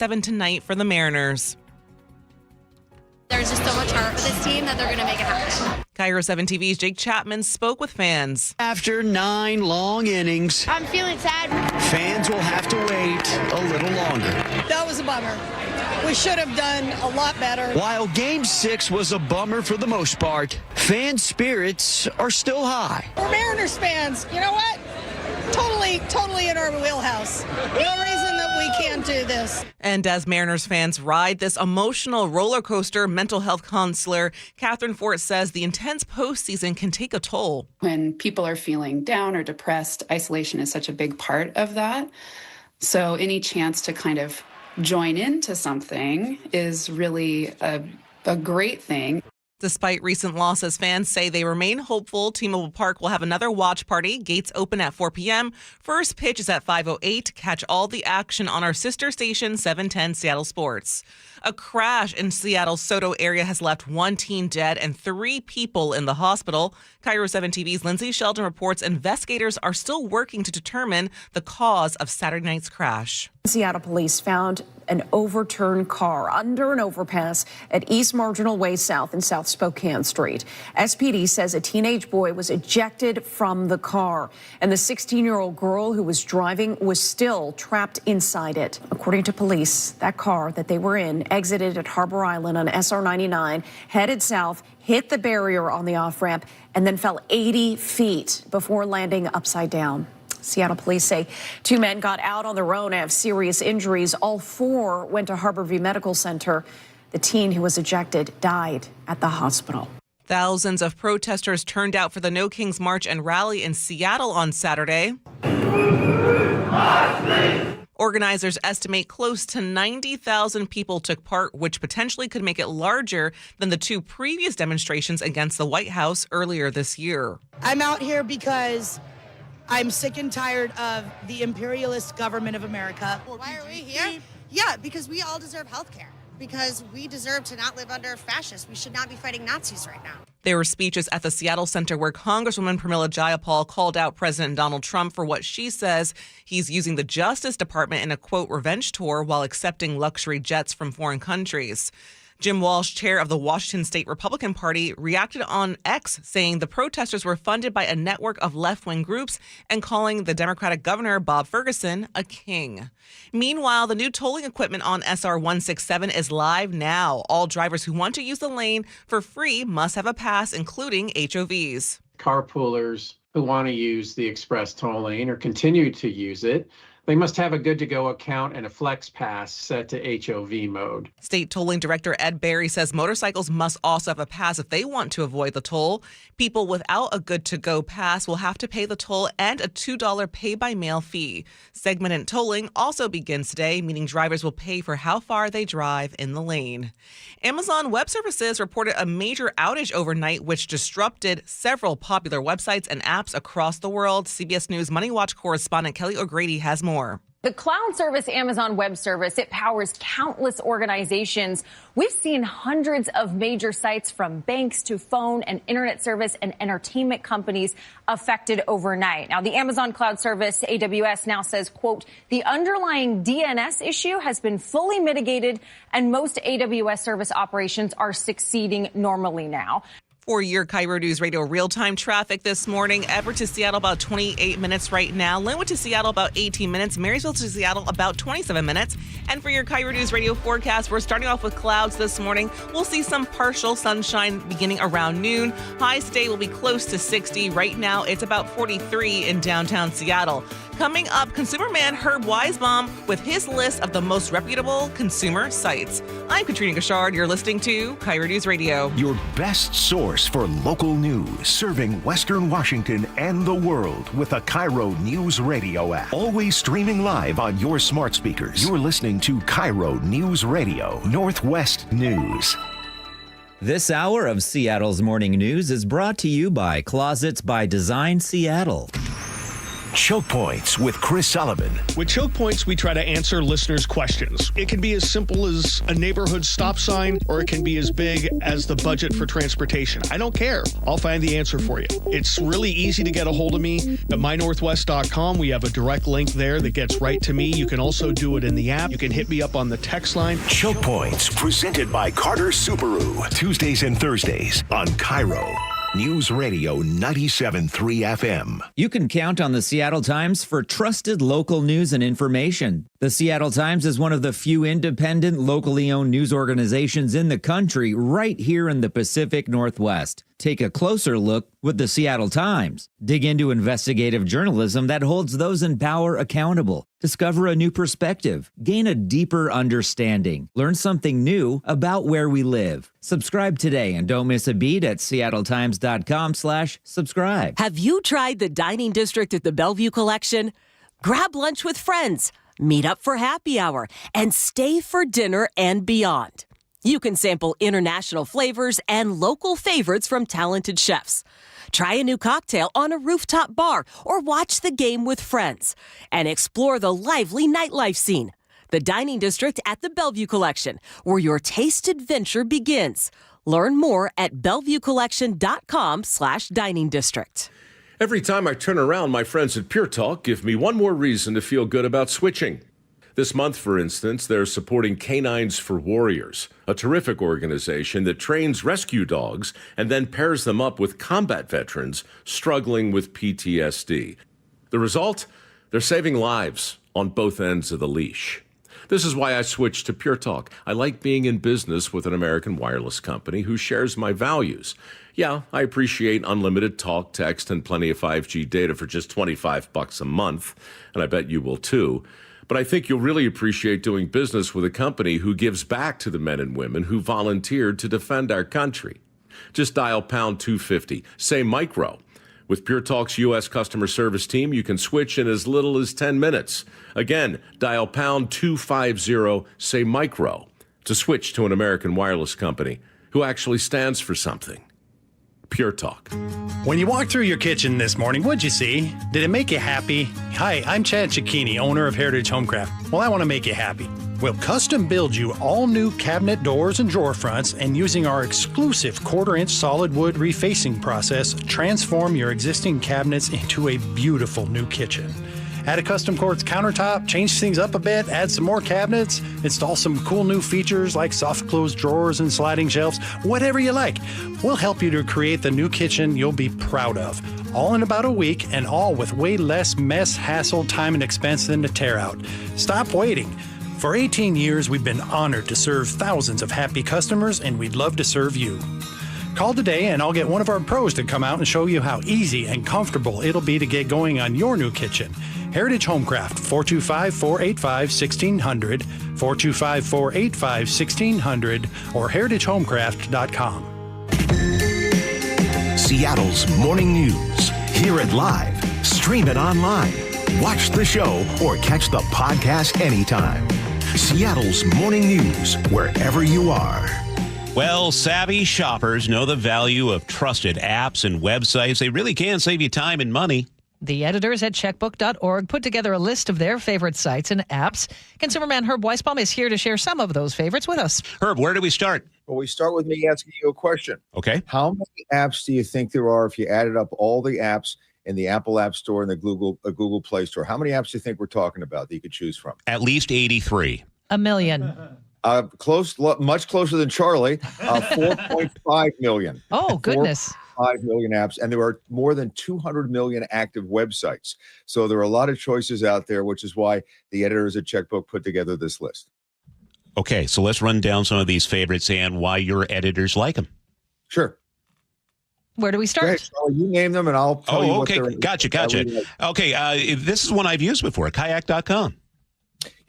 7 tonight for the Mariners. There's just so much heart with this team that they're going to make it happen. KIRO 7 TV's Jake Chapman spoke with fans. After 9 long innings, I'm feeling sad. fans will have to wait a little longer. That was a bummer. We should have done a lot better. While Game 6 was a bummer for the most part, fan spirits are still high. We're Mariners fans. You know what? Totally in our wheelhouse. No reason that we can't do this. And as Mariners fans ride this emotional roller coaster, mental health counselor Catherine Fort says the intense postseason can take a toll. When people are feeling down or depressed, isolation is such a big part of that. So any chance to kind of join into something is really a great thing. Despite recent losses, fans say they remain hopeful T-Mobile Park will have another watch party. Gates open at 4 p.m. First pitch is at 5:08. Catch all the action on our sister station, 710 Seattle Sports. A crash in Seattle's Soto area has left 1 teen dead and 3 people in the hospital. KIRO 7 TV's Lindsay Sheldon reports investigators are still working to determine the cause of Saturday night's crash. Seattle police found an overturned car under an overpass at East Marginal Way South and South Spokane Street. SPD says a teenage boy was ejected from the car, and the 16-year-old girl who was driving was still trapped inside it. According to police, that car that they were in exited at Harbor Island on SR 99, headed south, hit the barrier on the off-ramp, and then fell 80 feet before landing upside down. Seattle police say 2 men got out on their own and have serious injuries. All 4 went to Harborview Medical Center. The teen who was ejected died at the hospital. Thousands of protesters turned out for the No Kings March and rally in Seattle on Saturday. Organizers estimate close to 90,000 people took part, which potentially could make it larger than the 2 previous demonstrations against the White House earlier this year. I'm out here because I'm sick and tired of the imperialist government of America. Why are we here? Yeah, because we all deserve health care. Because we deserve to not live under fascists. We should not be fighting Nazis right now. There were speeches at the Seattle Center where Congresswoman Pramila Jayapal called out President Donald Trump for what she says he's using the Justice Department in a, quote, revenge tour while accepting luxury jets from foreign countries. Jim Walsh, chair of the Washington State Republican Party, reacted on X, saying the protesters were funded by a network of left-wing groups and calling the Democratic governor, Bob Ferguson, a king. Meanwhile, the new tolling equipment on SR 167 is live now. All drivers who want to use the lane for free must have a pass, including HOVs. Carpoolers who want to use the express toll lane or continue to use it, they must have a good-to-go account and a flex pass set to HOV mode. State Tolling Director Ed Berry says motorcycles must also have a pass if they want to avoid the toll. People without a good-to-go pass will have to pay the toll and a $2 pay-by-mail fee. Segmented tolling also begins today, meaning drivers will pay for how far they drive in the lane. Amazon Web Services reported a major outage overnight, which disrupted several popular websites and apps across the world. CBS News Money Watch correspondent Kelly O'Grady has more. The cloud service Amazon Web Service, it powers countless organizations. We've seen hundreds of major sites from banks to phone and internet service and entertainment companies affected overnight. Now, the Amazon Cloud Service, AWS, now says, quote, the underlying DNS issue has been fully mitigated and most AWS service operations are succeeding normally now. For your KIRO News Radio real-time traffic this morning, Everett to Seattle about 28 minutes right now. Linwood to Seattle about 18 minutes. Marysville to Seattle about 27 minutes. And for your KIRO News Radio forecast, we're starting off with clouds this morning. We'll see some partial sunshine beginning around noon. Highs today will be close to 60. Right now, it's about 43 in downtown Seattle. Coming up, consumer man Herb Weisbaum with his list of the most reputable consumer sites. I'm Katrina Gashard. You're listening to KIRO News Radio. Your best source for local news, serving Western Washington and the world with the KIRO Newsradio app. Always streaming live on your smart speakers. You're listening to KIRO Newsradio, Northwest News. This hour of Seattle's Morning News is brought to you by Closets by Design Seattle. Choke Points with Chris Sullivan. With Choke Points, we try to answer listeners' questions. It can be as simple as a neighborhood stop sign, or it can be as big as the budget for transportation. I don't care. I'll find the answer for you. It's really easy to get a hold of me at mynorthwest.com. We have a direct link there that gets right to me. You can also do it in the app. You can hit me up on the text line. Choke Points, presented by Carter Subaru. Tuesdays and Thursdays on KIRO Newsradio 97.3 FM. You can count on the Seattle Times for trusted local news and information. The Seattle Times is one of the few independent, locally owned news organizations in the country right here in the Pacific Northwest. Take a closer look with the Seattle Times. Dig into investigative journalism that holds those in power accountable. Discover a new perspective. Gain a deeper understanding. Learn something new about where we live. Subscribe today and don't miss a beat at seattletimes.com/subscribe. Have you tried the dining district at the Bellevue Collection? Grab lunch with friends, meet up for happy hour, and stay for dinner and beyond. You can sample international flavors and local favorites from talented chefs. Try a new cocktail on a rooftop bar or watch the game with friends and explore the lively nightlife scene. The Dining District at the Bellevue Collection, where your taste adventure begins. Learn more at bellevuecollection.com/dining district. Every time I turn around, my friends at Pure Talk give me one more reason to feel good about switching. This month, for instance, they're supporting Canines for Warriors, a terrific organization that trains rescue dogs and then pairs them up with combat veterans struggling with PTSD. The result? They're saving lives on both ends of the leash. This is why I switched to Pure Talk. I like being in business with an American wireless company who shares my values. Yeah, I appreciate unlimited talk, text, and plenty of 5G data for just $25 a month, and I bet you will too. But I think you'll really appreciate doing business with a company who gives back to the men and women who volunteered to defend our country. Just dial pound 250, say micro. With Pure Talk's U.S. customer service team, you can switch in as little as 10 minutes. Again, dial pound 250, say micro, to switch to an American wireless company who actually stands for something. Pure Talk. When you walked through your kitchen this morning, what'd you see? Did it make you happy? Hi, I'm Chad Cicchini, owner of Heritage Homecraft. Well, I want to make you happy. We'll custom build you all new cabinet doors and drawer fronts, and using our exclusive 1/4-inch solid wood refacing process, transform your existing cabinets into a beautiful new kitchen. Add a custom quartz countertop, change things up a bit, add some more cabinets, install some cool new features like soft close drawers and sliding shelves, whatever you like. We'll help you to create the new kitchen you'll be proud of. All in about a week, and all with way less mess, hassle, time, and expense than to tear out. Stop waiting. For 18 years, we've been honored to serve thousands of happy customers, and we'd love to serve you. Call today and I'll get one of our pros to come out and show you how easy and comfortable it'll be to get going on your new kitchen. Heritage Homecraft, 425-485-1600, 425-485-1600, or heritagehomecraft.com. Seattle's morning news. Hear it live, stream it online, watch the show, or catch the podcast anytime. Seattle's morning news, wherever you are. Well, savvy shoppers know the value of trusted apps and websites. They really can save you time and money. The editors at checkbook.org put together a list of their favorite sites and apps. Consumerman Herb Weisbaum is here to share some of those favorites with us. Herb, where do we start? Well, we start with me asking you a question. Okay. How many apps do you think there are if you added up all the apps in the Apple App Store and the Google Play Store? How many apps do you think we're talking about that you could choose from? At least 83. A million. Much closer than Charlie. 4.5 million. Oh, goodness. 5 million apps, and there are more than 200 million active websites. So there are a lot of choices out there, which is why the editors at Checkbook put together this list. Okay, so let's run down some of these favorites and why your editors like them. Sure. Where do we start? Ahead, Charlie, you name them, and I'll tell you what they're... Gotcha. Okay, this is one I've used before, kayak.com.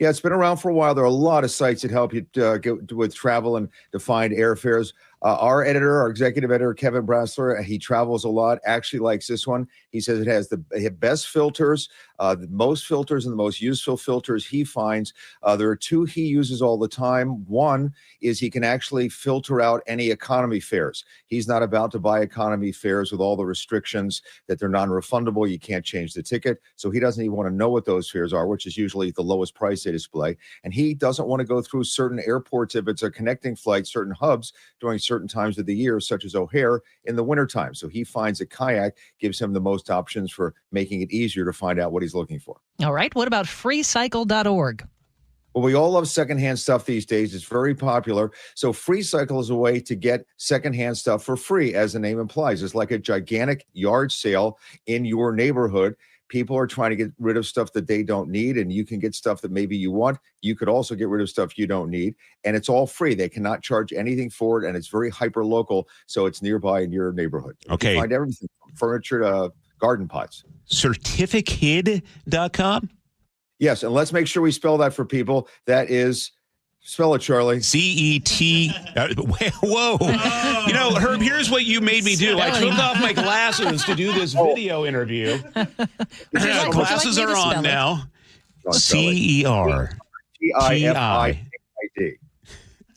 Yeah, it's been around for a while. There are a lot of sites that help you get with travel and to find airfares. Our editor, our executive editor, Kevin Brassler, he travels a lot, actually likes this one. He says it has the best filters, the most filters, and the most useful filters he finds. There are two he uses all the time. One is he can actually filter out any economy fares. He's not about to buy economy fares with all the restrictions that they're non-refundable. You can't change the ticket. So he doesn't even want to know what those fares are, which is usually the lowest price they display. And he doesn't want to go through certain airports if it's a connecting flight, certain hubs during certain times of the year, such as O'Hare in the wintertime. So he finds that Kayak gives him the most options for making it easier to find out what he's looking for. All right. What about freecycle.org? Well, we all love secondhand stuff these days. It's very popular. So FreeCycle is a way to get secondhand stuff for free, as the name implies. It's like a gigantic yard sale in your neighborhood. People are trying to get rid of stuff that they don't need, and you can get stuff that maybe you want. You could also get rid of stuff you don't need, and it's all free. They cannot charge anything for it, and it's very hyper-local, so it's nearby in your neighborhood. Okay. You can find everything from furniture to garden pots. Certificate.com? Yes, and let's make sure we spell that for people. That is, spell it, Charlie. C-E-T. Whoa. You know, Herb, here's what you made me do. I took off my glasses to do this video interview. Glasses are on now. C-E-R. G-I-F-I-K-I-D.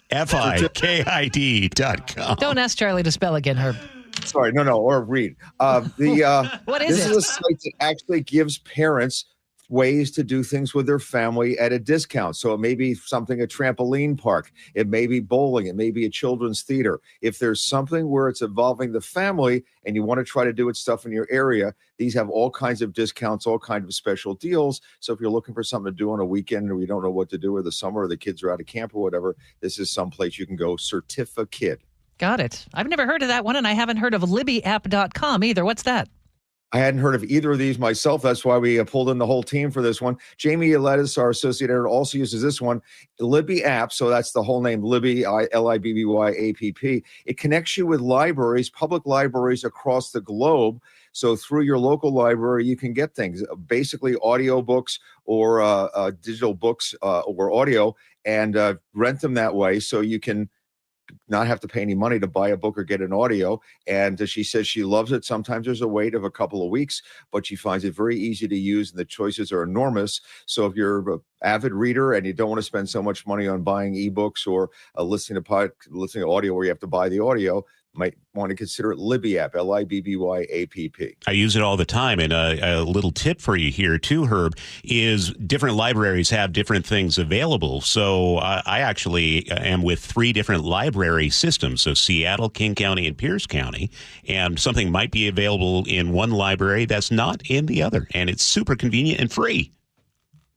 F-I-K-I-D.com. Don't ask Charlie to spell again, Herb. Sorry, no, or read. What is this it? is a site that actually gives parents ways to do things with their family at a discount. So it may be something, a trampoline park. It may be bowling. It may be a children's theater. If there's something where it's involving the family and you want to try to do it stuff in your area, these have all kinds of discounts, all kinds of special deals. So if you're looking for something to do on a weekend or you don't know what to do, or the summer, or the kids are out of camp or whatever, this is someplace you can go. Certificate. Got it. I've never heard of that one, and I haven't heard of libbyapp.com either. What's that? I hadn't heard of either of these myself. That's why we pulled in the whole team for this one. Jamie Alettis, our associate editor, also uses this one, Libby App. So that's the whole name, Libby, L-I-B-B-Y-A-P-P. It connects you with libraries, public libraries across the globe. So through your local library, you can get things, basically audiobooks or digital books or audio, and rent them that way so you can not have to pay any money to buy a book or get an audio. And she says she loves it. Sometimes there's a wait of a couple of weeks, but she finds it very easy to use and the choices are enormous. So if you're an avid reader and you don't want to spend so much money on buying ebooks or listening to audio where you have to buy the audio, might want to consider it Libby App, L-I-B-B-Y-A-P-P. I use it all the time. And a little tip for you here too, Herb, is different libraries have different things available. So I actually am with 3 different library systems. So Seattle, King County, and Pierce County. And something might be available in one library that's not in the other. And it's super convenient and free.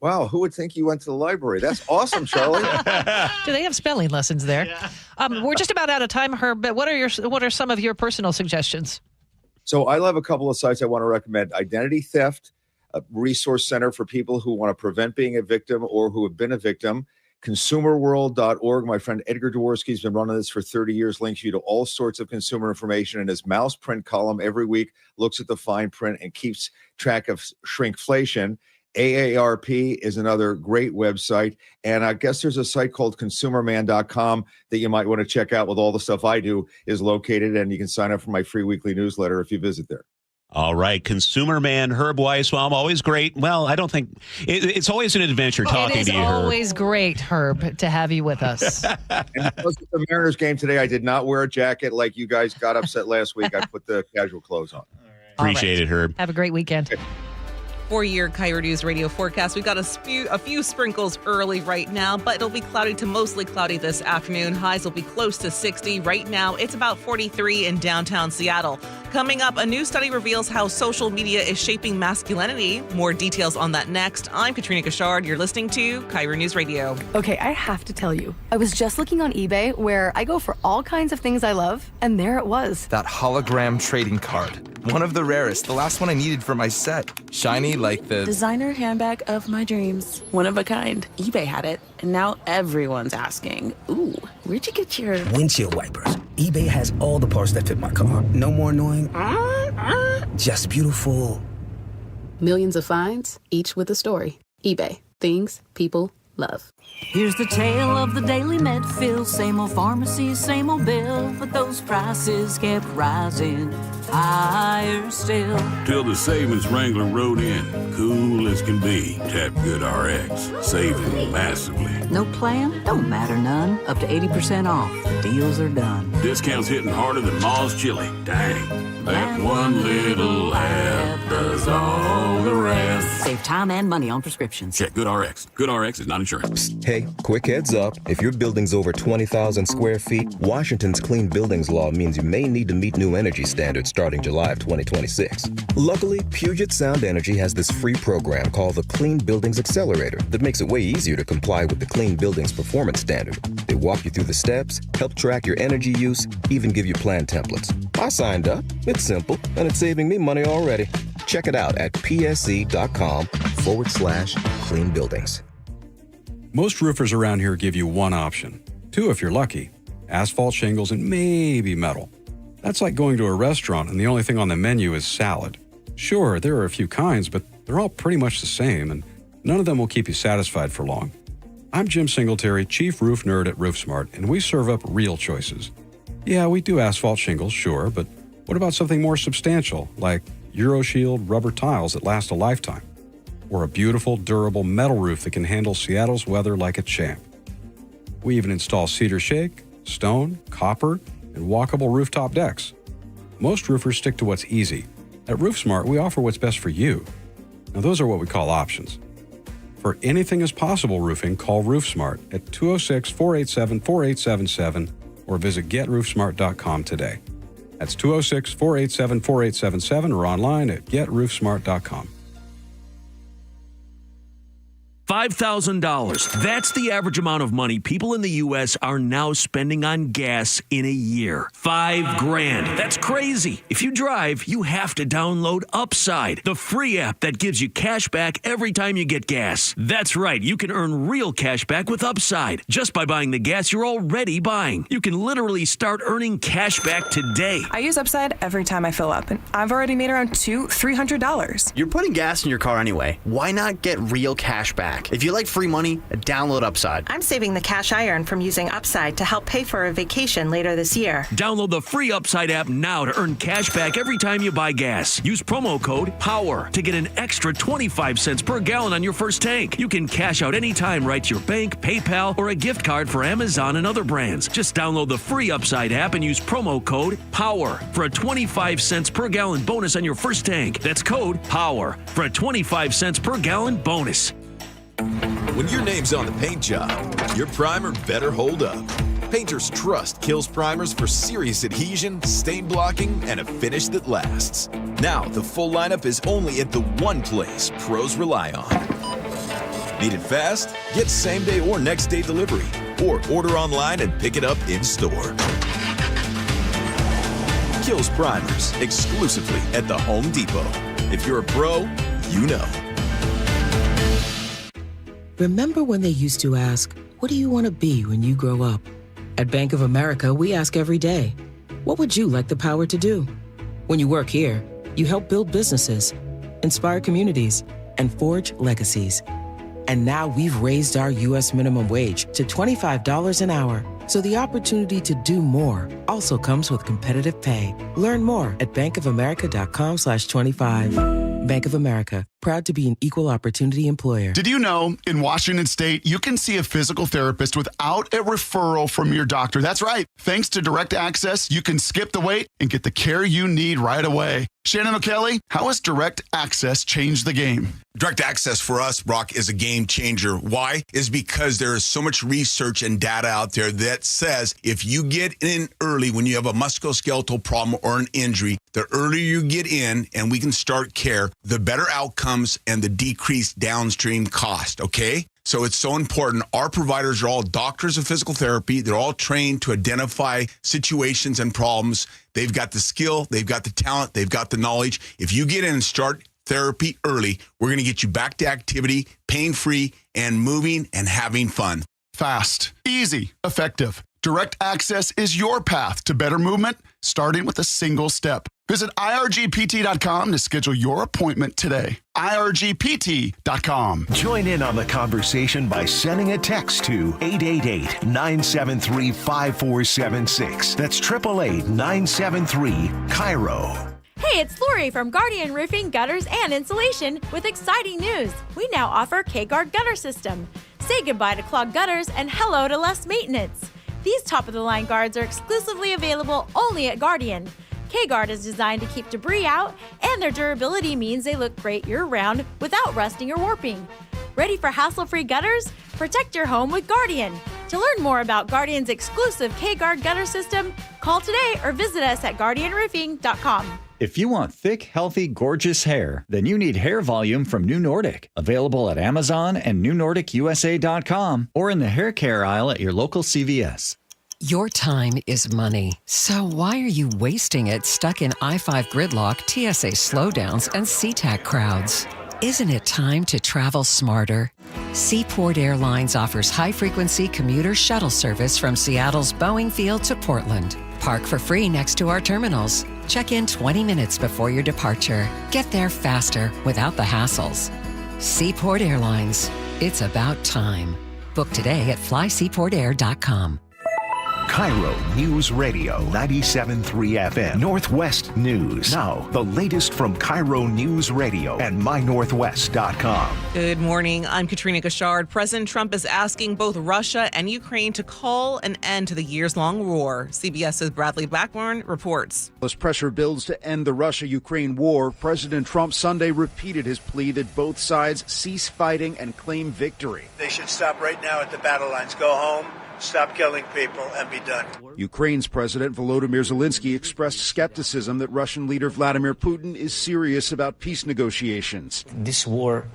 Wow, who would think you went to the library? That's awesome, Charlie. Do they have spelling lessons there? Yeah. We're just about out of time, Herb, but what are some of your personal suggestions? So I love a couple of sites I want to recommend. Identity Theft, a resource center for people who want to prevent being a victim or who have been a victim. Consumerworld.org. My friend Edgar Dworsky has been running this for 30 years, links you to all sorts of consumer information, and his mouse print column every week looks at the fine print and keeps track of shrinkflation. AARP is another great website. And I guess there's a site called consumerman.com that you might want to check out with all the stuff I do is located. And you can sign up for my free weekly newsletter if you visit there. All right. Consumer man, Herb Weisbaum, always great. Well, I don't think it's always an adventure talking to you, Herb. It is always great, Herb, to have you with us. And because of the Mariners game today, I did not wear a jacket like you guys got upset last week. I put the casual clothes on. Appreciate it, Herb. Have a great weekend. For your KIRO News Radio forecast, we've got a few sprinkles early right now, but it'll be cloudy to mostly cloudy this afternoon. Highs will be close to 60. Right now, it's about 43 in downtown Seattle. Coming up, a new study reveals how social media is shaping masculinity. More details on that next. I'm Katrina Gashard. You're listening to KIRO News Radio. Okay, I have to tell you, I was just looking on eBay where I go for all kinds of things I love, and there it was. That hologram trading card. One of the rarest, the last one I needed for my set. Shiny like the designer handbag of my dreams. One of a kind. eBay had it, and now everyone's asking, ooh, where'd you get your windshield wipers? eBay has all the parts that fit my car. No more annoying, just beautiful. Millions of finds, each with a story. eBay. Things, people, love. Here's the tale of the daily med fill. Same old pharmacy, same old bill, but those prices kept rising higher still. Till the savings wrangler rode in, cool as can be. Tap GoodRx, saving massively. No plan? Don't matter none. Up to 80% off. The deals are done. Discounts hitting harder than Ma's chili. Dang. That one little app does all the rest. Save time and money on prescriptions. Check GoodRx. GoodRx is not insurance. Hey, quick heads up. If your building's over 20,000 square feet, Washington's Clean Buildings Law means you may need to meet new energy standards starting July of 2026. Luckily, Puget Sound Energy has this free program called the Clean Buildings Accelerator that makes it way easier to comply with the Clean Buildings Performance Standard. They walk you through the steps, help track your energy use, even give you plan templates. I signed up. It's simple, and it's saving me money already. Check it out at psc.com/clean buildings. Most roofers around here give you one option. Two if you're lucky. Asphalt shingles and maybe metal. That's like going to a restaurant and the only thing on the menu is salad. Sure, there are a few kinds, but they're all pretty much the same, and none of them will keep you satisfied for long. I'm Jim Singletary, Chief Roof Nerd at RoofSmart, and we serve up real choices. Yeah, we do asphalt shingles, sure, but what about something more substantial, like EuroShield rubber tiles that last a lifetime? Or a beautiful, durable metal roof that can handle Seattle's weather like a champ. We even install cedar shake, stone, copper, and walkable rooftop decks. Most roofers stick to what's easy. At RoofSmart, we offer what's best for you. Now, those are what we call options. For anything is possible roofing, call RoofSmart at 206-487-4877 or visit GetRoofSmart.com today. That's 206-487-4877 or online at GetRoofSmart.com. $5,000. That's the average amount of money people in the U.S. are now spending on gas in a year. $5,000. That's crazy. If you drive, you have to download Upside, the free app that gives you cash back every time you get gas. That's right. You can earn real cash back with Upside just by buying the gas you're already buying. You can literally start earning cash back today. I use Upside every time I fill up, and I've already made around $200-$300. You're putting gas in your car anyway. Why not get real cash back? If you like free money, download Upside. I'm saving the cash I earn from using Upside to help pay for a vacation later this year. Download the free Upside app now to earn cash back every time you buy gas. Use promo code POWER to get an extra 25 cents per gallon on your first tank. You can cash out anytime right to your bank, PayPal, or a gift card for Amazon and other brands. Just download the free Upside app and use promo code POWER for a 25 cents per gallon bonus on your first tank. That's code POWER for a 25 cents per gallon bonus. When your name's on the paint job, your primer better hold up. Painters trust Kills primers for serious adhesion, stain blocking, and a finish that lasts. Now, the full lineup is only at the one place pros rely on. Need it fast? Get same-day or next-day delivery, or order online and pick it up in-store. Kills primers, exclusively at the Home Depot. If you're a pro, you know. Remember when they used to ask, what do you want to be when you grow up? At Bank of America, we ask every day, what would you like the power to do? When you work here, you help build businesses, inspire communities, and forge legacies. And now we've raised our U.S. minimum wage to $25 an hour. So the opportunity to do more also comes with competitive pay. Learn more at bankofamerica.com/25. Bank of America, proud to be an equal opportunity employer. Did you know in Washington State, you can see a physical therapist without a referral from your doctor? That's right. Thanks to Direct Access, you can skip the wait and get the care you need right away. Shannon O'Kelly, how has Direct Access changed the game? Direct Access for us, Brock, is a game changer. Why? Is because there is so much research and data out there that says if you get in early when you have a musculoskeletal problem or an injury, the earlier you get in and we can start care, the better outcomes and the decreased downstream cost, okay? So it's so important. Our providers are all doctors of physical therapy. They're all trained to identify situations and problems. They've got the skill, they've got the talent, they've got the knowledge. If you get in and start therapy early, we're going to get you back to activity, pain-free, and moving and having fun. Fast, easy, effective. Direct Access is your path to better movement, starting with a single step. Visit irgpt.com to schedule your appointment today. irgpt.com. Join in on the conversation by sending a text to 888-973-5476. That's 888-973-KIRO. Hey, it's Lori from Guardian Roofing, Gutters, and Insulation with exciting news. We now offer K-Guard Gutter System. Say goodbye to clogged gutters and hello to less maintenance. These top-of-the-line guards are exclusively available only at Guardian. K-Guard is designed to keep debris out, and their durability means they look great year-round without rusting or warping. Ready for hassle-free gutters? Protect your home with Guardian. To learn more about Guardian's exclusive K-Guard Gutter System, call today or visit us at guardianroofing.com. If you want thick, healthy, gorgeous hair, then you need Hair Volume from New Nordic. Available at Amazon and NewNordicUSA.com or in the hair care aisle at your local CVS. Your time is money. So why are you wasting it stuck in I-5 gridlock, TSA slowdowns, and SeaTac crowds? Isn't it time to travel smarter? Seaport Airlines offers high-frequency commuter shuttle service from Seattle's Boeing Field to Portland. Park for free next to our terminals. Check in 20 minutes before your departure. Get there faster without the hassles. Seaport Airlines. It's about time. Book today at flyseaportair.com. KIRO Newsradio 97.3 FM. Northwest News. Now, the latest from KIRO Newsradio and mynorthwest.com. Good morning. I'm Katrina Gashard. President Trump is asking both Russia and Ukraine to call an end to the years-long war. CBS's Bradley Blackburn reports. As pressure builds to end the Russia-Ukraine war, President Trump Sunday repeated his plea that both sides cease fighting and claim victory. They should stop right now at the battle lines. Go home. Stop killing people and be done. Ukraine's President Volodymyr Zelensky expressed skepticism that Russian leader Vladimir Putin is serious about peace negotiations. This war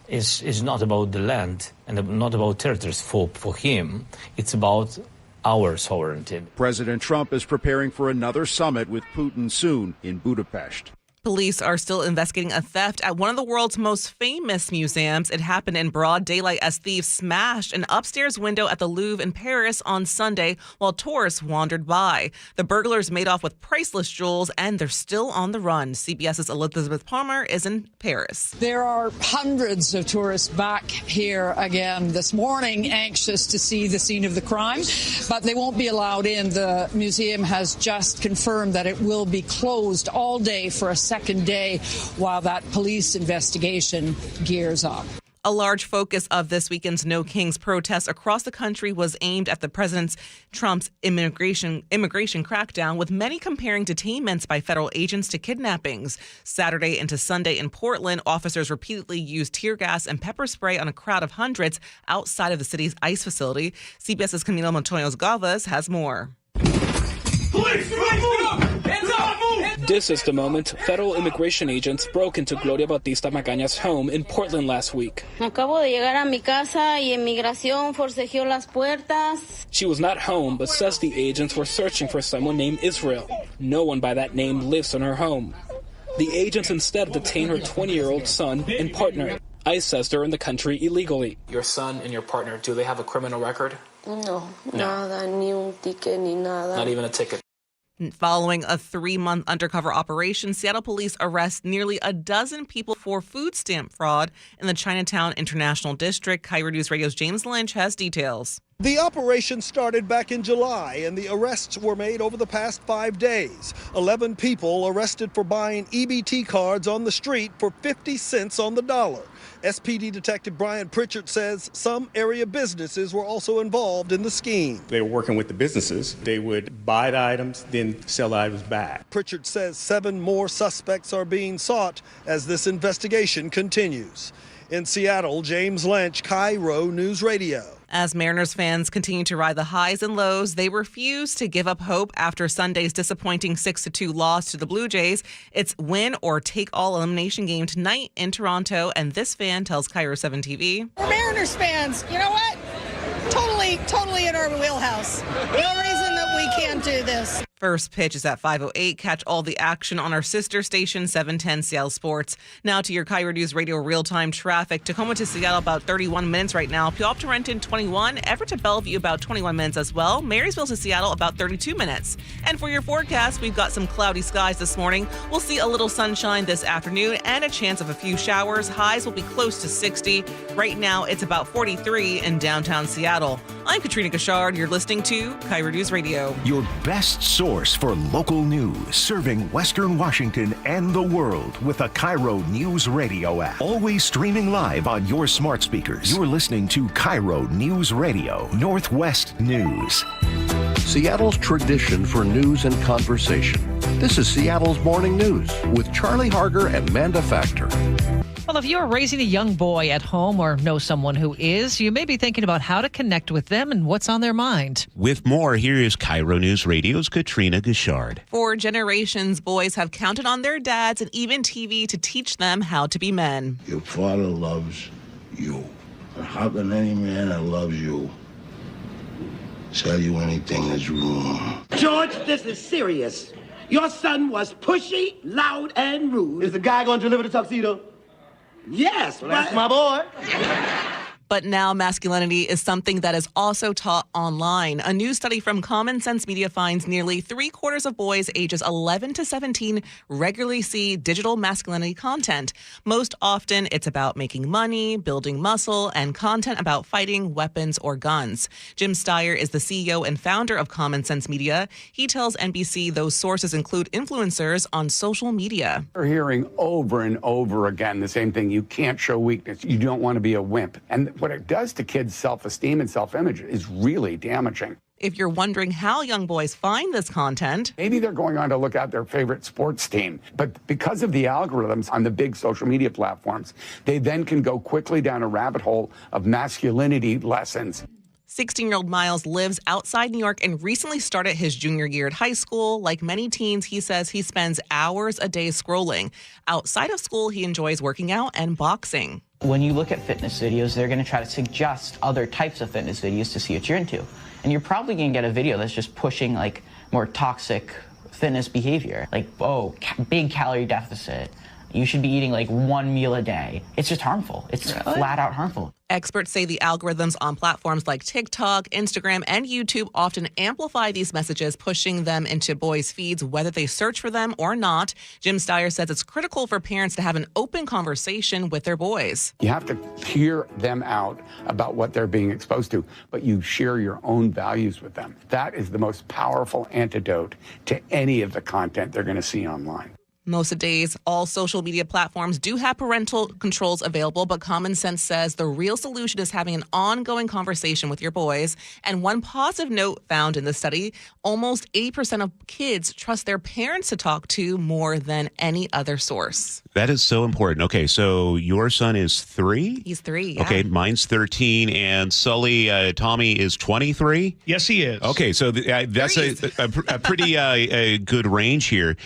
is not about the land and not about territories for him. It's about our sovereignty. President Trump is preparing for another summit with Putin soon in Budapest. Police are still investigating a theft at one of the world's most famous museums. It happened in broad daylight as thieves smashed an upstairs window at the Louvre in Paris on Sunday while tourists wandered by. The burglars made off with priceless jewels, and they're still on the run. CBS's Elizabeth Palmer is in Paris. There are hundreds of tourists back here again this morning, anxious to see the scene of the crime, but they won't be allowed in. The museum has just confirmed that it will be closed all day for a second day while that police investigation gears up. A large focus of this weekend's No Kings protests across the country was aimed at the President Trump's immigration crackdown, with many comparing detainments by federal agents to kidnappings. Saturday into Sunday in Portland, officers repeatedly used tear gas and pepper spray on a crowd of hundreds outside of the city's ICE facility. CBS's Camilo Montoya-Galvez has more. Police, This is the moment federal immigration agents broke into Gloria Bautista Magaña's home in Portland last week. Acabo de llegar a mi casa y inmigración forcejeó las puertas. She was not home, but says the agents were searching for someone named Israel. No one by that name lives in her home. The agents instead detained her 20-year-old son and partner. ICE says they're in the country illegally. Your son and your partner, do they have a criminal record? No, nada, ni un ticket, ni nada. Not even a ticket. Following a 3-month undercover operation, Seattle police arrest nearly a dozen people for food stamp fraud in the Chinatown International District. KIRO News Radio's James Lynch has details. The operation started back in July, and the arrests were made over the past 5 days. 11 people arrested for buying EBT cards on the street for 50 cents on the dollar. SPD Detective Brian Pritchard says some area businesses were also involved in the scheme. They were working with the businesses. They would buy the items, then sell the items back. Pritchard says 7 more suspects are being sought as this investigation continues. In Seattle, James Lynch, KIRO News Radio. As Mariners fans continue to ride the highs and lows, they refuse to give up hope after Sunday's disappointing 6-2 loss to the Blue Jays. It's win-or-take-all elimination game tonight in Toronto, and this fan tells KIRO 7 TV. We're Mariners fans. You know what? Totally in our wheelhouse. No reason that we can't do this. First pitch is at 5:08. Catch all the action on our sister station, 710 Seattle Sports. Now to your KIRO News Radio real-time traffic. Tacoma to Seattle, about 31 minutes right now. Puyallup to Renton, 21. Everett to Bellevue, about 21 minutes as well. Marysville to Seattle, about 32 minutes. And for your forecast, we've got some cloudy skies this morning. We'll see a little sunshine this afternoon and a chance of a few showers. Highs will be close to 60. Right now, it's about 43 in downtown Seattle. I'm Katrina Gashard. You're listening to KIRO News Radio. Your best source for local news, serving Western Washington and the world with the KIRO Newsradio App. Always streaming live on your smart speakers. You're listening to KIRO News Radio, Northwest News. Seattle's tradition for news and conversation. This is Seattle's Morning News with Charlie Harger and Manda Factor. Well, if you're raising a young boy at home or know someone who is, you may be thinking about how to connect with them and what's on their mind. With more, here is KIRO News Radio's Katrina Gashard. For generations, boys have counted on their dads and even TV to teach them how to be men. Your father loves you. How can any man that loves you tell you anything that's wrong? George, this is serious. Your son was pushy, loud, and rude. Is the guy going to deliver the tuxedo? Yes, well, that's my boy. But now masculinity is something that is also taught online. A new study from Common Sense Media finds nearly 3/4 of boys ages 11 to 17 regularly see digital masculinity content. Most often, it's about making money, building muscle, and content about fighting, weapons, or guns. Jim Steyer is the CEO and founder of Common Sense Media. He tells NBC those sources include influencers on social media. We're hearing over and over again the same thing. You can't show weakness. You don't want to be a wimp. And what it does to kids' self-esteem and self-image is really damaging. If you're wondering how young boys find this content, maybe they're going on to look at their favorite sports team, but because of the algorithms on the big social media platforms, they then can go quickly down a rabbit hole of masculinity lessons. 16-year-old Miles lives outside New York and recently started his junior year at high school. Like many teens, he says he spends hours a day scrolling. Outside of school, he enjoys working out and boxing. When you look at fitness videos, they're going to try to suggest other types of fitness videos to see what you're into. And you're probably going to get a video that's just pushing like more toxic fitness behavior. Like, big calorie deficit. You should be eating like one meal a day. It's just harmful. It's flat out harmful. Experts say the algorithms on platforms like TikTok, Instagram, and YouTube often amplify these messages, pushing them into boys' feeds, whether they search for them or not. Jim Steyer says it's critical for parents to have an open conversation with their boys. You have to hear them out about what they're being exposed to, but you share your own values with them. That is the most powerful antidote to any of the content they're going to see online. Most of days, all social media platforms do have parental controls available, but Common Sense says the real solution is having an ongoing conversation with your boys. And one positive note found in the study, almost 80% of kids trust their parents to talk to more than any other source. That is so important. Okay, so your son is 3? He's 3, yeah. Okay, mine's 13, and Sully, Tommy is 23? Yes, he is. Okay, so that's a pretty good range here.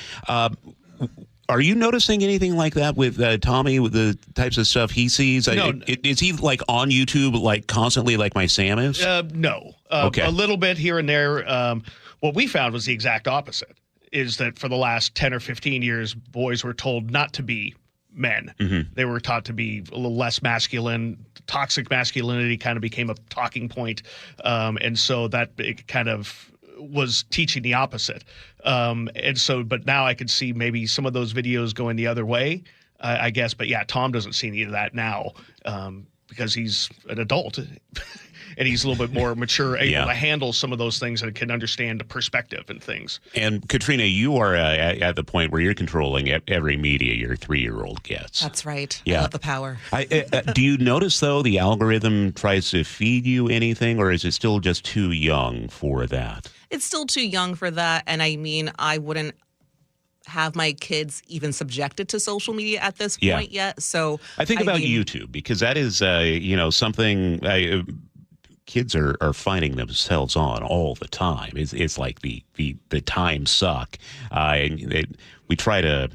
Are you noticing anything like that with Tommy, with the types of stuff he sees? No. Is he like on YouTube like constantly like my Sam is? No. Okay. A little bit here and there. What we found was the exact opposite, is that for the last 10 or 15 years, boys were told not to be men. Mm-hmm. They were taught to be a little less masculine. Toxic masculinity kind of became a talking point. And so that it kind of was teaching the opposite. But now I could see maybe some of those videos going the other way, I guess. But yeah, Tom doesn't see any of that now because he's an adult and he's a little bit more mature, able to handle some of those things and can understand the perspective and things. And Katrina, you are at the point where you're controlling every media your 3-year-old gets. That's right. Yeah. I love the power. Do you notice, though, the algorithm tries to feed you anything, or is it still just too young for that? It's still too young for that. And I mean, I wouldn't have my kids even subjected to social media at this point yet. So I think about YouTube, because that is, something kids are finding themselves on all the time. It's like the time suck. And we try to,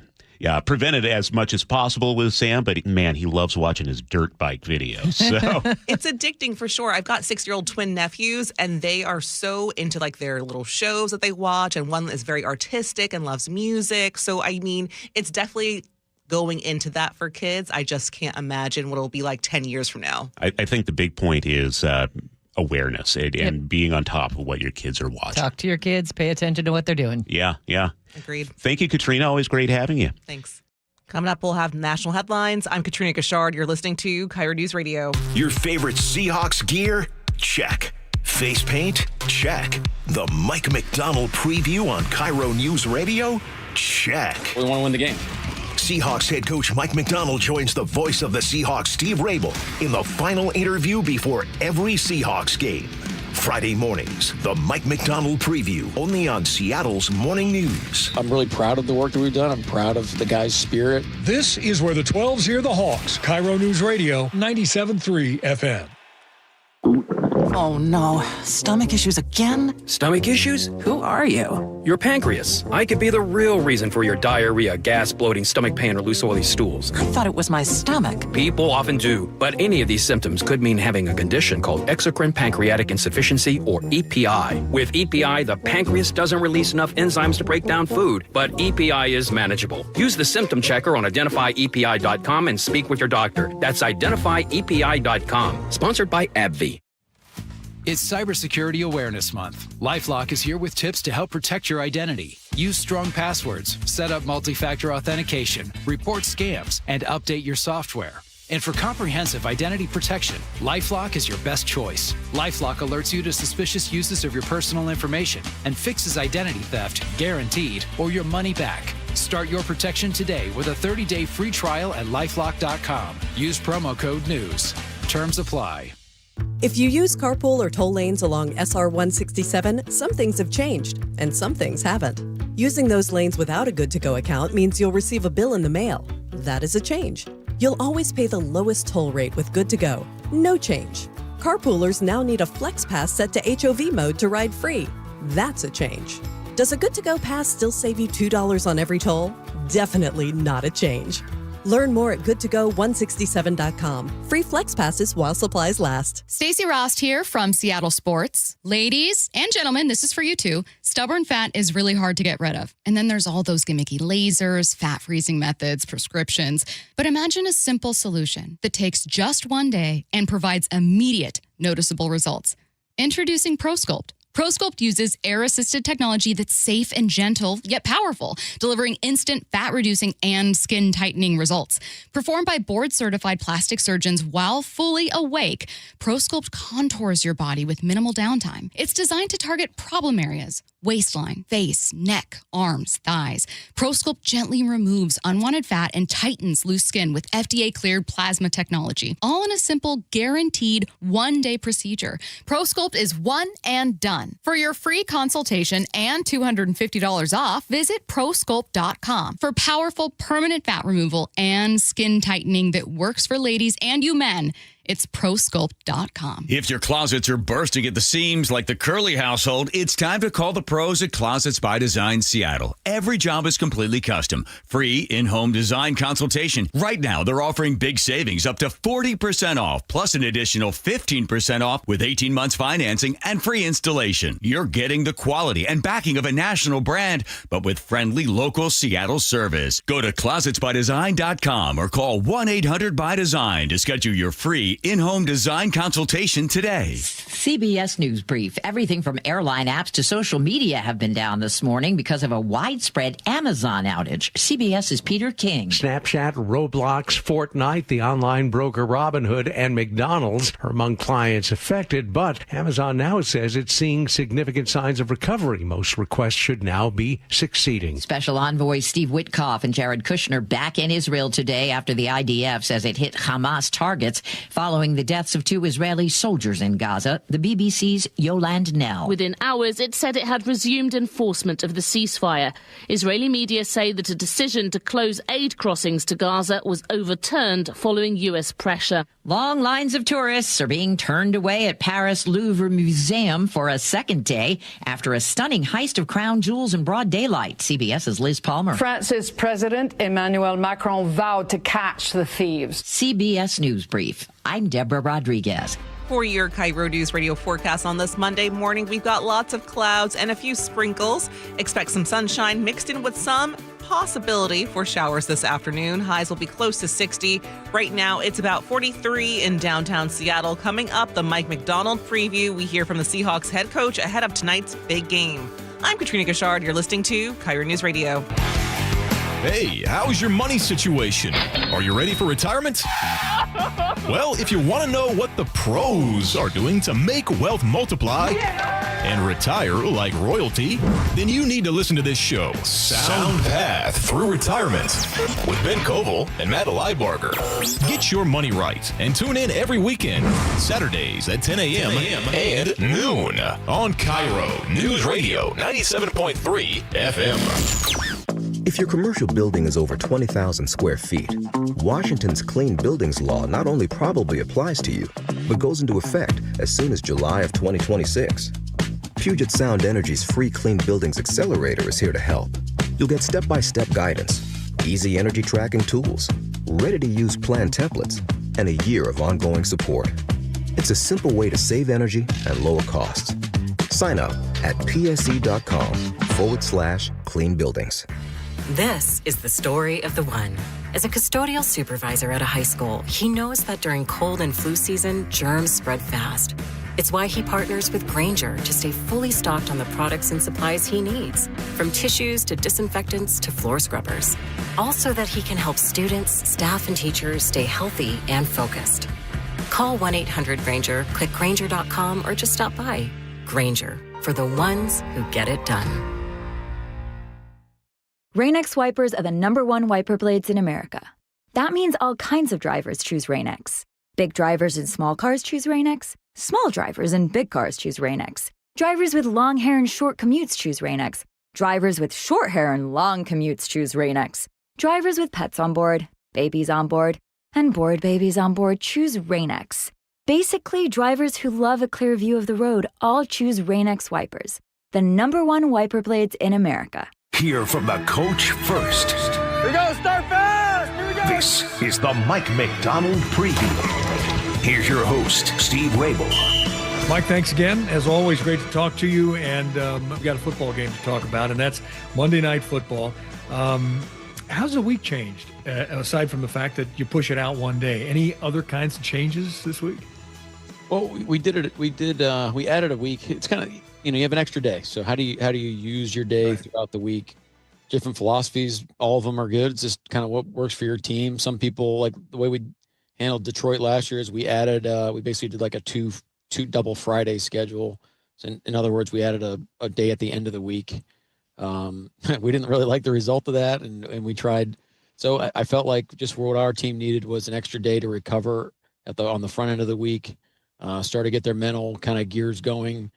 prevent it as much as possible with Sam, but man, he loves watching his dirt bike videos. So it's addicting for sure. I've got 6-year-old twin nephews, and they are so into like their little shows that they watch, and one is very artistic and loves music. So I mean, it's definitely going into that for kids. I just can't imagine what it'll be like 10 years from now. I think the big point is awareness and being on top of what your kids are watching. Talk to your kids. Pay attention to what they're doing. Yeah. Agreed. Thank you, Katrina. Always great having you. Thanks. Coming up, we'll have national headlines. I'm Katrina Gashard. You're listening to KIRO News Radio. Your favorite Seahawks gear? Check. Face paint? Check. The Mike McDonald preview on KIRO News Radio? Check. We want to win the game. Seahawks head coach Mike McDonald joins the voice of the Seahawks, Steve Rabel, in the final interview before every Seahawks game. Friday mornings, the Mike McDonald preview, only on Seattle's Morning News. I'm really proud of the work that we've done. I'm proud of the guys' spirit. This is where the 12s hear the Hawks. KIRO News Radio, 97.3 FM. Oh no, stomach issues again? Stomach issues? Who are you? Your pancreas. I could be the real reason for your diarrhea, gas, bloating, stomach pain, or loose oily stools. I thought it was my stomach. People often do, but any of these symptoms could mean having a condition called exocrine pancreatic insufficiency, or EPI. With EPI, the pancreas doesn't release enough enzymes to break down food, but EPI is manageable. Use the symptom checker on identifyepi.com and speak with your doctor. That's identifyepi.com. Sponsored by AbbVie. It's Cybersecurity Awareness Month. LifeLock is here with tips to help protect your identity. Use strong passwords, set up multi-factor authentication, report scams, and update your software. And for comprehensive identity protection, LifeLock is your best choice. LifeLock alerts you to suspicious uses of your personal information and fixes identity theft, guaranteed, or your money back. Start your protection today with a 30-day free trial at LifeLock.com. Use promo code NEWS. Terms apply. If you use carpool or toll lanes along SR 167, some things have changed, and some things haven't. Using those lanes without a good-to-go account means you'll receive a bill in the mail. That is a change. You'll always pay the lowest toll rate with good-to-go. No change. Carpoolers now need a Flex Pass set to HOV mode to ride free. That's a change. Does a good-to-go pass still save you $2 on every toll? Definitely not a change. Learn more at goodtogo167.com. Free Flex Passes while supplies last. Stacey Rost here from Seattle Sports. Ladies and gentlemen, this is for you too. Stubborn fat is really hard to get rid of. And then there's all those gimmicky lasers, fat freezing methods, prescriptions. But imagine a simple solution that takes just one day and provides immediate, noticeable results. Introducing ProSculpt. ProSculpt uses air-assisted technology that's safe and gentle, yet powerful, delivering instant fat-reducing and skin-tightening results. Performed by board-certified plastic surgeons while fully awake, ProSculpt contours your body with minimal downtime. It's designed to target problem areas: waistline, face, neck, arms, thighs. ProSculpt gently removes unwanted fat and tightens loose skin with FDA-cleared plasma technology, all in a simple, guaranteed one-day procedure. ProSculpt is one and done. For your free consultation and $250 off, visit ProSculpt.com for powerful permanent fat removal and skin tightening that works for ladies and you men. It's ProSculpt.com. If your closets are bursting at the seams like the Curly household, it's time to call the pros at Closets by Design Seattle. Every job is completely custom. Free in-home design consultation. Right now, they're offering big savings up to 40% off, plus an additional 15% off with 18 months financing and free installation. You're getting the quality and backing of a national brand, but with friendly local Seattle service. Go to closetsbydesign.com or call 1-800-BY-DESIGN to schedule your free in-home design consultation today. CBS News Brief. Everything from airline apps to social media have been down this morning because of a widespread Amazon outage. CBS's Peter King. Snapchat, Roblox, Fortnite, the online broker Robinhood, and McDonald's are among clients affected, but Amazon now says it's seeing significant signs of recovery. Most requests should now be succeeding. Special Envoy Steve Witkoff and Jared Kushner back in Israel today after the IDF says it hit Hamas targets. following the deaths of 2 Israeli soldiers in Gaza. The BBC's Yolande Nell. Within hours, it said it had resumed enforcement of the ceasefire. Israeli media say that a decision to close aid crossings to Gaza was overturned following U.S. pressure. Long lines of tourists are being turned away at Paris Louvre Museum for a second day after a stunning heist of crown jewels in broad daylight. CBS's Liz Palmer. France's President Emmanuel Macron vowed to catch the thieves. CBS News Brief. I'm Deborah Rodriguez. For your KIRO Newsradio forecast on this Monday morning, we've got lots of clouds and a few sprinkles. Expect some sunshine mixed in with some possibility for showers this afternoon. Highs will be close to 60. Right now, it's about 43 in downtown Seattle. Coming up, the Mike McDonald preview. We hear from the Seahawks head coach ahead of tonight's big game. I'm Katrina Gashard. You're listening to KIRO News Radio. Hey, how's your money situation? Are you ready for retirement? Well, if you want to know what the pros are doing to make wealth multiply and retire like royalty, then you need to listen to this show, Sound Path Through Retirement, with Ben Koval and Matt Leibarger. Get your money right and tune in every weekend, Saturdays at 10 a.m. and noon on KIRO News Radio 97.3 FM. If your commercial building is over 20,000 square feet, Washington's Clean Buildings Law not only probably applies to you, but goes into effect as soon as July of 2026. Puget Sound Energy's free Clean Buildings Accelerator is here to help. You'll get step-by-step guidance, easy energy tracking tools, ready-to-use plan templates, and a year of ongoing support. It's a simple way to save energy and lower costs. Sign up at psc.com/clean buildings. This is the story of the one. As a custodial supervisor at a high school, he knows that during cold and flu season, germs spread fast. It's why he partners with Grainger to stay fully stocked on the products and supplies he needs, from tissues to disinfectants to floor scrubbers. All so that he can help students, staff, and teachers stay healthy and focused. Call 1-800-GRAINGER, click Grainger.com, or just stop by. Grainger, for the ones who get it done. Rain-X wipers are the #1 wiper blades in America. That means all kinds of drivers choose Rain-X. Big drivers in small cars choose Rain-X. Small drivers in big cars choose Rain-X. Drivers with long hair and short commutes choose Rain-X. Drivers with short hair and long commutes choose Rain-X. Drivers with pets on board, babies on board, and bored babies on board choose Rain-X. Basically, drivers who love a clear view of the road all choose Rain-X wipers, the #1 wiper blades in America. Hear from the coach first. Here we go, start fast! Here we go! This is the Mike McDonald Preview. Here's your host, Steve Rabel. Mike, thanks again. As always, great to talk to you. And we've got a football game to talk about, and that's Monday Night Football. How's the week changed, aside from the fact that you push it out one day? Any other kinds of changes this week? Well, we added a week. It's kind of, you have an extra day. So how do you use your day throughout the week? Different philosophies, all of them are good. It's just kind of what works for your team. Some people, like the way we handled Detroit last year, is we basically did like a two double Friday schedule. So in other words, we added a day at the end of the week. We didn't really like the result of that, and we tried. So I felt like just what our team needed was an extra day to recover on the front end of the week, start to get their mental kind of gears going,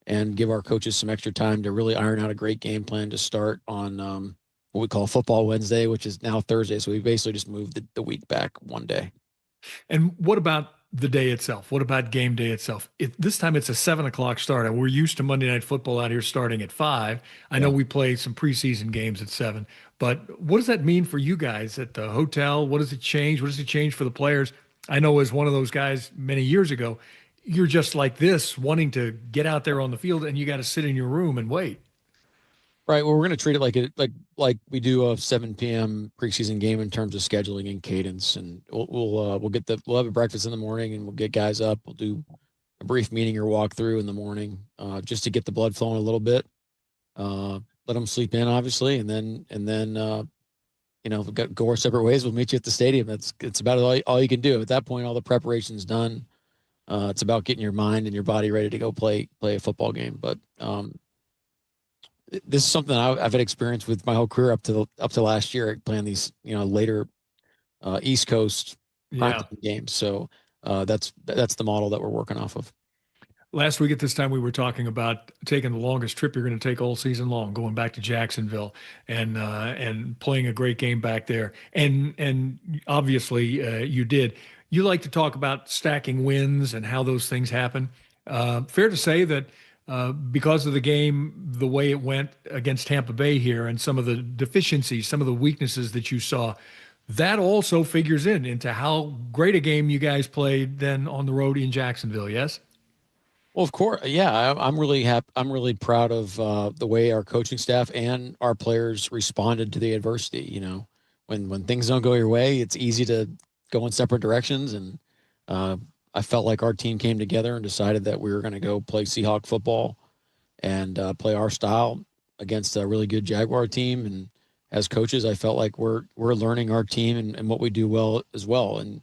and give our coaches some extra time to really iron out a great game plan to start on what we call Football Wednesday, which is now Thursday. So we basically just moved the week back one day. And what about the day itself? What about game day itself? This time it's a 7:00 start. And we're used to Monday Night Football out here starting at 5. I know we play some preseason games at 7. But what does that mean for you guys at the hotel? What does it change? What does it change for the players? I know as one of those guys many years ago, you're just like this, wanting to get out there on the field, and you got to sit in your room and wait. Right. Well, we're going to treat it like we do a 7 p.m. preseason game in terms of scheduling and cadence, and we'll have a breakfast in the morning, and we'll get guys up. We'll do a brief meeting or walkthrough in the morning, just to get the blood flowing a little bit. Let them sleep in, obviously, and then we'll go our separate ways. We'll meet you at the stadium. It's about all you can do at that point. All the preparation's done. It's about getting your mind and your body ready to go play a football game. But this is something I've had experience with my whole career up to last year, playing these later East Coast games. So that's the model that we're working off of. Last week at this time, we were talking about taking the longest trip you're going to take all season long, going back to Jacksonville and playing a great game back there. And obviously you did. You like to talk about stacking wins and how those things happen. Fair to say that because of the game, the way it went against Tampa Bay here and some of the deficiencies, some of the weaknesses that you saw, that also figures into how great a game you guys played then on the road in Jacksonville, yes? Well, of course, yeah. I'm really happy. I'm really proud of the way our coaching staff and our players responded to the adversity. You know, when things don't go your way, it's easy to go in separate directions. And I felt like our team came together and decided that we were going to go play Seahawk football and play our style against a really good Jaguar team. And as coaches, I felt like we're learning our team and what we do well as well. And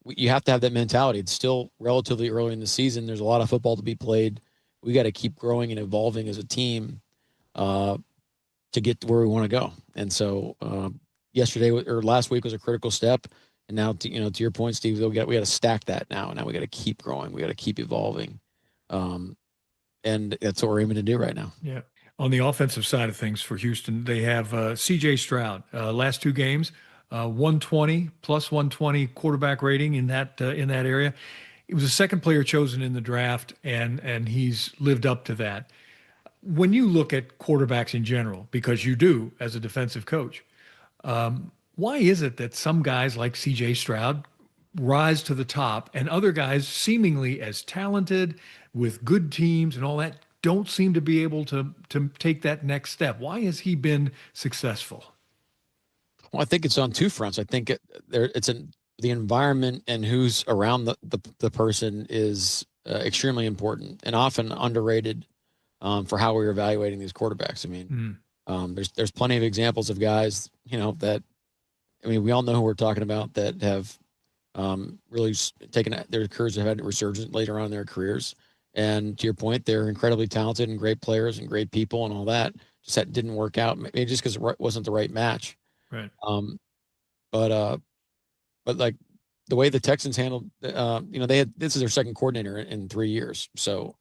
you have to have that mentality. It's still relatively early in the season. There's a lot of football to be played. We got to keep growing and evolving as a team to get to where we want to go. And so last week was a critical step. And now, to your point, Steve, we got to stack that now. Now we got to keep growing. We got to keep evolving. And that's what we're aiming to do right now. Yeah. On the offensive side of things for Houston, they have C.J. Stroud. Last two games, 120 plus 120 quarterback rating in that area. He was the second player chosen in the draft, and he's lived up to that. When you look at quarterbacks in general, because you do as a defensive coach, why is it that some guys like C.J. Stroud rise to the top and other guys seemingly as talented with good teams and all that don't seem to be able to take that next step? Why has he been successful? Well, I think it's on two fronts. I think the environment and who's around the person is extremely important and often underrated for how we're evaluating these quarterbacks. I mean, there's plenty of examples of guys, we all know who we're talking about that have really taken their careers, have had a resurgence later on in their careers. And to your point, they're incredibly talented and great players and great people and all that. Just that didn't work out, maybe just because it wasn't the right match. Right. But like the way the Texans handled, this is their second coordinator in 3 years. So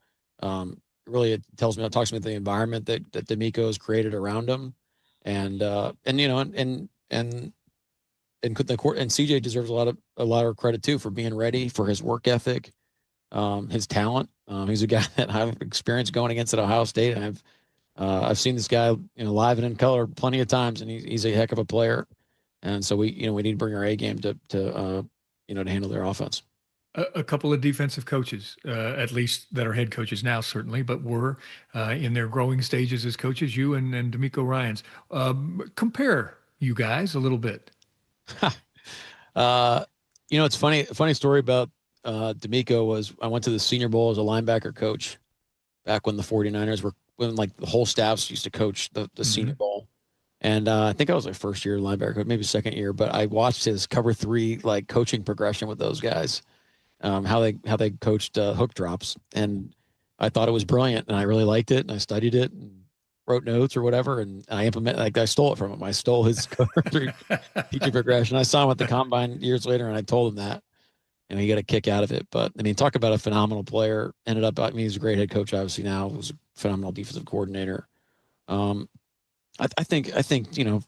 really it talks to me about the environment that D'Amico has created around him. And CJ deserves a lot of credit too for being ready, for his work ethic, his talent. He's a guy that I've experienced going against at Ohio State. I've seen this guy, live and in color plenty of times, and he's a heck of a player. And so we need to bring our A game to handle their offense. A couple of defensive coaches, at least that are head coaches now, certainly, but were in their growing stages as coaches, you and D'Amico Ryans. Compare you guys a little bit. It's funny. A funny story about D'Amico was I went to the Senior Bowl as a linebacker coach back when the 49ers were, when like the whole staffs used to coach the Senior Bowl. And I think I was like first year linebacker, maybe second year, but I watched his cover 3 like coaching progression with those guys, how they coached hook drops. And I thought it was brilliant, and I really liked it, and I studied it and wrote notes or whatever, and I I stole it from him. I stole his cover 3 teaching progression. I saw him at the combine years later, and I told him that, and he got a kick out of it. But I mean, talk about a phenomenal player. He's a great head coach, obviously now. Was a phenomenal defensive coordinator. I think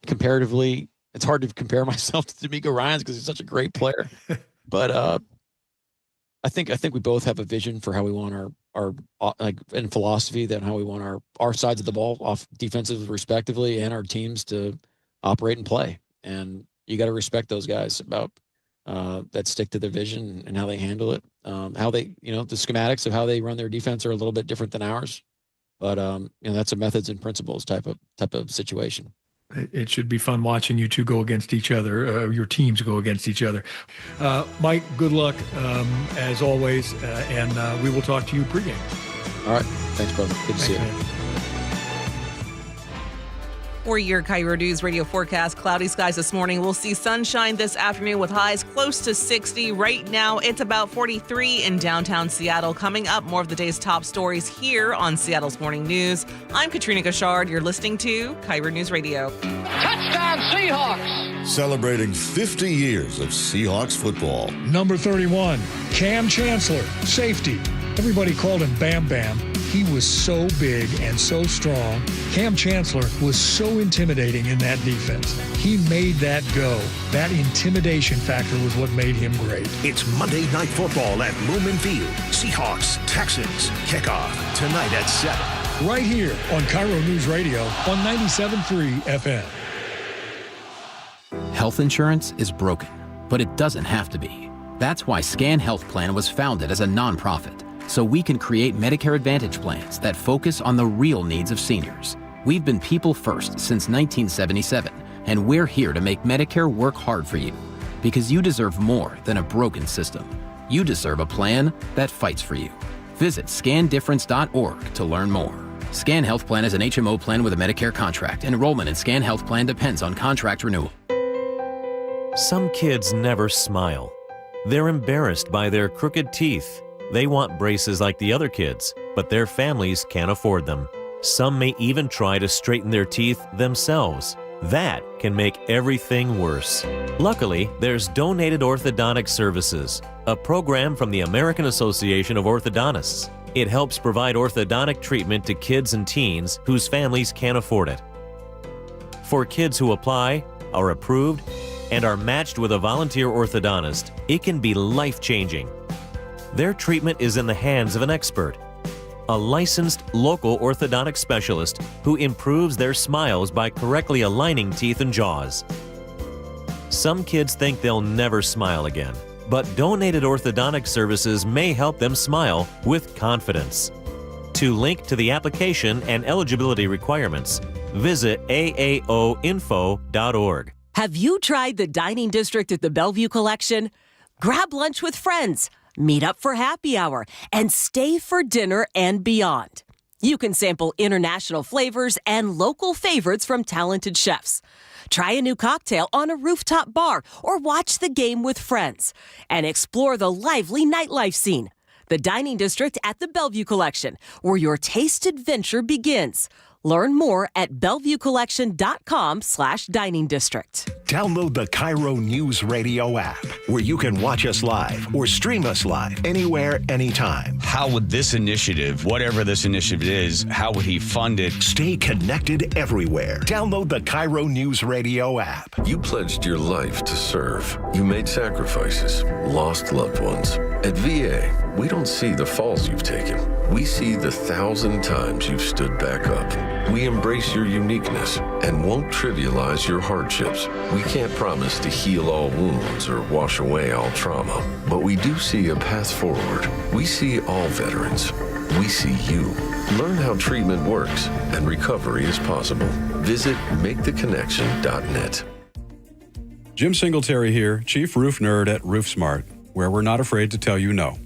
comparatively, it's hard to compare myself to D'Amico Ryans because he's such a great player. But I think we both have a vision for how we want our and philosophy, that how we want our sides of the ball, off defensive respectively, and our teams to operate and play. And you got to respect those guys about that stick to their vision and how they handle it. How they, the schematics of how they run their defense are a little bit different than ours. But that's a methods and principles type of situation. It should be fun watching you two go against each other, your teams go against each other. Mike, good luck as always, and we will talk to you pregame. All right. Thanks, brother. Good to see you. Man. For your KIRO News Radio forecast, cloudy skies this morning. We'll see sunshine this afternoon with highs close to 60. Right now, it's about 43 in downtown Seattle. Coming up, more of the day's top stories here on Seattle's Morning News. I'm Katrina Gashard. You're listening to KIRO News Radio. Touchdown, Seahawks! Celebrating 50 years of Seahawks football. Number 31, Cam Chancellor, safety. Everybody called him Bam Bam. He was so big and so strong. Cam Chancellor was so intimidating in that defense. He made that go. That intimidation factor was what made him great. It's Monday Night Football at Lumen Field. Seahawks, Texans, kickoff tonight at 7. Right here on KIRO News Radio on 97.3 FM. Health insurance is broken, but it doesn't have to be. That's why Scan Health Plan was founded as a nonprofit, so we can create Medicare Advantage plans that focus on the real needs of seniors. We've been people first since 1977, and we're here to make Medicare work hard for you, because you deserve more than a broken system. You deserve a plan that fights for you. Visit scandifference.org to learn more. Scan Health Plan is an HMO plan with a Medicare contract. Enrollment in Scan Health Plan depends on contract renewal. Some kids never smile. They're embarrassed by their crooked teeth. They want braces like the other kids, but their families can't afford them. Some may even try to straighten their teeth themselves. That can make everything worse. Luckily, there's Donated Orthodontic Services, a program from the American Association of Orthodontists. It helps provide orthodontic treatment to kids and teens whose families can't afford it. For kids who apply, are approved, and are matched with a volunteer orthodontist, it can be life-changing. Their treatment is in the hands of an expert, a licensed local orthodontic specialist who improves their smiles by correctly aligning teeth and jaws. Some kids think they'll never smile again, but Donated Orthodontic Services may help them smile with confidence. To link to the application and eligibility requirements, visit aaoinfo.org. Have you tried the dining district at the Bellevue Collection? Grab lunch with friends, meet up for happy hour, and stay for dinner and beyond. You can sample international flavors and local favorites from talented chefs. Try a new cocktail on a rooftop bar or watch the game with friends and explore the lively nightlife scene. The dining district at the Bellevue Collection, where your taste adventure begins. Learn more at BellevueCollection.com/dining district. Download the KIRO News Radio app, where you can watch us live or stream us live anywhere, anytime. How would this initiative, whatever this initiative is, how would he fund it? Stay connected everywhere. Download the KIRO News Radio app. You pledged your life to serve. You made sacrifices, lost loved ones. At VA, we don't see the falls you've taken. We see the 1,000 times you've stood back up. We embrace your uniqueness and won't trivialize your hardships. We can't promise to heal all wounds or wash away all trauma, but we do see a path forward. We see all veterans. We see you. Learn how treatment works and recovery is possible. Visit maketheconnection.net. Jim Singletary here, Chief Roof Nerd at RoofSmart, where we're not afraid to tell you no.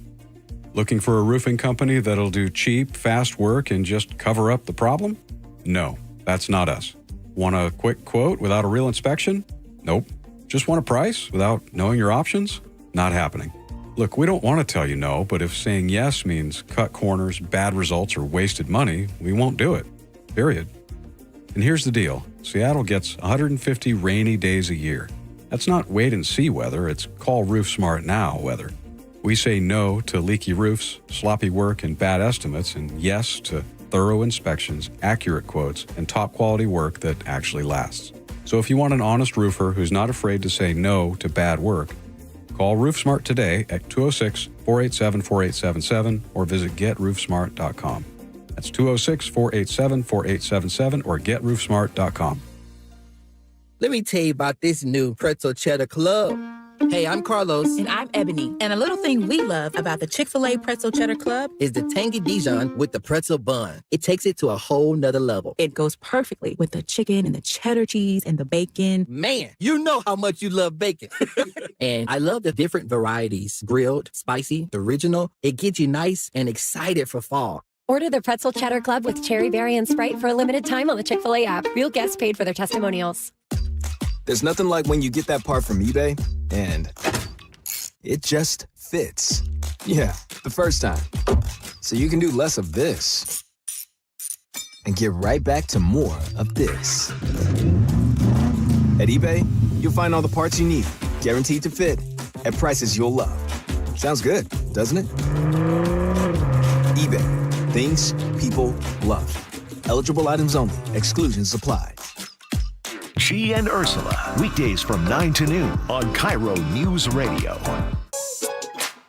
Looking for a roofing company that'll do cheap, fast work and just cover up the problem? No, that's not us. Want a quick quote without a real inspection? Nope. Just want a price without knowing your options? Not happening. Look, we don't want to tell you no, but if saying yes means cut corners, bad results, or wasted money, we won't do it. Period. And here's the deal. Seattle gets 150 rainy days a year. That's not wait and see weather, it's call RoofSmart now weather. We say no to leaky roofs, sloppy work, and bad estimates, and yes to thorough inspections, accurate quotes, and top-quality work that actually lasts. So if you want an honest roofer who's not afraid to say no to bad work, call RoofSmart today at 206-487-4877 or visit GetRoofSmart.com. That's 206-487-4877 or GetRoofSmart.com. Let me tell you about this new pretzel cheddar club. Hey, I'm Carlos. And I'm Ebony. And a little thing we love about the Chick-fil-A Pretzel Cheddar Club is the tangy Dijon with the pretzel bun. It takes it to a whole nother level. It goes perfectly with the chicken and the cheddar cheese and the bacon. Man, you know how much you love bacon. And I love the different varieties. Grilled, spicy, original. It gets you nice and excited for fall. Order the Pretzel Cheddar Club with Cherry Berry and Sprite for a limited time on the Chick-fil-A app. Real guests paid for their testimonials. There's nothing like when you get that part from eBay and it just fits. Yeah, the first time. So you can do less of this and get right back to more of this. At eBay, you'll find all the parts you need, guaranteed to fit, at prices you'll love. Sounds good, doesn't it? eBay. Things people love. Eligible items only. Exclusions apply. She and Ursula, weekdays from 9 to noon on KIRO News Radio.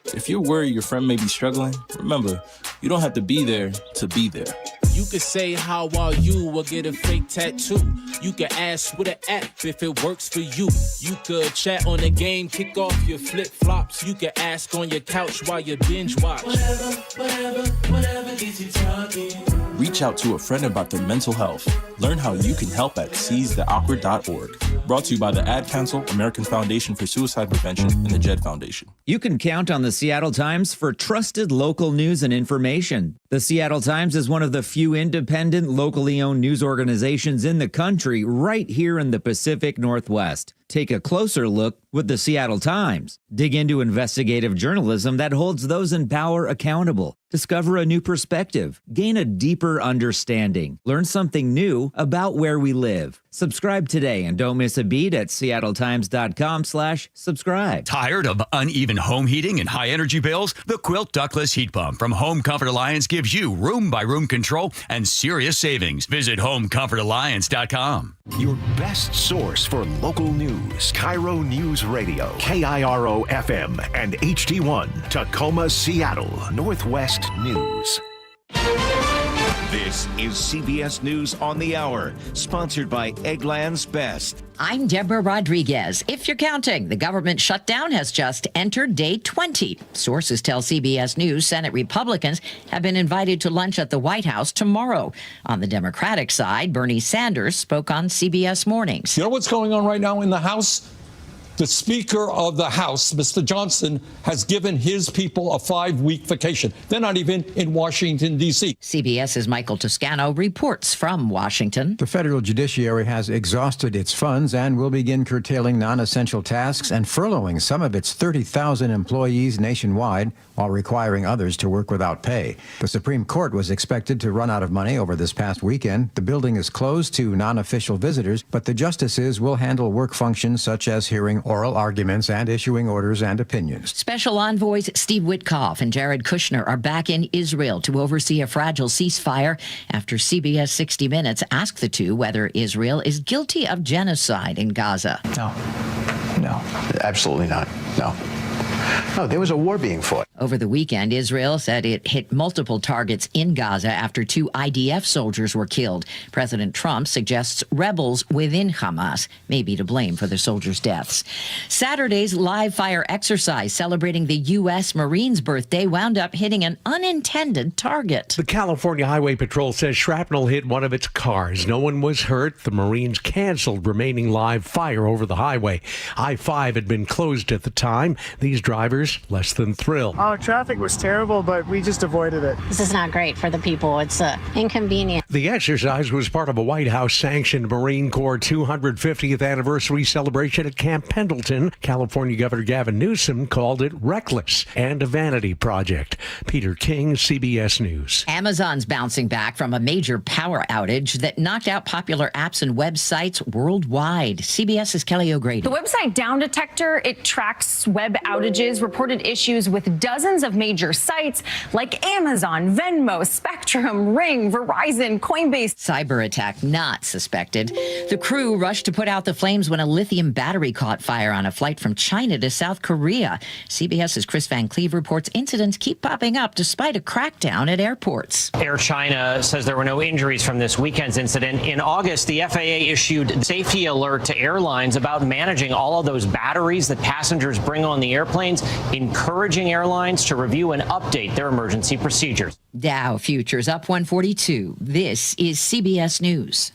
If you're worried your friend may be struggling, remember, you don't have to be there to be there. You could say, how are you, or get a fake tattoo. You could ask with an app if it works for you. You could chat on the game, kick off your flip-flops. You could ask on your couch while you binge watch. Whatever gets you talking. Reach out to a friend about their mental health. Learn how you can help at seizetheawkward.org. Brought to you by the Ad Council, American Foundation for Suicide Prevention, and the JED Foundation. You can count on the Seattle Times for trusted local news and information. The Seattle Times is one of the few independent, locally owned news organizations in the country right here in the Pacific Northwest. Take a closer look with the Seattle Times. Dig into investigative journalism that holds those in power accountable. Discover a new perspective. Gain a deeper understanding. Learn something new about where we live. Subscribe today and don't miss a beat at seattletimes.com/subscribe. Tired of uneven home heating and high energy bills? The Quilt Ductless Heat Pump from Home Comfort Alliance gives you room-by-room control and serious savings. Visit homecomfortalliance.com. Your best source for local news. KIRO News Radio. KIRO FM and HD1. Tacoma, Seattle. Northwest News. This is CBS News on the Hour, sponsored by Eggland's Best. I'm Deborah Rodriguez. If you're counting, the government shutdown has just entered day 20. Sources tell CBS News Senate Republicans have been invited to lunch at the White House tomorrow. On the Democratic side, Bernie Sanders spoke on CBS Mornings. You know what's going on right now in the House? The Speaker of the House, Mr. Johnson, has given his people a 5-week vacation. They're not even in Washington, D.C. CBS's Michael Toscano reports from Washington. The federal judiciary has exhausted its funds and will begin curtailing non-essential tasks and furloughing some of its 30,000 employees nationwide while requiring others to work without pay. The Supreme Court was expected to run out of money over this past weekend. The building is closed to non-official visitors, but the justices will handle work functions such as hearing oral arguments and issuing orders and opinions. Special envoys Steve Witkoff and Jared Kushner are back in Israel to oversee a fragile ceasefire after CBS 60 Minutes asked the two whether Israel is guilty of genocide in Gaza. No, absolutely not. No, there was a war being fought. Over the weekend, Israel said it hit multiple targets in Gaza after 2 IDF soldiers were killed. President Trump suggests rebels within Hamas may be to blame for the soldiers' deaths. Saturday's live fire exercise celebrating the U.S. Marines' birthday wound up hitting an unintended target. The California Highway Patrol says shrapnel hit one of its cars. No one was hurt. The Marines canceled remaining live fire over the highway. I-5 had been closed at the time. These drivers less than thrilled. Traffic was terrible, but we just avoided it. This is not great for the people. It's inconvenient. The exercise was part of a White House-sanctioned Marine Corps 250th anniversary celebration at Camp Pendleton. California Governor Gavin Newsom called it reckless and a vanity project. Peter King, CBS News. Amazon's bouncing back from a major power outage that knocked out popular apps and websites worldwide. CBS's Kelly O'Grady. The website Down Detector, it tracks web outages, reported issues with dozens of major sites like Amazon, Venmo, Spectrum, Ring, Verizon, Coinbase. Cyber attack not suspected. The crew rushed to put out the flames when a lithium battery caught fire on a flight from China to South Korea. CBS's Chris Van Cleve reports incidents keep popping up despite a crackdown at airports. Air China says there were no injuries from this weekend's incident. In August, the FAA issued a safety alert to airlines about managing all of those batteries that passengers bring on the airplanes, encouraging airlines to review and update their emergency procedures. Dow futures up 142. This is CBS News.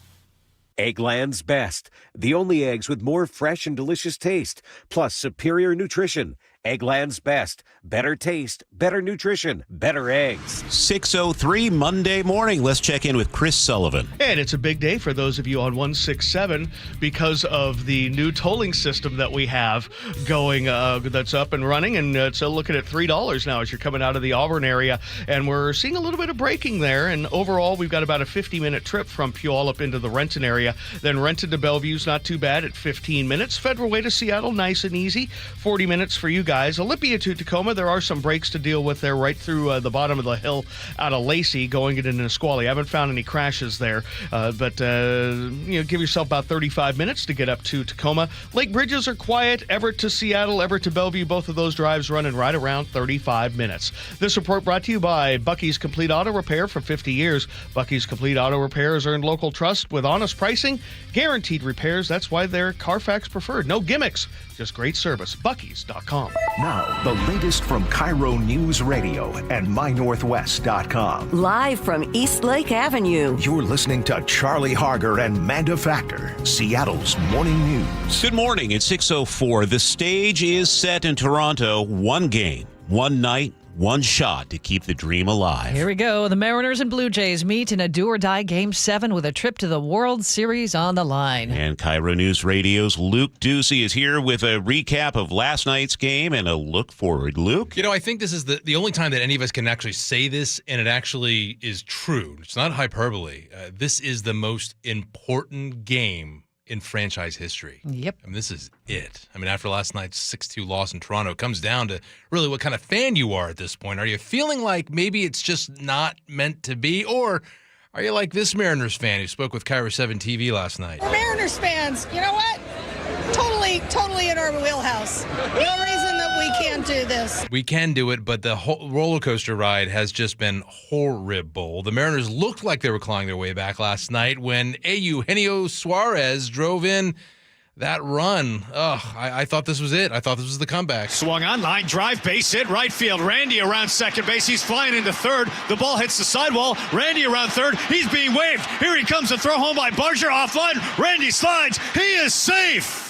Eggland's Best, the only eggs with more fresh and delicious taste, plus superior nutrition. Eggland's Best. Better taste, better nutrition, better eggs. 6:03 Monday morning. Let's check in with Chris Sullivan. And it's a big day for those of you on 167 because of the new tolling system that we have going that's up and running. And it's looking at $3 now as you're coming out of the Auburn area. And we're seeing a little bit of braking there. And overall, we've got about a 50-minute trip from Puyallup into the Renton area. Then Renton to Bellevue's not too bad at 15 minutes. Federal Way to Seattle, nice and easy. 40 minutes for you guys. Olympia to Tacoma, there are some breaks to deal with there right through the bottom of the hill out of Lacey going into Nisqually. I haven't found any crashes there, but give yourself about 35 minutes to get up to Tacoma. Lake Bridges are quiet. Everett to Seattle, Everett to Bellevue, both of those drives running right around 35 minutes. This report brought to you by Bucky's Complete Auto Repair for 50 years. Bucky's Complete Auto Repair has earned local trust with honest pricing, guaranteed repairs. That's why they're Carfax preferred. No gimmicks, just great service. Bucky's.com. Now, the latest from KIRO Newsradio and MyNorthwest.com. Live from East Lake Avenue. You're listening to Charlie Harger and Manda Factor, Seattle's morning news. Good morning. It's 6:04. The stage is set in Toronto. One game, one night, one shot to keep the dream alive. Here we go. The Mariners and Blue Jays meet in a do-or-die Game 7 with a trip to the World Series on the line. And KIRO News Radio's Luke Ducey is here with a recap of last night's game and a look forward. Luke? I think this is the only time that any of us can actually say this, and it actually is true. It's not hyperbole. This is the most important game in franchise history. Yep. This is it. After last night's 6-2 loss in Toronto, it comes down to really what kind of fan you are at this point. Are you feeling like maybe it's just not meant to be, or are you like this Mariners fan who spoke with KIRO 7 TV last night? We're Mariners fans. You know what? Totally in our wheelhouse. No reason that we can't do this. We can do it, but the whole roller coaster ride has just been horrible. The Mariners looked like they were clawing their way back last night when Eugenio Suarez drove in that run. I thought this was it. I thought this was the comeback. Swung on, line drive, base hit, right field. Randy around second base. He's flying into third. The ball hits the sidewall. Randy around third. He's being waved. Here he comes to throw home by Barger. Off line. Randy slides. He is safe.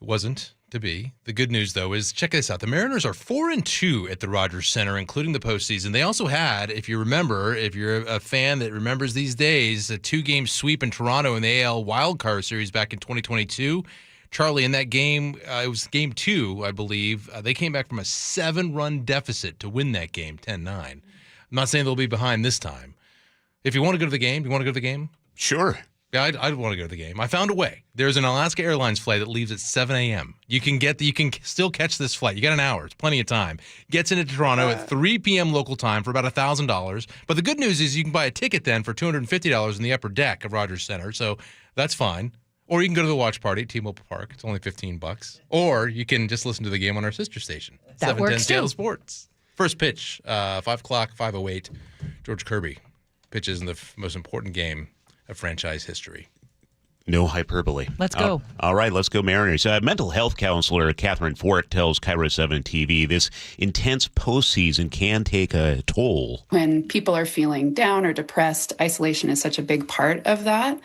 It wasn't to be. The good news, though, is check this out. The Mariners are 4-2 at the Rogers Center, including the postseason. They also had, if you're a fan that remembers these days, a 2-game sweep in Toronto in the AL Wildcard Series back in 2022. Charlie, in that game, it was Game 2, I believe. They came back from a 7-run deficit to win that game, 10-9. I'm not saying they'll be behind this time. If you want to go to the game, you want to go to the game? Sure. Yeah, I'd want to go to the game. I found a way. There's an Alaska Airlines flight that leaves at 7 a.m. You can still catch this flight. You got an hour. It's plenty of time. Gets into Toronto at 3 p.m. local time for about $1,000. But the good news is you can buy a ticket then for $250 in the upper deck of Rogers Center. So that's fine. Or you can go to the watch party at T-Mobile Park. It's only $15. Or you can just listen to the game on our sister station, that 710 works too. Seattle Sports. First pitch, 5 o'clock, 5:08. George Kirby pitches in the most important game of franchise history. No hyperbole. Let's go. All right, let's go Mariners. Mental health counselor Catherine Fort tells KIRO 7 TV this intense postseason can take a toll. When people are feeling down or depressed, isolation is such a big part of that.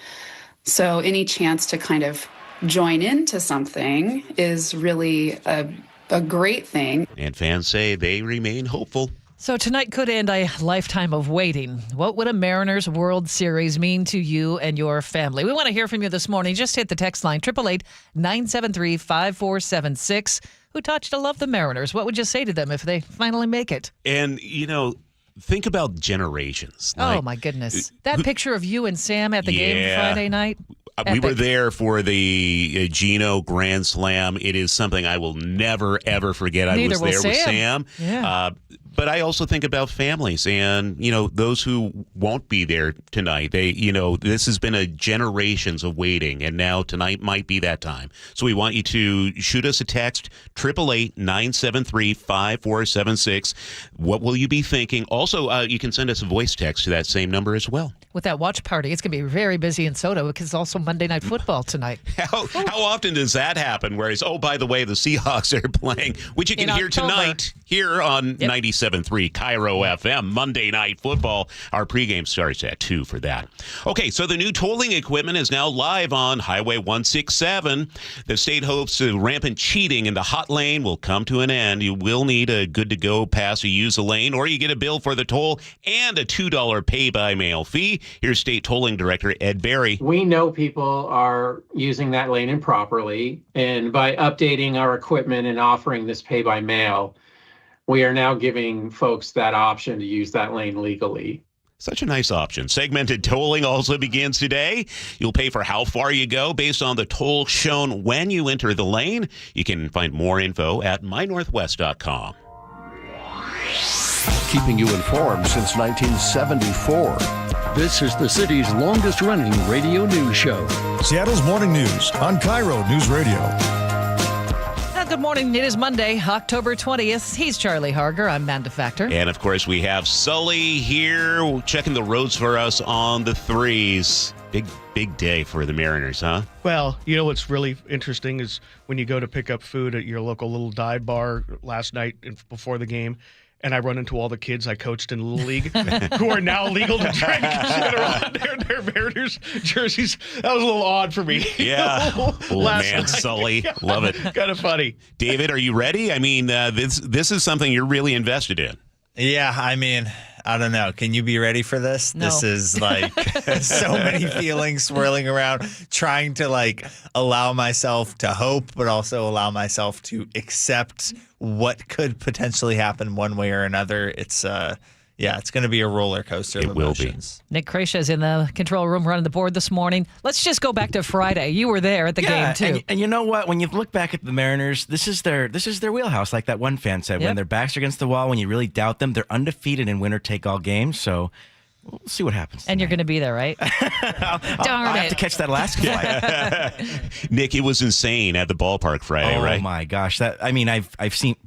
So any chance to kind of join into something is really a great thing. And fans say they remain hopeful. So tonight could end a lifetime of waiting. What would a Mariners World Series mean to you and your family? We want to hear from you this morning. Just hit the text line, 888-973-5476. Who taught you to love the Mariners? What would you say to them if they finally make it? And, think about generations. Oh, my goodness. That picture of you and Sam at the game Friday night? We were there for the Geno Grand Slam. It is something I will never, ever forget. Neither I was there with Sam. Yeah. But I also think about families and, those who won't be there tonight. This has been a generations of waiting, and now tonight might be that time. So we want you to shoot us a text, 888-973-5476. What will you be thinking? Also, you can send us a voice text to that same number as well. With that watch party, it's going to be very busy in Soto because it's also Monday Night Football tonight. How often does that happen? Whereas, by the way, the Seahawks are playing, which you can hear tonight here on 97. 97.3 KIRO FM, Monday Night Football. Our pregame starts at 2 for that. Okay, so the new tolling equipment is now live on Highway 167. The state hopes rampant cheating in the hot lane will come to an end. You will need a good-to-go pass to use the lane, or you get a bill for the toll and a $2 pay-by-mail fee. Here's State Tolling Director Ed Berry. We know people are using that lane improperly, and by updating our equipment and offering this pay-by-mail, we are now giving folks that option to use that lane legally. Such a nice option. Segmented tolling also begins today. You'll pay for how far you go based on the toll shown when you enter the lane. You can find more info at mynorthwest.com. Keeping you informed since 1974. This is the city's longest-running radio news show. Seattle's Morning News on KIRO Newsradio. Good morning. It is Monday, October 20th. He's Charlie Harger. I'm Manda Factor. And, of course, we have Sully here checking the roads for us on the threes. Big day for the Mariners, huh? Well, you know what's really interesting is when you go to pick up food at your local little dive bar last night before the game, and I run into all the kids I coached in Little League who are now legal to drink that are on their Mariners jerseys. That was a little odd for me. Yeah. Old man night. Sully. Love it. Kind of funny. David, are you ready? I mean, this is something you're really invested in. Yeah, I mean, I don't know. Can you be ready for this? No. This is like so many feelings swirling around, trying to like allow myself to hope, but also allow myself to accept what could potentially happen one way or another. It's it's going to be a roller coaster of emotions. Nick Krasha is in the control room running the board this morning. Let's just go back to Friday. You were there at the game too. And you know what? When you look back at the Mariners, this is their wheelhouse, like that one fan said. Yep. When their backs are against the wall, when you really doubt them, they're undefeated in winner-take-all games. So we'll see what happens. And you're going to be there, right? I'll have to catch that Alaska flight. Nick, it was insane at the ballpark Friday, right? Oh my gosh!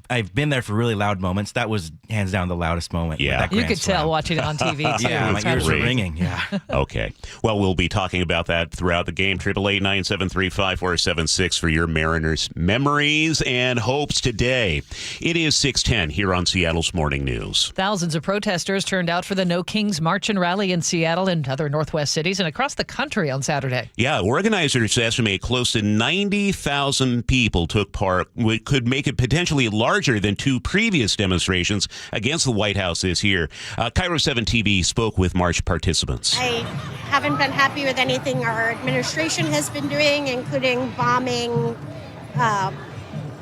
I've been there for really loud moments. That was hands down the loudest moment. Yeah, that you grand could slam. tell watching it on TV too. Yeah, my ears were ringing. Yeah. Okay. Well, we'll be talking about that throughout the game. 888-973-5476 for your Mariners memories and hopes today. It is 6:10 here on Seattle's Morning News. Thousands of protesters turned out for the No Kings March and Rally in Seattle and other Northwest cities and across the country on Saturday. Yeah, organizers estimate close to 90,000 people took part, which could make it potentially larger than two previous demonstrations against the White House this year. KIRO 7 TV spoke with march participants. I haven't been happy with anything our administration has been doing, including bombing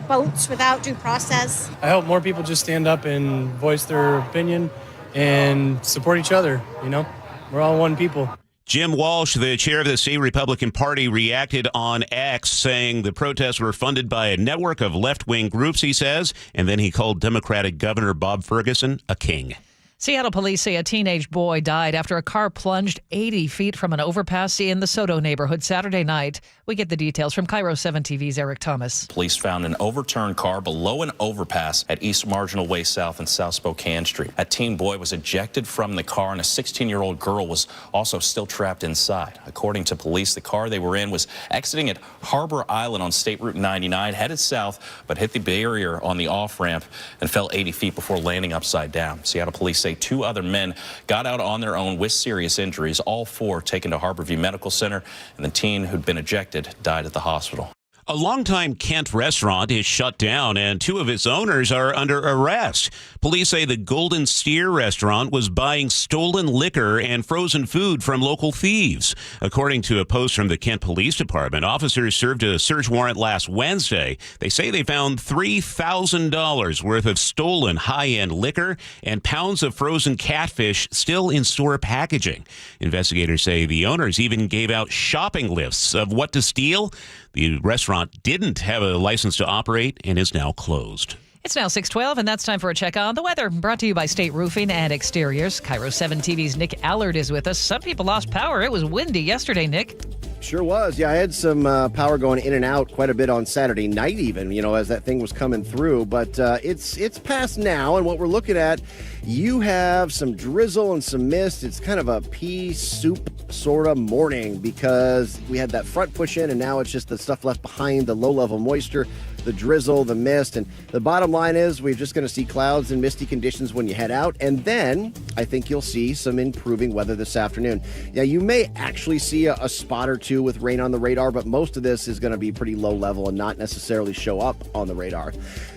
boats without due process. I hope more people just stand up and voice their opinion and support each other. You know, we're all one people. Jim Walsh, the chair of the state Republican Party, reacted on X, saying the protests were funded by a network of left-wing groups, he says, and then he called Democratic Governor Bob Ferguson a king. Seattle police say a teenage boy died after a car plunged 80 feet from an overpass in the Soto neighborhood Saturday night. We get the details from KIRO 7 TV's Eric Thomas. Police found an overturned car below an overpass at East Marginal Way South and South Spokane Street. A teen boy was ejected from the car, and a 16-year-old girl was also still trapped inside. According to police, the car they were in was exiting at Harbor Island on State Route 99, headed south, but hit the barrier on the off-ramp and fell 80 feet before landing upside down. Seattle police say two other men got out on their own with serious injuries, all four taken to Harborview Medical Center, and the teen who'd been ejected died at the hospital. A longtime Kent restaurant is shut down, and two of its owners are under arrest. Police say the Golden Steer restaurant was buying stolen liquor and frozen food from local thieves. According to a post from the Kent Police Department, officers served a search warrant last Wednesday. They say they found $3,000 worth of stolen high-end liquor and pounds of frozen catfish still in store packaging. Investigators say the owners even gave out shopping lists of what to steal. The restaurant didn't have a license to operate and is now closed. It's now 6:12, and that's time for a check on the weather. Brought to you by State Roofing and Exteriors. KIRO 7 TV's Nick Allard is with us. Some people lost power. It was windy yesterday, Nick. Sure was. Yeah, I had some power going in and out quite a bit on Saturday night even, as that thing was coming through. But it's passed now, and what we're looking at you have some drizzle and some mist. It's kind of a pea soup sort of morning because we had that front push in, and now it's just the stuff left behind, the low-level moisture, the drizzle, the mist. And the bottom line is we're just going to see clouds and misty conditions when you head out. And then I think you'll see some improving weather this afternoon. Now, you may actually see a spot or two with rain on the radar, but most of this is going to be pretty low level and not necessarily show up on the radar.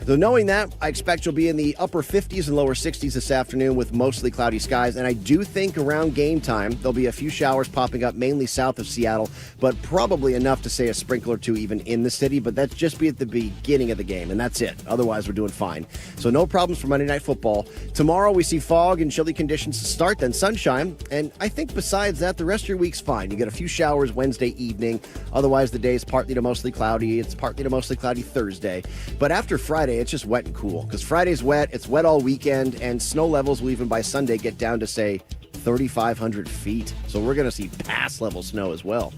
So knowing that, I expect you'll be in the upper 50s and lower 60s this afternoon with mostly cloudy skies. And I do think around game time, there'll be a few showers popping up mainly south of Seattle, but probably enough to say a sprinkle or two even in the city. But that's just be at the beginning of the game, and that's it. Otherwise, we're doing fine. So no problems for Monday Night Football. Tomorrow, we see fog and chilly conditions to start, then sunshine. And I think besides that, the rest of your week's fine. You get a few showers Wednesday evening. Otherwise, the day is partly to mostly cloudy. It's partly to mostly cloudy Thursday. But after Friday, it's just wet and cool because Friday's wet. It's wet all weekend, and snow levels will even by Sunday get down to, say, 3,500 feet. So we're going to see pass level snow as well.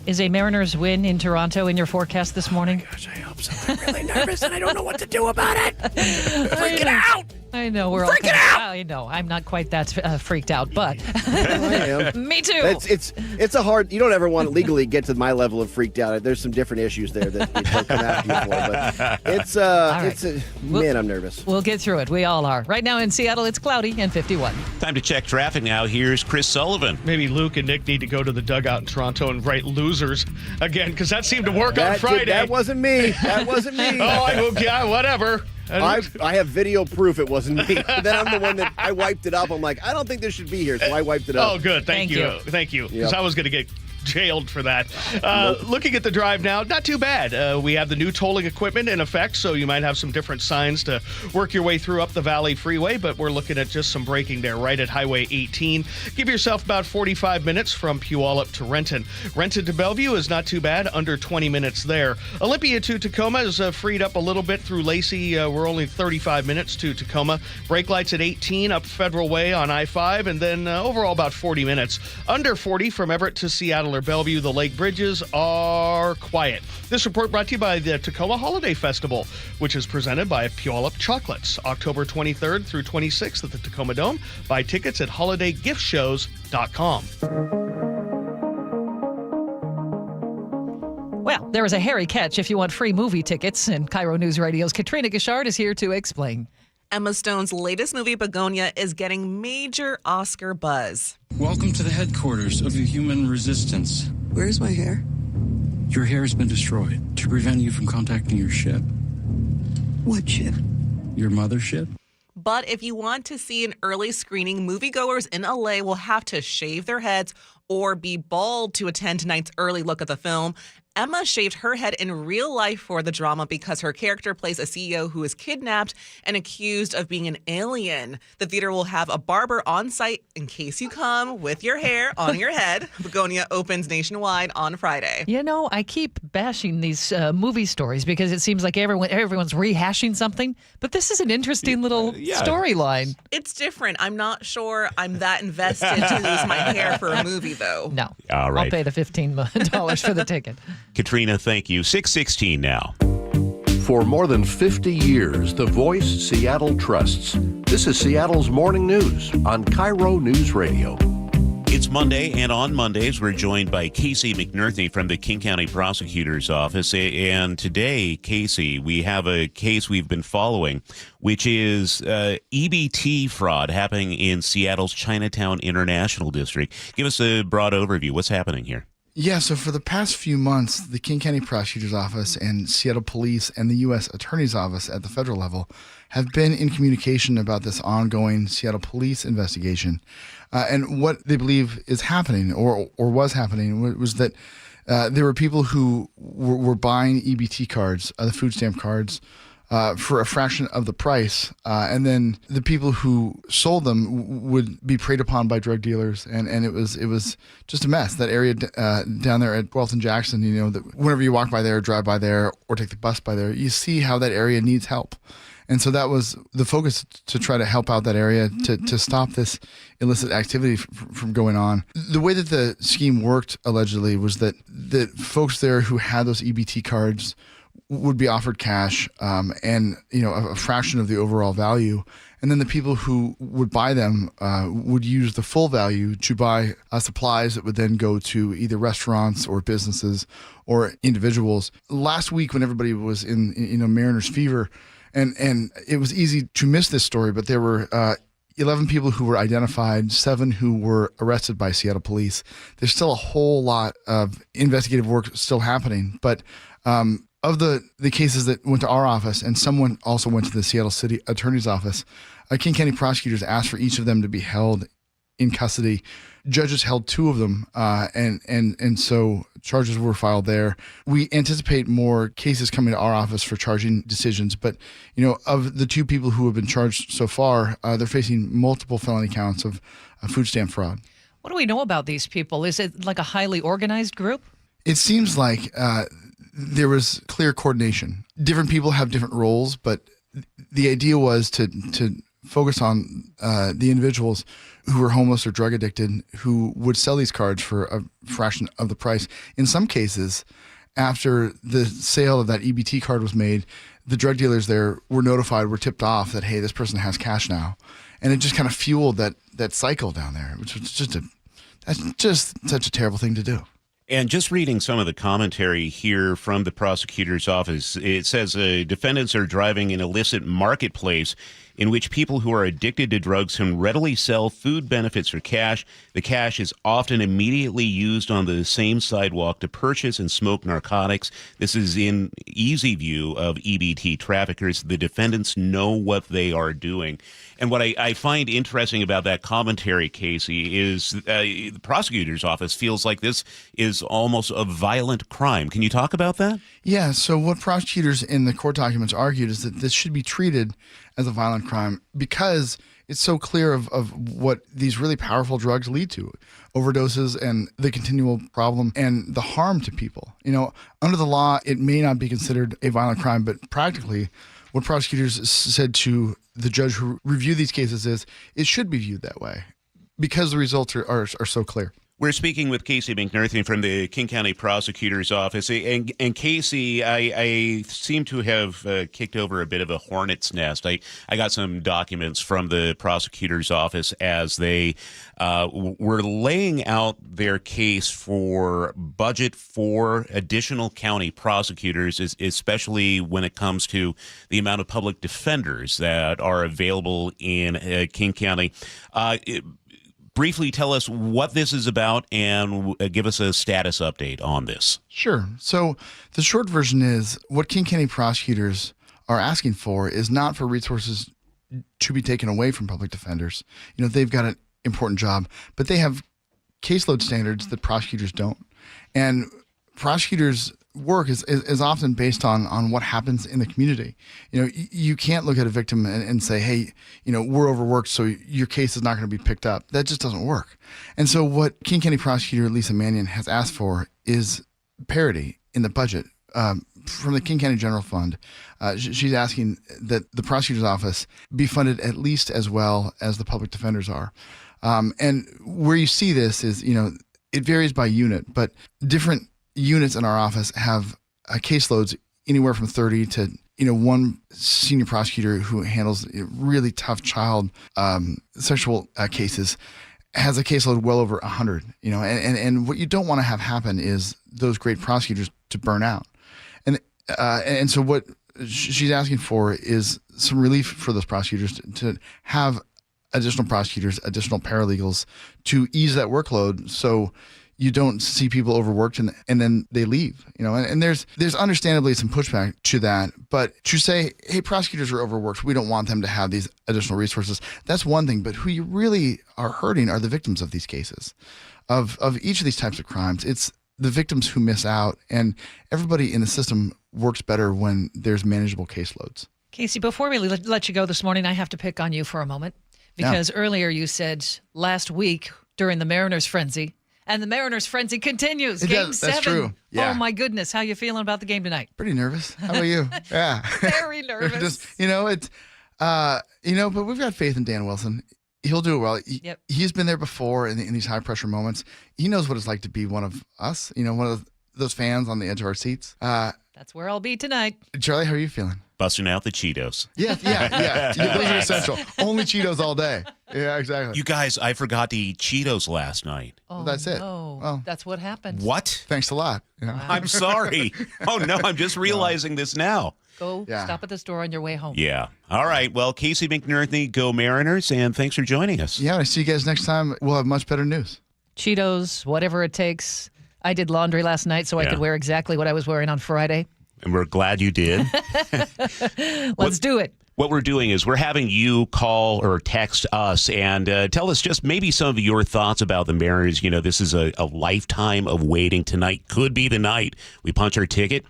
Is a Mariners win in Toronto in your forecast this morning? Oh my gosh, I hope so. I'm really nervous and I don't know what to do about it. Freaking out! I know we're all freaking out. I know I'm not quite that freaked out, but I am. Me too. It's a hard. You don't ever want to legally get to my level of freaked out. There's some different issues there that we don't come after you for. But man, I'm nervous. We'll get through it. We all are. Right now in Seattle, it's cloudy and 51. Time to check traffic now. Here's Chris Sullivan. Maybe Luke and Nick need to go to the dugout in Toronto and write losers again, because that seemed to work on Friday. That wasn't me. That wasn't me. Yeah, whatever. I have video proof it wasn't me. Then I'm the one that I wiped it up. I'm like, I don't think this should be here, so I wiped it up. Oh, good. Thank you. Thank you. Because I was going to get jailed for that. Looking at the drive now, not too bad. We have the new tolling equipment in effect, so you might have some different signs to work your way through up the Valley Freeway, but we're looking at just some braking there right at Highway 18. Give yourself about 45 minutes from Puyallup to Renton. Renton to Bellevue is not too bad, under 20 minutes there. Olympia to Tacoma is freed up a little bit through Lacey. We're only 35 minutes to Tacoma. Brake lights at 18 up Federal Way on I-5, and then overall about 40 minutes. Under 40 from Everett to Seattle or Bellevue, the Lake Bridges are quiet. This report brought to you by the Tacoma Holiday Festival, which is presented by Puyallup Chocolates, October 23rd through 26th at the Tacoma Dome. Buy tickets at holidaygift.shows.com. Well, there is a hairy catch if you want free movie tickets, and KIRO News Radio's Katrina Gishard is here to explain. Emma Stone's latest movie, Begonia, is getting major Oscar buzz. Welcome to the headquarters of the human resistance. Where's my hair? Your hair has been destroyed to prevent you from contacting your ship. What ship? Your mothership. But if you want to see an early screening, moviegoers in LA will have to shave their heads or be bald to attend tonight's early look at the film. Emma shaved her head in real life for the drama because her character plays a CEO who is kidnapped and accused of being an alien. The theater will have a barber on site in case you come with your hair on your head. Begonia opens nationwide on Friday. You know, I keep bashing these movie stories because it seems like everyone's rehashing something, but this is an interesting little storyline. It's different. I'm not sure I'm that invested to lose my hair for a movie, though. No. All right. I'll pay the $15 for the ticket. Katrina, thank you. 6:16 now. For more than 50 years, the voice Seattle trusts. This is Seattle's Morning News on KIRO News Radio. It's Monday, and on Mondays, we're joined by Casey McNerthy from the King County Prosecutor's Office. And today, Casey, we have a case we've been following, which is EBT fraud happening in Seattle's Chinatown International District. Give us a broad overview. What's happening here? Yeah, so for the past few months, the King County Prosecutor's Office and Seattle Police and the U.S. Attorney's Office at the federal level have been in communication about this ongoing Seattle Police investigation. And what they believe is happening or was happening was that there were people who were buying EBT cards, the food stamp cards, for a fraction of the price. And then the people who sold them would be preyed upon by drug dealers. And it was just a mess. That area down there at 12th and Jackson, you know, that whenever you walk by there, drive by there, or take the bus by there, you see how that area needs help. And so that was the focus, to try to help out that area, to stop this illicit activity from going on. The way that the scheme worked, allegedly, was that the folks there who had those EBT cards would be offered cash, and a fraction of the overall value. And then the people who would buy them would use the full value to buy supplies that would then go to either restaurants or businesses or individuals. Last week, when everybody was in Mariners fever, and it was easy to miss this story, but there were 11 people who were identified, 7 who were arrested by Seattle police. There's still a whole lot of investigative work still happening, but of the cases that went to our office, and someone also went to the Seattle City Attorney's Office, King County prosecutors asked for each of them to be held in custody. Judges held 2 of them, and so charges were filed there. We anticipate more cases coming to our office for charging decisions, but of the 2 people who have been charged so far, they're facing multiple felony counts of food stamp fraud. What do we know about these people? Is it like a highly organized group? It seems like there was clear coordination. Different people have different roles, but the idea was to focus on the individuals who were homeless or drug addicted who would sell these cards for a fraction of the price. In some cases, after the sale of that EBT card was made, the drug dealers there were notified, were tipped off that, hey, this person has cash now. And it just kind of fueled that cycle down there, which was just such a terrible thing to do. And just reading some of the commentary here from the prosecutor's office, it says defendants are driving an illicit marketplace in which people who are addicted to drugs can readily sell food benefits for cash. The cash is often immediately used on the same sidewalk to purchase and smoke narcotics. This is in easy view of EBT traffickers. The defendants know what they are doing. And what I find interesting about that commentary, Casey, is the prosecutor's office feels like this is almost a violent crime. Can you talk about that? Yeah, so what prosecutors in the court documents argued is that this should be treated as a violent crime because it's so clear of what these really powerful drugs lead to, overdoses and the continual problem and the harm to people. Under the law, it may not be considered a violent crime, but practically what prosecutors said to the judge who reviewed these cases is it should be viewed that way because the results are so clear. We're speaking with Casey McNerthy from the King County Prosecutor's Office. And Casey, I seem to have kicked over a bit of a hornet's nest. I got some documents from the prosecutor's office as they were laying out their case for budget for additional county prosecutors, especially when it comes to the amount of public defenders that are available in King County. Briefly tell us what this is about and give us a status update on this. Sure. So the short version is what King County prosecutors are asking for is not for resources to be taken away from public defenders. They've got an important job, but they have caseload standards that prosecutors don't. And prosecutors' work is often based on what happens in the community. You can't look at a victim and say, hey, we're overworked, so your case is not going to be picked up. That just doesn't work. And so what King County Prosecutor Lisa Mannion has asked for is parity in the budget. From the King County General Fund, she's asking that the prosecutor's office be funded at least as well as the public defenders are. And where you see this is, it varies by unit, but different units in our office have caseloads anywhere from 30 to, one senior prosecutor who handles really tough child sexual cases has a caseload well over 100, and what you don't want to have happen is those great prosecutors to burn out. And so what she's asking for is some relief for those prosecutors to have additional prosecutors, additional paralegals to ease that workload so you don't see people overworked and then they leave, and there's understandably some pushback to that. But to say, hey, prosecutors are overworked, we don't want them to have these additional resources, that's one thing. But who you really are hurting are the victims of these cases, of each of these types of crimes. It's the victims who miss out, and everybody in the system works better when there's manageable caseloads. Casey, before we let you go this morning, I have to pick on you for a moment because earlier you said last week during the Mariners frenzy, and the Mariners frenzy continues. Game 7. That's true. Yeah. Oh, my goodness. How you feeling about the game tonight? Pretty nervous. How about you? Yeah. Very nervous. But we've got faith in Dan Wilson. He'll do it well. Yep. He's been there before in these high-pressure moments. He knows what it's like to be one of us, one of those fans on the edge of our seats. That's That's where I'll be tonight. Charlie, how are you feeling? Busting out the Cheetos. Yeah. Those are essential. Only Cheetos all day. Yeah, exactly. You guys, I forgot to eat Cheetos last night. Oh, that's it. No. Well, that's what happened. What? Thanks a lot. Yeah. I'm sorry. Oh, no, I'm just realizing this now. Go stop at the store on your way home. Yeah. All right. Well, Casey McNerney, go Mariners, and thanks for joining us. Yeah, I see you guys next time. We'll have much better news. Cheetos, whatever it takes. I did laundry last night so I could wear exactly what I was wearing on Friday. And we're glad you did. Let's do it. What we're doing is we're having you call or text us and tell us just maybe some of your thoughts about the Mariners. You know, this is a lifetime of waiting. Tonight could be the night we punch our ticket.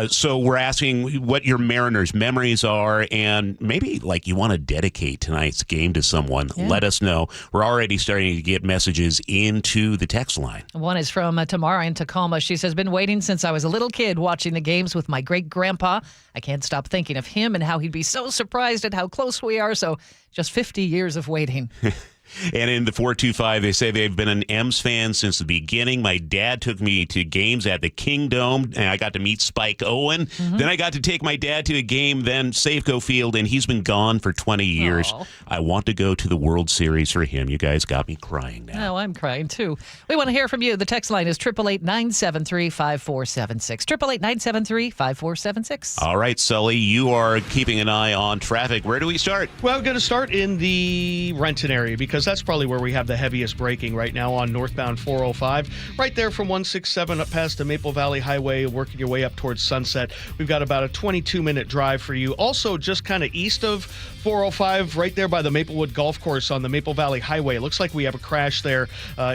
So we're asking what your Mariners memories are, and maybe like you want to dedicate tonight's game to someone. Yeah. Let us know. We're already starting to get messages into the text line. One is from Tamara in Tacoma. She says, been waiting since I was a little kid watching the games with my great-grandpa. I can't stop thinking of him and how he'd be so surprised at how close we are. So just 50 years of waiting. And in the 425, they say they've been an M's fan since the beginning. My dad took me to games at the Kingdome, and I got to meet Spike Owen. Mm-hmm. Then I got to take my dad to a game, then Safeco Field, and he's been gone for 20 years. Aww. I want to go to the World Series for him. You guys got me crying now. Oh, I'm crying, too. We want to hear from you. The text line is 888-973-5476. 888-973-5476. All right, Sully, you are keeping an eye on traffic. Where do we start? Well, we're going to start in the Renton area because that's probably where we have the heaviest braking right now on northbound 405. Right there from 167 up past the Maple Valley Highway, working your way up towards Sunset. We've got about a 22-minute drive for you. Also, just kind of east of 405, right there by the Maplewood Golf Course on the Maple Valley Highway. It looks like we have a crash there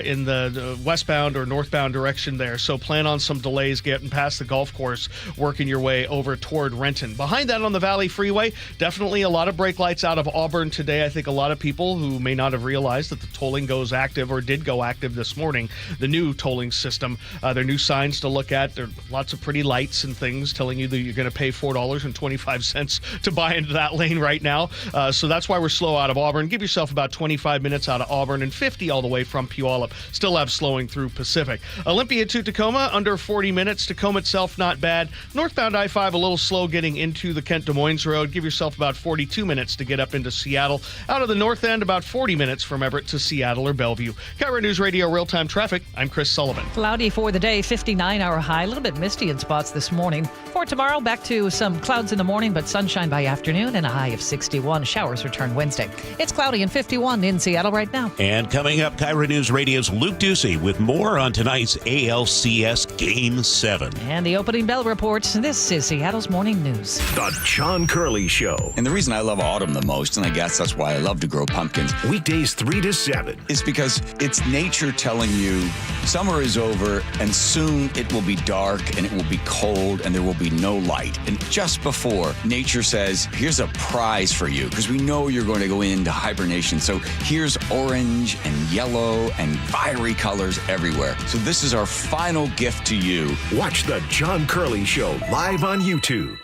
in the westbound or northbound direction there. So plan on some delays getting past the golf course, working your way over toward Renton. Behind that on the Valley Freeway, definitely a lot of brake lights out of Auburn today. I think a lot of people who may not have realized that the tolling goes active or did go active this morning. The new tolling system, there are new signs to look at. There are lots of pretty lights and things telling you that you're going to pay $4.25 to buy into that lane right now. So that's why we're slow out of Auburn. Give yourself about 25 minutes out of Auburn and 50 all the way from Puyallup. Still have slowing through Pacific. Olympia to Tacoma, under 40 minutes. Tacoma itself, not bad. Northbound I-5, a little slow getting into the Kent Des Moines Road. Give yourself about 42 minutes to get up into Seattle. Out of the north end, about 40 minutes from Everett to Seattle or Bellevue. KIRO News Radio real-time traffic. I'm Chris Sullivan. Cloudy for the day, 59-hour high. A little bit misty in spots this morning. For tomorrow, back to some clouds in the morning, but sunshine by afternoon and a high of 61. Showers return Wednesday. It's cloudy and 51 in Seattle right now. And coming up, KIRO News Radio's Luke Ducey with more on tonight's ALCS Game 7. And the opening bell reports. This is Seattle's Morning News. The John Curley Show. And the reason I love autumn the most, and I guess that's why I love to grow pumpkins, Weekdays 3 to 7. is because it's nature telling you summer is over and soon it will be dark and it will be cold and there will be no light. And just before, nature says, here's a prize for you because we know you're going to go into hibernation. So here's orange and yellow and fiery colors everywhere. So this is our final gift to you. Watch The John Curley Show live on YouTube.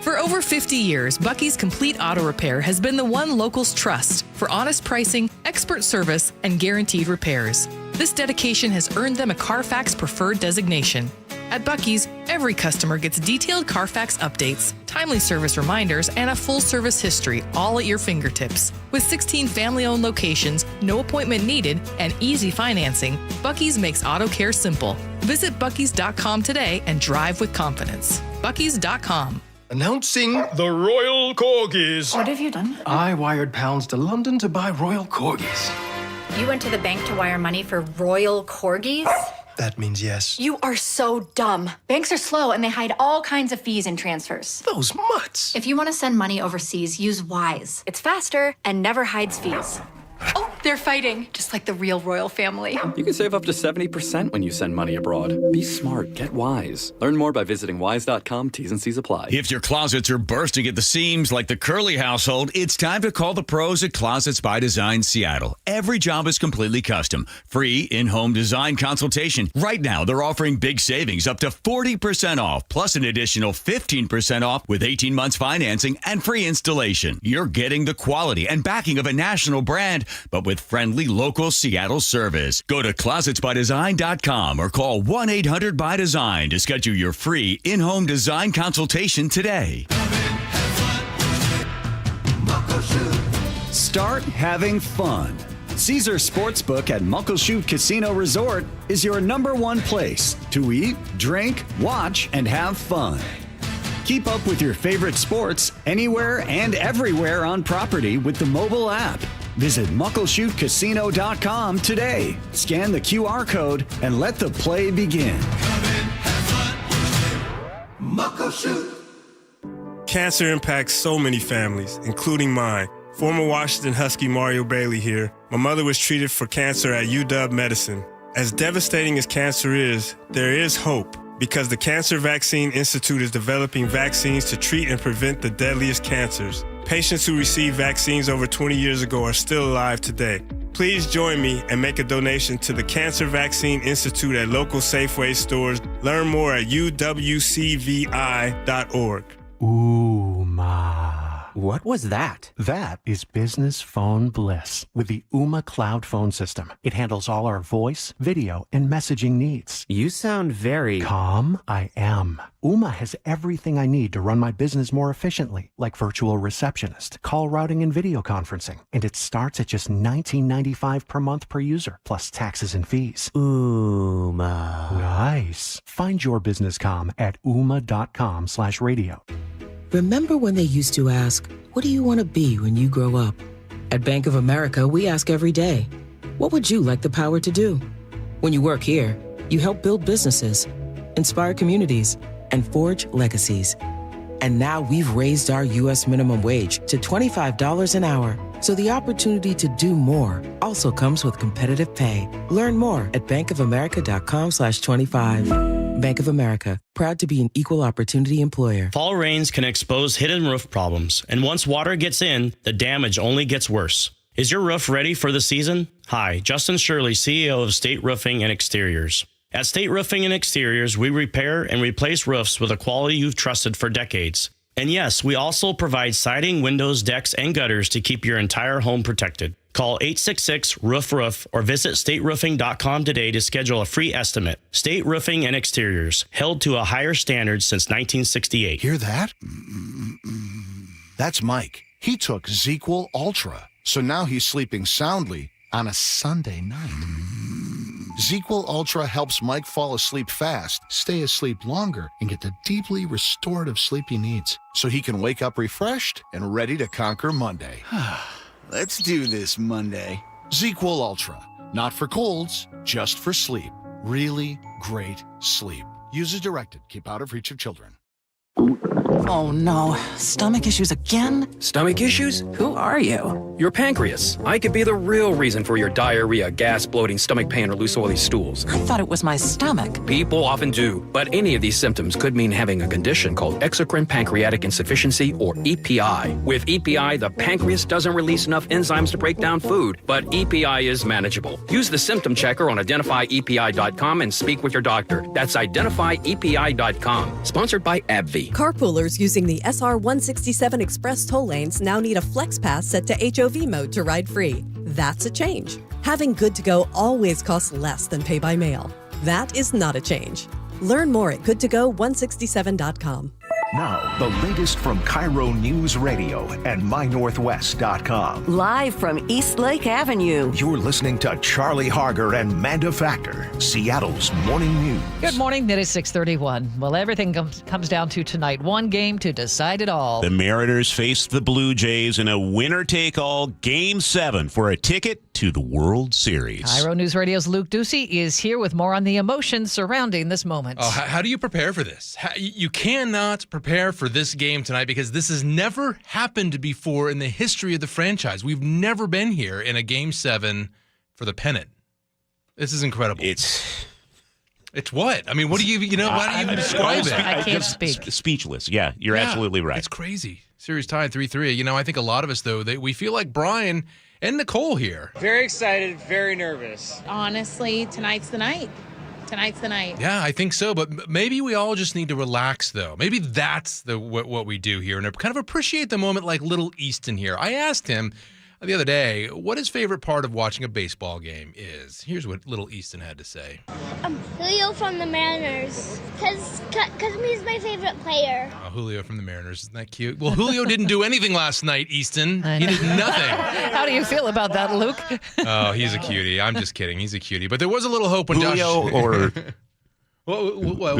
For over 50 years, Bucky's Complete Auto Repair has been the one locals trust for honest pricing, expert service, and guaranteed repairs. This dedication has earned them a Carfax Preferred designation. At Bucky's, every customer gets detailed Carfax updates, timely service reminders, and a full service history, all at your fingertips. With 16 family-owned locations, no appointment needed, and easy financing, Bucky's makes auto care simple. Visit Bucky's.com today and drive with confidence. Bucky's.com. Announcing the Royal Corgis. What have you done? I wired pounds to London to buy Royal Corgis. You went to the bank to wire money for Royal Corgis? That means yes. You are so dumb. Banks are slow and they hide all kinds of fees and transfers. Those mutts. If you want to send money overseas, use Wise. It's faster and never hides fees. Oh, they're fighting, just like the real royal family. You can save up to 70% when you send money abroad. Be smart. Get Wise. Learn more by visiting wise.com. T's and C's apply. If your closets are bursting at the seams like the Curley household, it's time to call the pros at Closets by Design Seattle. Every job is completely custom. Free in-home design consultation. Right now, they're offering big savings up to 40% off, plus an additional 15% off with 18 months financing and free installation. You're getting the quality and backing of a national brand, but with with friendly local Seattle service. Go to closetsbydesign.com or call 1-800-BY-DESIGN to schedule your free in-home design consultation today. Start having fun. Caesar Sportsbook at Muckleshoot Casino Resort is your #1 place to eat, drink, watch, and have fun. Keep up with your favorite sports anywhere and everywhere on property with the mobile app. Visit muckleshootcasino.com today. Scan the QR code and let the play begin. Muckleshoot. Cancer impacts so many families, including mine. Former Washington Husky Mario Bailey here. My mother was treated for cancer at UW Medicine. As devastating as cancer is, there is hope because the Cancer Vaccine Institute is developing vaccines to treat and prevent the deadliest cancers. Patients who received vaccines over 20 years ago are still alive today. Please join me and make a donation to the Cancer Vaccine Institute at local Safeway stores. Learn more at uwcvi.org. Ooh, ma. What was that? That is business phone bliss with the Ooma Cloud phone system. It handles all our voice, video, and messaging needs. You sound very... Calm? I am. Ooma has everything I need to run my business more efficiently, like virtual receptionist, call routing, and video conferencing. And it starts at just $19.95 per month per user, plus taxes and fees. Ooma. Nice. Find your business comm at ooma.com/radio. Remember when they used to ask, what do you want to be when you grow up? At Bank of America, we ask every day, what would you like the power to do? When you work here, you help build businesses, inspire communities, and forge legacies. And now we've raised our U.S. minimum wage to $25 an hour. So the opportunity to do more also comes with competitive pay. Learn more at bankofamerica.com/25. Bank of America, proud to be an equal opportunity employer. Fall rains can expose hidden roof problems, and once water gets in, the damage only gets worse. Is your roof ready for the season? Hi, Justin Shirley, CEO of State Roofing and Exteriors. At State Roofing and Exteriors, we repair and replace roofs with a quality you've trusted for decades. And yes, we also provide siding, windows, decks, and gutters to keep your entire home protected. Call 866-ROOF-ROOF or visit stateroofing.com today to schedule a free estimate. State Roofing and Exteriors, held to a higher standard since 1968. Hear that? That's Mike. He took ZQL Ultra, so now he's sleeping soundly on a Sunday night. ZQL Ultra helps Mike fall asleep fast, stay asleep longer, and get the deeply restorative sleep he needs, so he can wake up refreshed and ready to conquer Monday. Let's do this Monday. ZQL Ultra. Not for colds, just for sleep. Really great sleep. Use as directed. Keep out of reach of children. Oh no, stomach issues again? Stomach issues? Who are you? Your pancreas. I could be the real reason for your diarrhea, gas, bloating, stomach pain, or loose oily stools. I thought it was my stomach. People often do, but any of these symptoms could mean having a condition called exocrine pancreatic insufficiency, or EPI. With EPI, the pancreas doesn't release enough enzymes to break down food, but EPI is manageable. Use the symptom checker on identifyepi.com and speak with your doctor. That's identifyepi.com. Sponsored by AbbVie. Carpoolers using the SR-167 Express toll lanes now need a Flex Pass set to HOV mode to ride free. That's a change. Having Good to Go always costs less than pay by mail. That is not a change. Learn more at goodtogo167.com. Now, the latest from KIRO Newsradio and MyNorthwest.com. Live from East Lake Avenue. You're listening to Charlie Harger and Manda Factor, Seattle's morning news. Good morning. It is 6:31. Well, everything comes down to tonight. One game to decide it all. The Mariners face the Blue Jays in a winner-take-all Game 7 for a ticket to the World Series. KIRO News Radio's Luke Ducey is here with more on the emotions surrounding this moment. Oh, how do you prepare for this? You cannot prepare for this game tonight because this has never happened before in the history of the franchise. We've never been here in a Game 7 for the pennant. This is incredible. It's what? I mean, what do you how do you even describe it? I can't speak. Speechless. Yeah, you're absolutely right. It's crazy. Series tied 3-3. I think a lot of us, though, we feel like Brian and Nicole here. Very excited, very nervous. Honestly, tonight's the night. Tonight's the night. Yeah, I think so. But maybe we all just need to relax, though. Maybe that's what we do here and kind of appreciate the moment like little Easton here. I asked him, the other day what his favorite part of watching a baseball game is. Here's what little Easton had to say. Julio from the Mariners, because he's my favorite player. Oh, Julio from the Mariners. Isn't that cute? Well, Julio didn't do anything last night, Easton. He did nothing. How do you feel about that, Luke? Oh, he's a cutie. I'm just kidding. He's a cutie. But there was a little hope when Julio Josh... or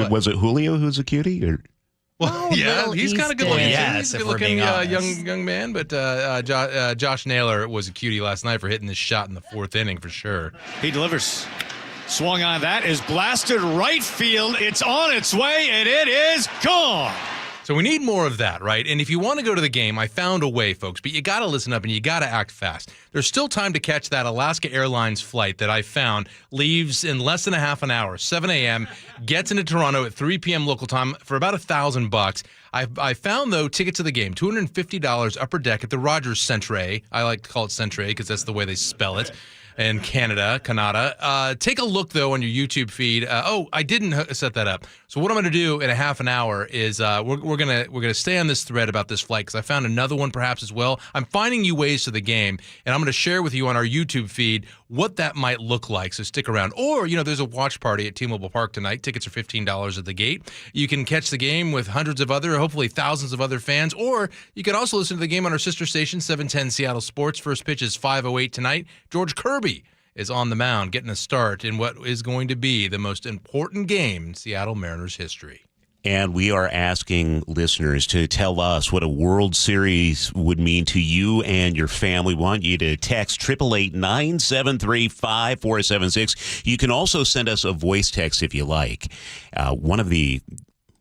was it Julio who's a cutie? Or? Well, yeah, he's kind of good looking. Yes, he's a if good we're looking being honest. young man. But Josh Naylor was a cutie last night for hitting this shot in the 4th inning for sure. He delivers. Swung on that, is blasted right field. It's on its way, and it is gone. So we need more of that, right? And if you want to go to the game, I found a way, folks, but you got to listen up and you got to act fast. There's still time to catch that Alaska Airlines flight that I found leaves in less than a half an hour, 7 a.m., gets into Toronto at 3 p.m. local time for about $1,000. I found, though, tickets to the game, $250 upper deck at the Rogers Centre. I like to call it Centre because that's the way they spell it. In Canada. Take a look, though, on your YouTube feed. I didn't set that up. So what I'm going to do in a half an hour is we're gonna stay on this thread about this flight because I found another one perhaps as well. I'm finding you ways to the game, and I'm going to share with you on our YouTube feed what that might look like. So stick around. Or, there's a watch party at T-Mobile Park tonight. Tickets are $15 at the gate. You can catch the game with hundreds of other, hopefully thousands of other fans. Or you can also listen to the game on our sister station, 710 Seattle Sports. First pitch is 5:08 tonight. George Kirby is on the mound, getting a start in what is going to be the most important game in Seattle Mariners history. And we are asking listeners to tell us what a World Series would mean to you and your family. We want you to text 888-973-5476. You can also send us a voice text if you like. One of the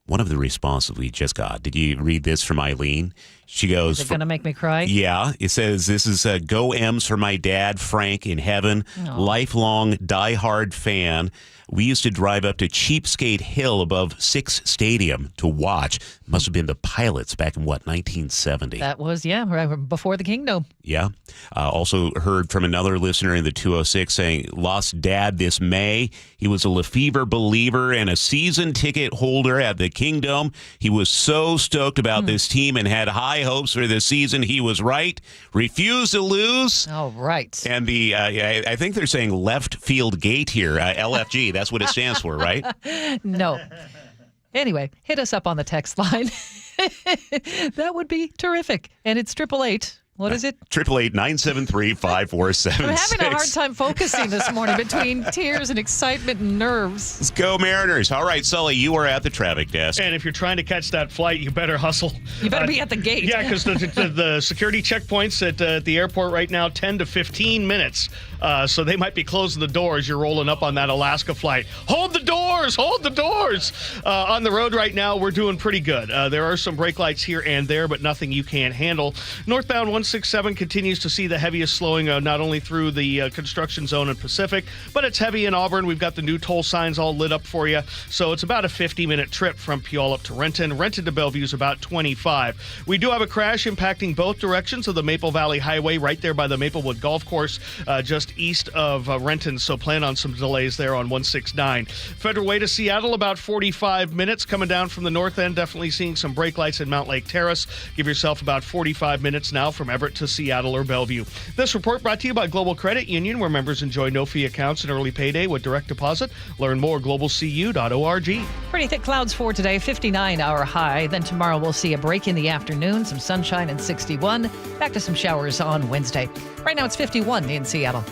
responses we just got. Did you read this from Eileen? She goes, Is it going to make me cry? Yeah. It says, this is Go M's for my dad, Frank, in heaven. Oh. Lifelong diehard fan. We used to drive up to Cheapskate Hill above Six Stadium to watch. Must have been the Pilots back in, 1970? That was, right before the Kingdom. Yeah. Also heard from another listener in the 206 saying, lost dad this May. He was a Lefevre believer and a season ticket holder at the Kingdom. He was so stoked about this team and had high hopes for the season. He was right. Refused to lose. Oh, right. And I think they're saying left field gate here, LFG. That's what it stands for, right? No. Anyway, hit us up on the text line. That would be terrific. And it's 888. What is it? 888-973-5476. I'm having a hard time focusing this morning between tears and excitement and nerves. Let's go Mariners. All right, Sully, you are at the traffic desk. And if you're trying to catch that flight, you better hustle. You better be at the gate. Yeah, because the security checkpoints at the airport right now, 10 to 15 minutes. So they might be closing the doors. You're rolling up on that Alaska flight. Hold the doors! Hold the doors! On the road right now, we're doing pretty good. There are some brake lights here and there, but nothing you can't handle. Northbound 167 continues to see the heaviest slowing, not only through the construction zone in Pacific, but it's heavy in Auburn. We've got the new toll signs all lit up for you. So it's about a 50-minute trip from Puyallup up to Renton. Renton to Bellevue is about 25. We do have a crash impacting both directions of the Maple Valley Highway right there by the Maplewood Golf Course, just east of Renton, so plan on some delays there on 169. Federal Way to Seattle, about 45 minutes. Coming down from the north end, definitely seeing some brake lights in Mount Lake Terrace. Give yourself about 45 minutes now from Everett to Seattle or Bellevue. This report brought to you by Global Credit Union, where members enjoy no-fee accounts and early payday with direct deposit. Learn more, globalcu.org. Pretty thick clouds for today, 59-hour high. Then tomorrow we'll see a break in the afternoon, some sunshine and 61. Back to some showers on Wednesday. Right now it's 51 in Seattle.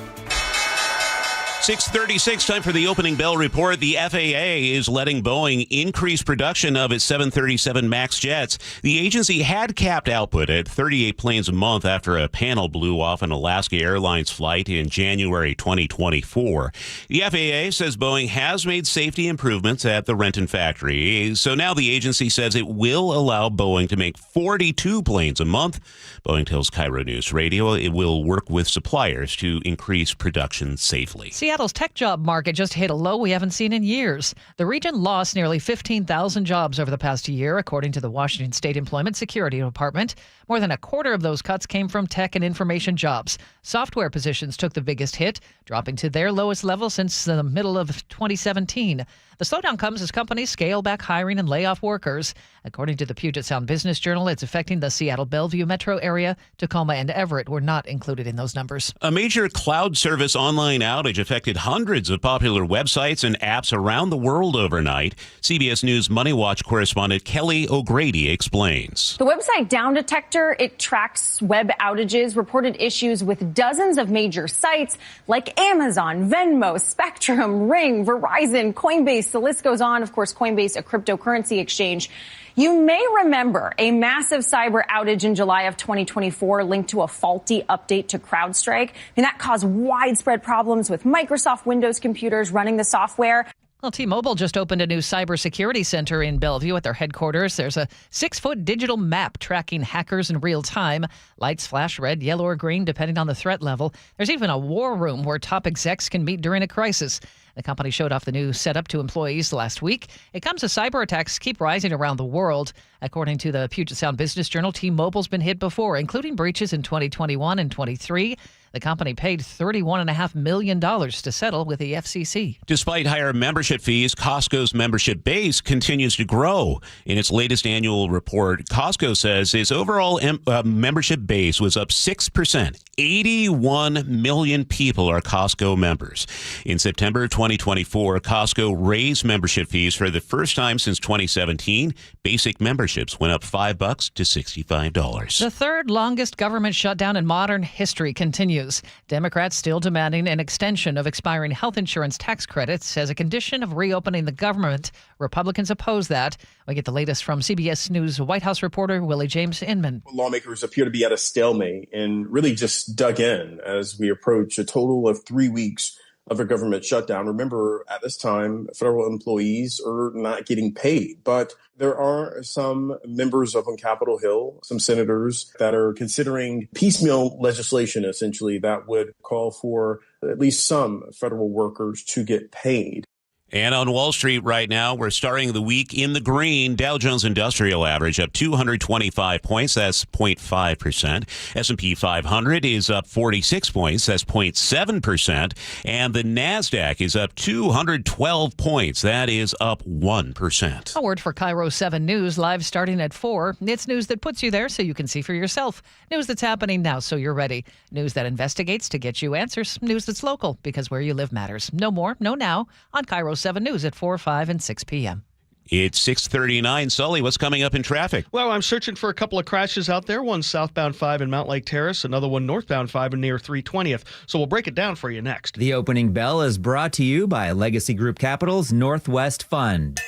6:36, time for the opening bell report. The FAA is letting Boeing increase production of its 737 MAX jets. The agency had capped output at 38 planes a month after a panel blew off an Alaska Airlines flight in January 2024. The FAA says Boeing has made safety improvements at the Renton factory, so now the agency says it will allow Boeing to make 42 planes a month. Boeing tells KIRO Newsradio it will work with suppliers to increase production safely. Seattle's tech job market just hit a low we haven't seen in years. The region lost nearly 15,000 jobs over the past year, according to the Washington State Employment Security Department. More than a quarter of those cuts came from tech and information jobs. Software positions took the biggest hit, dropping to their lowest level since the middle of 2017. The slowdown comes as companies scale back hiring and lay off workers. According to the Puget Sound Business Journal, it's affecting the Seattle-Bellevue metro area. Tacoma and Everett were not included in those numbers. A major cloud service online outage affected hundreds of popular websites and apps around the world overnight. CBS News Money Watch correspondent Kelly O'Grady explains. The website Down Detector, it tracks web outages, reported issues with dozens of major sites like Amazon, Venmo, Spectrum, Ring, Verizon, Coinbase. The list goes on. Of course, Coinbase, a cryptocurrency exchange. You may remember a massive cyber outage in July of 2024 linked to a faulty update to CrowdStrike. That caused widespread problems with Microsoft Windows computers running the software. Well, T-Mobile just opened a new cybersecurity center in Bellevue at their headquarters. There's a 6-foot digital map tracking hackers in real time. Lights flash red, yellow, or green, depending on the threat level. There's even a war room where top execs can meet during a crisis. The company showed off the new setup to employees last week. It comes as cyber attacks keep rising around the world. According to the Puget Sound Business Journal, T-Mobile's been hit before, including breaches in 2021 and 23. The company paid $31.5 million to settle with the FCC. Despite higher membership fees, Costco's membership base continues to grow. In its latest annual report, Costco says its overall membership base was up 6%. 81 million people are Costco members. In September 2024, Costco raised membership fees for the first time since 2017. Basic memberships went up $5 to $65. The third longest government shutdown in modern history continues. Democrats still demanding an extension of expiring health insurance tax credits as a condition of reopening the government. Republicans oppose that. We get the latest from CBS News White House reporter Willie James Inman. Lawmakers appear to be at a stalemate and really just dug in as we approach a total of 3 weeks of a government shutdown. Remember, at this time, federal employees are not getting paid, but there are some members up on Capitol Hill, some senators that are considering piecemeal legislation, essentially, that would call for at least some federal workers to get paid. And on Wall Street right now, we're starting the week in the green. Dow Jones Industrial Average up 225 points. That's 0.5%. S&P 500 is up 46 points. That's 0.7%. And the NASDAQ is up 212 points. That is up 1%. A word for KIRO 7 News, live starting at 4. It's news that puts you there so you can see for yourself. News that's happening now so you're ready. News that investigates to get you answers. News that's local because where you live matters. No more, no now on KIRO 7 News at 4, 5, and 6 p.m. It's 6:39. Sully, what's coming up in traffic? Well, I'm searching for a couple of crashes out there. One southbound 5 in Mount Lake Terrace, another one northbound 5 and near 320th. So we'll break it down for you next. The opening bell is brought to you by Legacy Group Capital's Northwest Fund.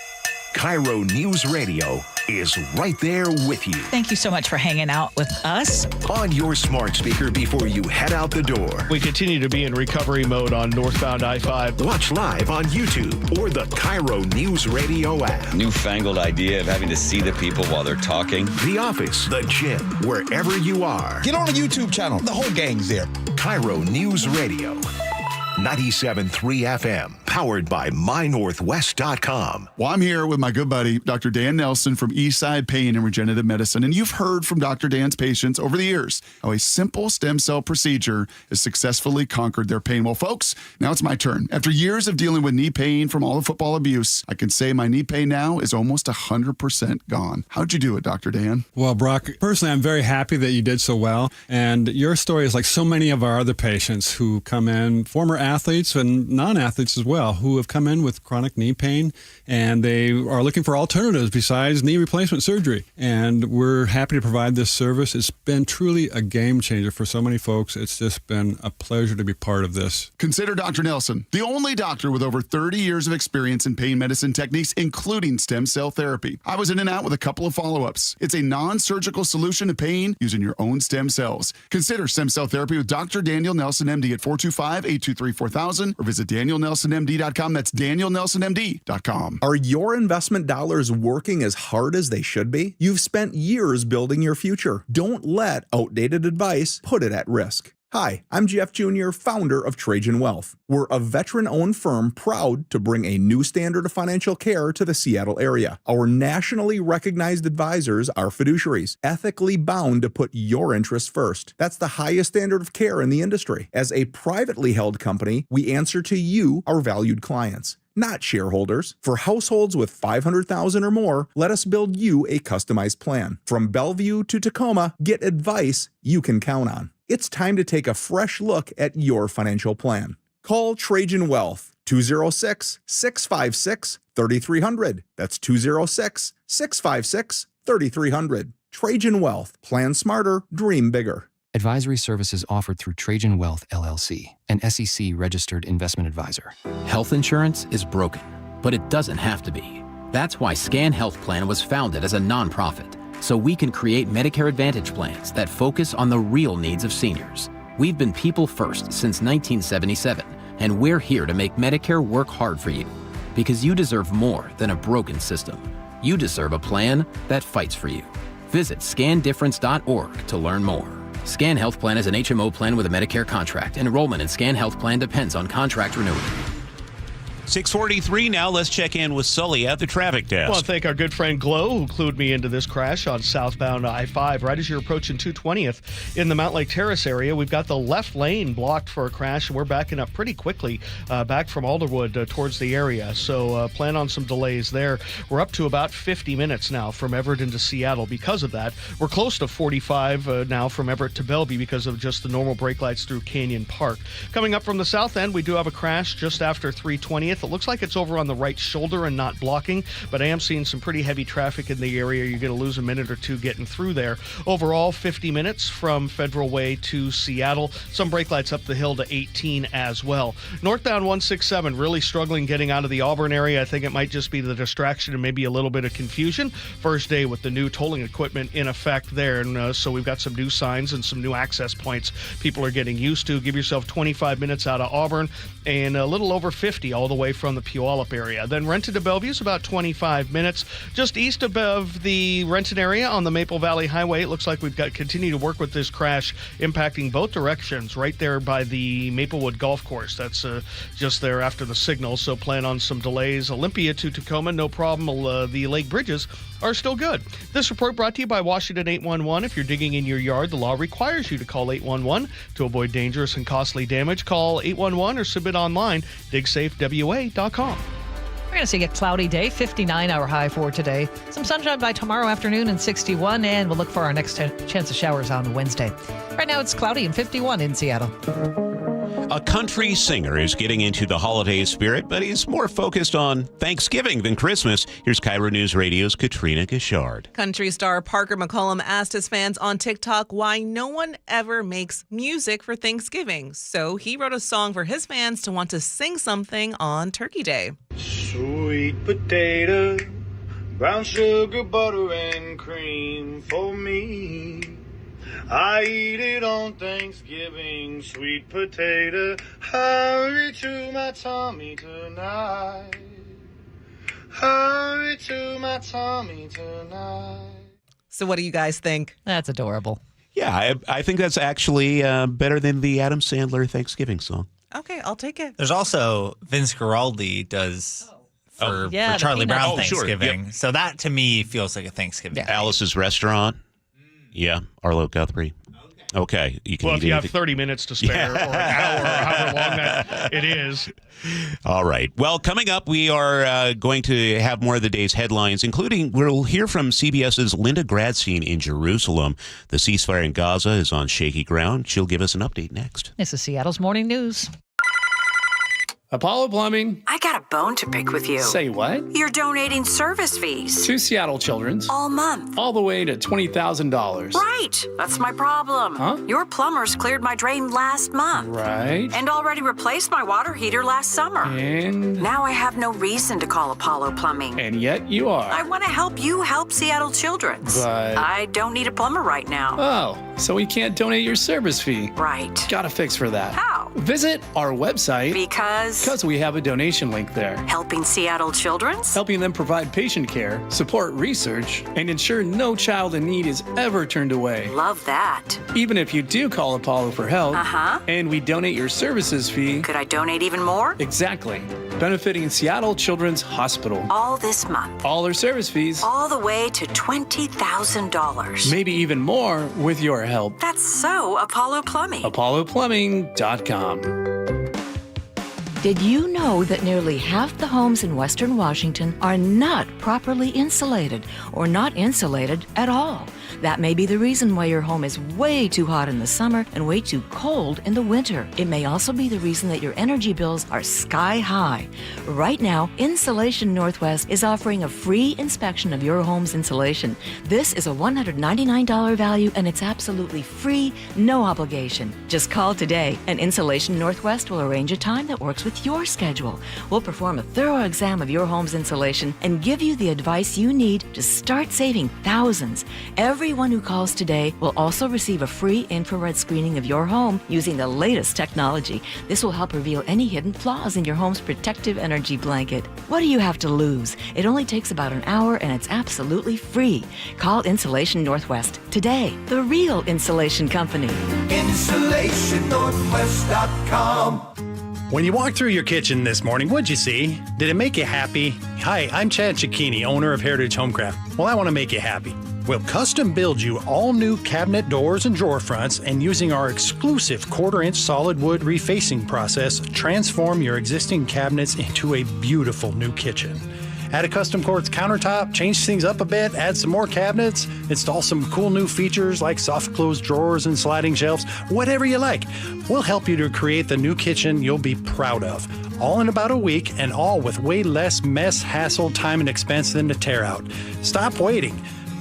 KIRO News Radio is right there with you. Thank you so much for hanging out with us. On your smart speaker before you head out the door. We continue to be in recovery mode on northbound I-5. Watch live on YouTube or the KIRO Newsradio app. Newfangled idea of having to see the people while they're talking. The office, the gym, wherever you are. Get on the YouTube channel. The whole gang's there. KIRO News Radio. 97.3 FM, powered by MyNorthwest.com. Well, I'm here with my good buddy, Dr. Dan Nelson from Eastside Pain and Regenerative Medicine. And you've heard from Dr. Dan's patients over the years how a simple stem cell procedure has successfully conquered their pain. Well, folks, now it's my turn. After years of dealing with knee pain from all the football abuse, I can say my knee pain now is almost 100% gone. How'd you do it, Dr. Dan? Well, Brock, personally, I'm very happy that you did so well. And your story is like so many of our other patients who come in, former athletes and non-athletes as well, who have come in with chronic knee pain, and they are looking for alternatives besides knee replacement surgery. And we're happy to provide this service. It's been truly a game changer for so many folks. It's just been a pleasure to be part of this. Consider Dr. Nelson, the only doctor with over 30 years of experience in pain medicine techniques, including stem cell therapy. I was in and out with a couple of follow-ups. It's a non-surgical solution to pain using your own stem cells. Consider stem cell therapy with Dr. Daniel Nelson, MD at 425-823-4000 or visit DanielNelsonMD.com. That's DanielNelsonMD.com. Are your investment dollars working as hard as they should be? You've spent years building your future. Don't let outdated advice put it at risk. Hi, I'm Jeff Jr., founder of Trajan Wealth. We're a veteran-owned firm proud to bring a new standard of financial care to the Seattle area. Our nationally recognized advisors are fiduciaries, ethically bound to put your interests first. That's the highest standard of care in the industry. As a privately held company, we answer to you, our valued clients. not shareholders. For households with $500,000 or more, let us build you a customized plan. From Bellevue to Tacoma, get advice you can count on. It's time to take a fresh look at your financial plan. Call Trajan Wealth, 206-656-3300. That's 206-656-3300. Trajan Wealth. Plan smarter, dream bigger. Advisory services offered through Trajan Wealth, LLC, an SEC-registered investment advisor. Health insurance is broken, but it doesn't have to be. That's why Scan Health Plan was founded as a nonprofit, so we can create Medicare Advantage plans that focus on the real needs of seniors. We've been people first since 1977, and we're here to make Medicare work hard for you, because you deserve more than a broken system. You deserve a plan that fights for you. Visit scandifference.org to learn more. Scan Health Plan is an HMO plan with a Medicare contract. Enrollment in Scan Health Plan depends on contract renewal. 6:43 now. Let's check in with Sully at the traffic desk. I want to thank our good friend Glow, who clued me into this crash on southbound I-5 right as you're approaching 220th in the Mount Lake Terrace area. We've got the left lane blocked for a crash, and we're backing up pretty quickly back from Alderwood towards the area. So plan on some delays there. We're up to about 50 minutes now from Everett into Seattle because of that. We're close to 45 now from Everett to Bellevue because of just the normal brake lights through Canyon Park. Coming up from the south end, we do have a crash just after 320th. It looks like it's over on the right shoulder and not blocking, but I am seeing some pretty heavy traffic in the area. You're going to lose a minute or two getting through there. Overall, 50 minutes from Federal Way to Seattle. Some brake lights up the hill to 18 as well. Northbound 167 really struggling getting out of the Auburn area. I think it might just be the distraction and maybe a little bit of confusion. First day with the new tolling equipment in effect there, and so we've got some new signs and some new access points people are getting used to. Give yourself 25 minutes out of Auburn and a little over 50 all the way from the Puyallup area. Then Renton to Bellevue is about 25 minutes. Just east of the Renton area on the Maple Valley Highway, it looks like we've got continue to work with this crash impacting both directions right there by the Maplewood Golf Course. That's just there after the signal, so plan on some delays. Olympia to Tacoma, no problem. The Lake Bridges are still good. This report brought to you by Washington 811. If you're digging in your yard, the law requires you to call 811 to avoid dangerous and costly damage. Call 811 or submit online, digsafewa.com. We're going to see a cloudy day, 59-hour high for today. Some sunshine by tomorrow afternoon and 61, and we'll look for our next chance of showers on Wednesday. Right now it's cloudy and 51 in Seattle. A country singer is getting into the holiday spirit, but he's more focused on Thanksgiving than Christmas. Here's KIRO Newsradio's Katrina Gishard. Country star Parker McCollum asked his fans on TikTok why no one ever makes music for Thanksgiving. So he wrote a song for his fans to want to sing something on Turkey Day. Sweet potato, brown sugar, butter, and cream for me. I eat it on Thanksgiving, sweet potato. Hurry to my tummy tonight. Hurry to my tummy tonight. So what do you guys think? That's adorable. Yeah, I think that's actually better than the Adam Sandler Thanksgiving song. Okay, I'll take it. There's also Vince Guaraldi does for Charlie Brown Thanksgiving. Sure. Yep. So that to me feels like a Thanksgiving. Yeah. Alice's Restaurant. Yeah, Arlo Guthrie. Okay. You can if you have 30 minutes to spare or an hour or however long that it is. All right. Well, coming up, we are going to have more of the day's headlines, including we'll hear from CBS's Linda Gradstein in Jerusalem. The ceasefire in Gaza is on shaky ground. She'll give us an update next. This is Seattle's Morning News. Apollo Plumbing. I got a bone to pick with you. Say what? You're donating service fees. To Seattle Children's. All month. All the way to $20,000. Right. That's my problem. Huh? Your plumbers cleared my drain last month. Right. And already replaced my water heater last summer. And? Now I have no reason to call Apollo Plumbing. And yet you are. I want to help you help Seattle Children's. But I don't need a plumber right now. Oh, so we can't donate your service fee. Right. Got a fix for that. How? Visit our website. Because we have a donation link there. Helping Seattle Children's? Helping them provide patient care, support research, and ensure no child in need is ever turned away. Love that. Even if you do call Apollo for help, and we donate your services fee. Could I donate even more? Exactly. Benefiting Seattle Children's Hospital. All this month. All their service fees. All the way to $20,000. Maybe even more with your help. That's so Apollo Plumbing. ApolloPlumbing.com. Did you know that nearly half the homes in Western Washington are not properly insulated or not insulated at all? That may be the reason why your home is way too hot in the summer and way too cold in the winter. It may also be the reason that your energy bills are sky high. Right now, Insulation Northwest is offering a free inspection of your home's insulation. This is a $199 value and it's absolutely free, no obligation. Just call today and Insulation Northwest will arrange a time that works with your schedule. We'll perform a thorough exam of your home's insulation and give you the advice you need to start saving thousands. Everyone who calls today will also receive a free infrared screening of your home using the latest technology. This will help reveal any hidden flaws in your home's protective energy blanket. What do you have to lose? It only takes about an hour and it's absolutely free. Call Insulation Northwest today, the real insulation company. InsulationNorthwest.com. When you walked through your kitchen this morning, what'd you see? Did it make you happy? Hi, I'm Chad Cicchini, owner of Heritage Homecraft. Well, I want to make you happy. We'll custom build you all new cabinet doors and drawer fronts, and using our exclusive 1/4-inch solid wood refacing process, transform your existing cabinets into a beautiful new kitchen. Add a custom quartz countertop, change things up a bit, add some more cabinets, install some cool new features like soft close drawers and sliding shelves, whatever you like. We'll help you to create the new kitchen you'll be proud of. All in about a week and all with way less mess, hassle, time, and expense than to tear out. Stop waiting.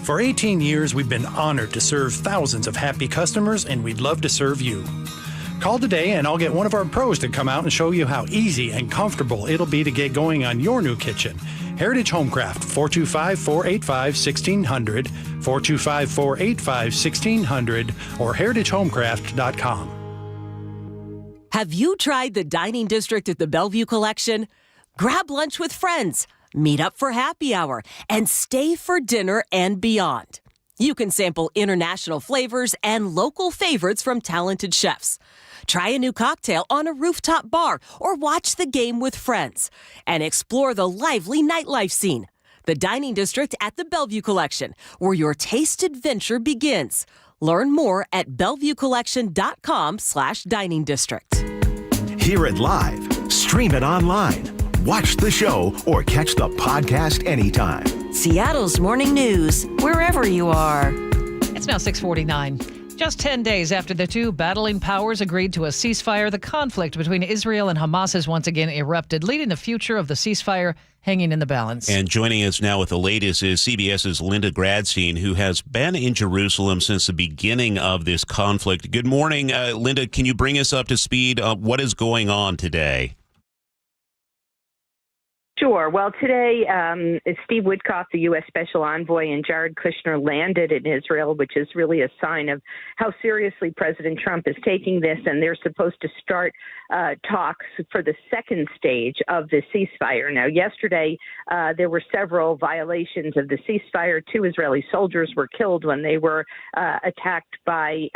For 18 years, we've been honored to serve thousands of happy customers, and we'd love to serve you. Call today and I'll get one of our pros to come out and show you how easy and comfortable it'll be to get going on your new kitchen. Heritage Homecraft, 425-485-1600, 425-485-1600, or heritagehomecraft.com. Have you tried the dining district at the Bellevue Collection? Grab lunch with friends, meet up for happy hour, and stay for dinner and beyond. You can sample international flavors and local favorites from talented chefs. Try a new cocktail on a rooftop bar or watch the game with friends and explore the lively nightlife scene. The Dining District at the Bellevue Collection, where your taste adventure begins. Learn more at bellevuecollection.com/dining district. Hear it live, stream it online, watch the show, or catch the podcast anytime. Seattle's Morning News, wherever you are. It's now 6:49. Just 10 days after the two battling powers agreed to a ceasefire, the conflict between Israel and Hamas has once again erupted, leaving the future of the ceasefire hanging in the balance. And joining us now with the latest is CBS's Linda Gradstein, who has been in Jerusalem since the beginning of this conflict. Good morning, Linda. Can you bring us up to speed? What is going on today? Sure. Well, today, Steve Witkoff, the U.S. Special Envoy, and Jared Kushner landed in Israel, which is really a sign of how seriously President Trump is taking this. And they're supposed to start talks for the second stage of the ceasefire. Now, yesterday, there were several violations of the ceasefire. 2 Israeli soldiers were killed when they were attacked by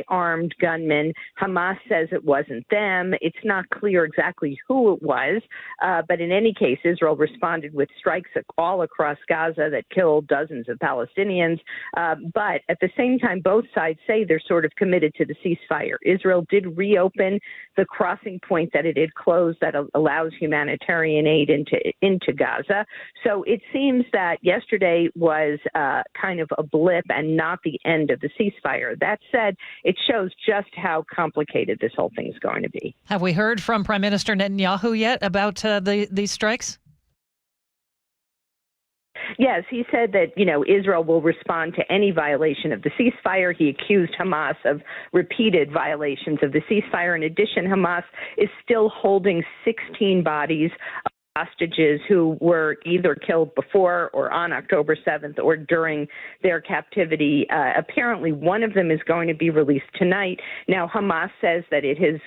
armed gunmen. Hamas says it wasn't them. It's not clear exactly who it was, but in any case, Israel responded with strikes all across Gaza that killed dozens of Palestinians. But at the same time, both sides say they're sort of committed to the ceasefire. Israel did reopen the crossing point that it had closed that allows humanitarian aid into Gaza. So it seems that yesterday was kind of a blip and not the end of the ceasefire. That said, it shows just how complicated this whole thing is going to be. Have we heard from Prime Minister Netanyahu yet about these strikes? Yes, he said that, Israel will respond to any violation of the ceasefire. He accused Hamas of repeated violations of the ceasefire. In addition, Hamas is still holding 16 bodies of hostages who were either killed before or on October 7th or during their captivity. Apparently, one of them is going to be released tonight. Now, Hamas says that it has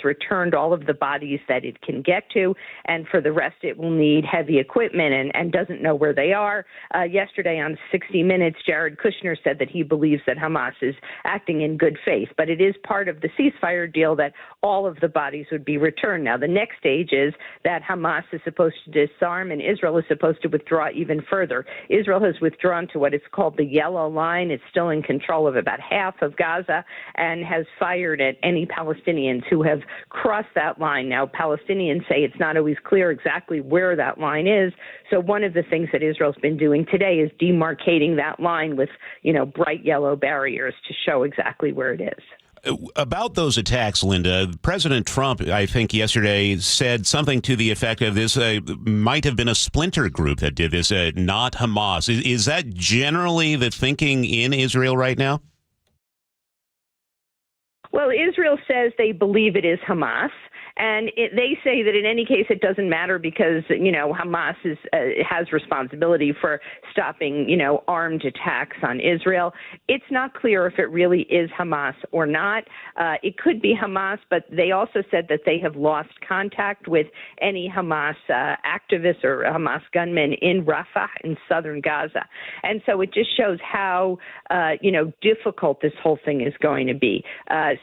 returned all of the bodies that it can get to, and for the rest, it will need heavy equipment and doesn't know where they are. Yesterday on 60 Minutes, Jared Kushner said that he believes that Hamas is acting in good faith, but it is part of the ceasefire deal that all of the bodies would be returned. Now, the next stage is that Hamas is supposed to disarm, and Israel is supposed to withdraw even further. Israel has withdrawn to what is called the Yellow Line. It's still in control of about half of Gaza and has fired at any Palestinians who have crossed that line. Now, Palestinians say it's not always clear exactly where that line is. So one of the things that Israel's been doing today is demarcating that line with, bright yellow barriers to show exactly where it is. About those attacks, Linda, President Trump, I think yesterday said something to the effect of this might have been a splinter group that did this, not Hamas. Is that generally the thinking in Israel right now? Well, Israel says they believe it is Hamas. And they say that in any case it doesn't matter because, Hamas has responsibility for stopping, armed attacks on Israel. It's not clear if it really is Hamas or not. It could be Hamas, but they also said that they have lost contact with any Hamas activists or Hamas gunmen in Rafah in southern Gaza. And so it just shows how, difficult this whole thing is going to be.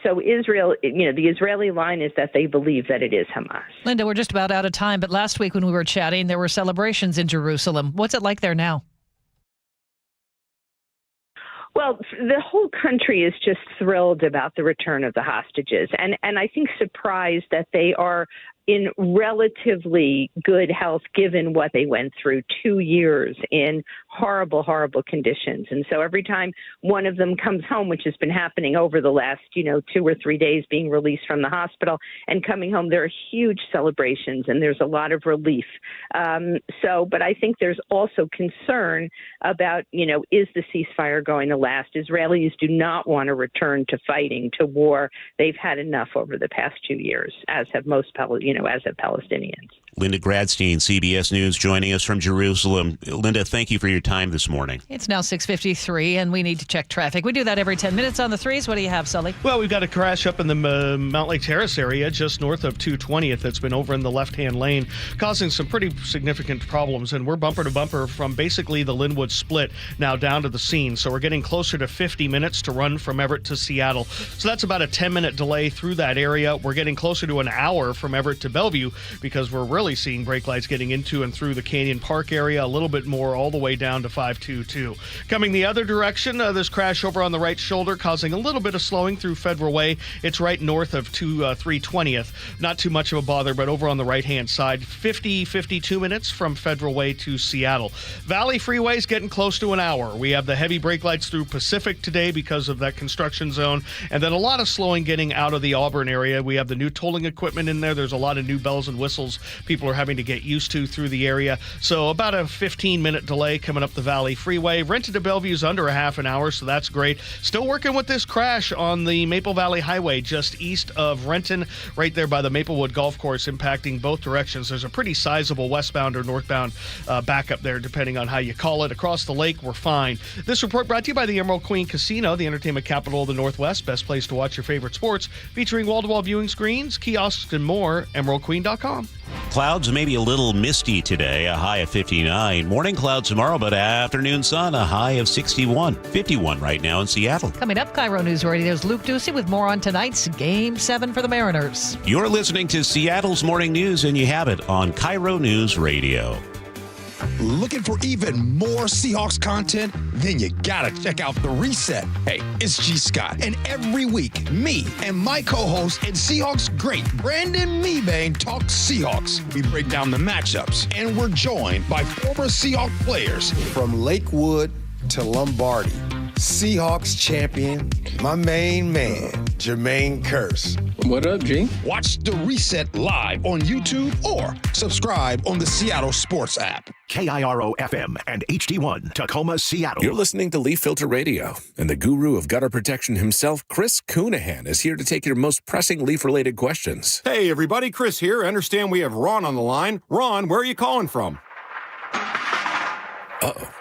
So Israel, the Israeli line is that they believe that it is Hamas. Linda, we're just about out of time, but last week when we were chatting, there were celebrations in Jerusalem. What's it like there now? Well, the whole country is just thrilled about the return of the hostages, and I think surprised that they are in relatively good health given what they went through 2 years in horrible, horrible conditions. And so every time one of them comes home, which has been happening over the last, 2 or 3 days, being released from the hospital and coming home, there are huge celebrations and there's a lot of relief. But I think there's also concern about, is the ceasefire going to last? Israelis do not want to return to fighting, to war. They've had enough over the past 2 years, as have most as have Palestinians. Linda Gradstein, CBS News, joining us from Jerusalem. Linda, thank you for your time this morning. It's now 6:53, and we need to check traffic. We do that every 10 minutes on the threes. What do you have, Sully? Well, we've got a crash up in the Mount Lake Terrace area, just north of 220th. That's been over in the left-hand lane, causing some pretty significant problems. And we're bumper to bumper from basically the Linwood split now down to the scene. So we're getting closer to 50 minutes to run from Everett to Seattle. So that's about a 10-minute delay through that area. We're getting closer to an hour from Everett to Bellevue because we're really seeing brake lights getting into and through the Canyon Park area, a little bit more all the way down to 522. Coming the other direction, this crash over on the right shoulder causing a little bit of slowing through Federal Way. It's right north of 320th. Not too much of a bother, but over on the right-hand side, 52 minutes from Federal Way to Seattle. Valley Freeway's getting close to an hour. We have the heavy brake lights through Pacific today because of that construction zone, and then a lot of slowing getting out of the Auburn area. We have the new tolling equipment in there. There's a lot of new bells and whistles people are having to get used to through the area. So about a 15-minute delay coming up the Valley Freeway. Renton to Bellevue's under a half an hour, so that's great. Still working with this crash on the Maple Valley Highway just east of Renton, right there by the Maplewood Golf Course, impacting both directions. There's a pretty sizable westbound or northbound backup there, depending on how you call it. Across the lake, we're fine. This report brought to you by the Emerald Queen Casino, the entertainment capital of the Northwest. Best place to watch your favorite sports, featuring wall-to-wall viewing screens, kiosks, and more. EmeraldQueen.com. Clouds maybe a little misty today, a high of 59. Morning clouds tomorrow, but afternoon sun, a high of 61. 51 right now in Seattle. Coming up, KIRO Newsradio, there's Luke Ducey with more on tonight's Game 7 for the Mariners. You're listening to Seattle's Morning News, and you have it on KIRO News Radio. Looking for even more Seahawks content? Then you gotta check out The Reset. Hey, it's G. Scott, and every week, me and my co-host and Seahawks great Brandon Meebane talk Seahawks. We break down the matchups, and we're joined by former Seahawks players. From Lakewood to Lombardi, Seahawks champion, my main man, Jermaine Kearse. What up, G? Watch The Reset live on YouTube or subscribe on the Seattle Sports app. KIRO FM and HD1, Tacoma, Seattle. You're listening to Leaf Filter Radio, and the guru of gutter protection himself, Chris Coonahan, is here to take your most pressing leaf-related questions. Hey, everybody, Chris here. I understand we have Ron on the line. Ron, where are you calling from? Uh-oh.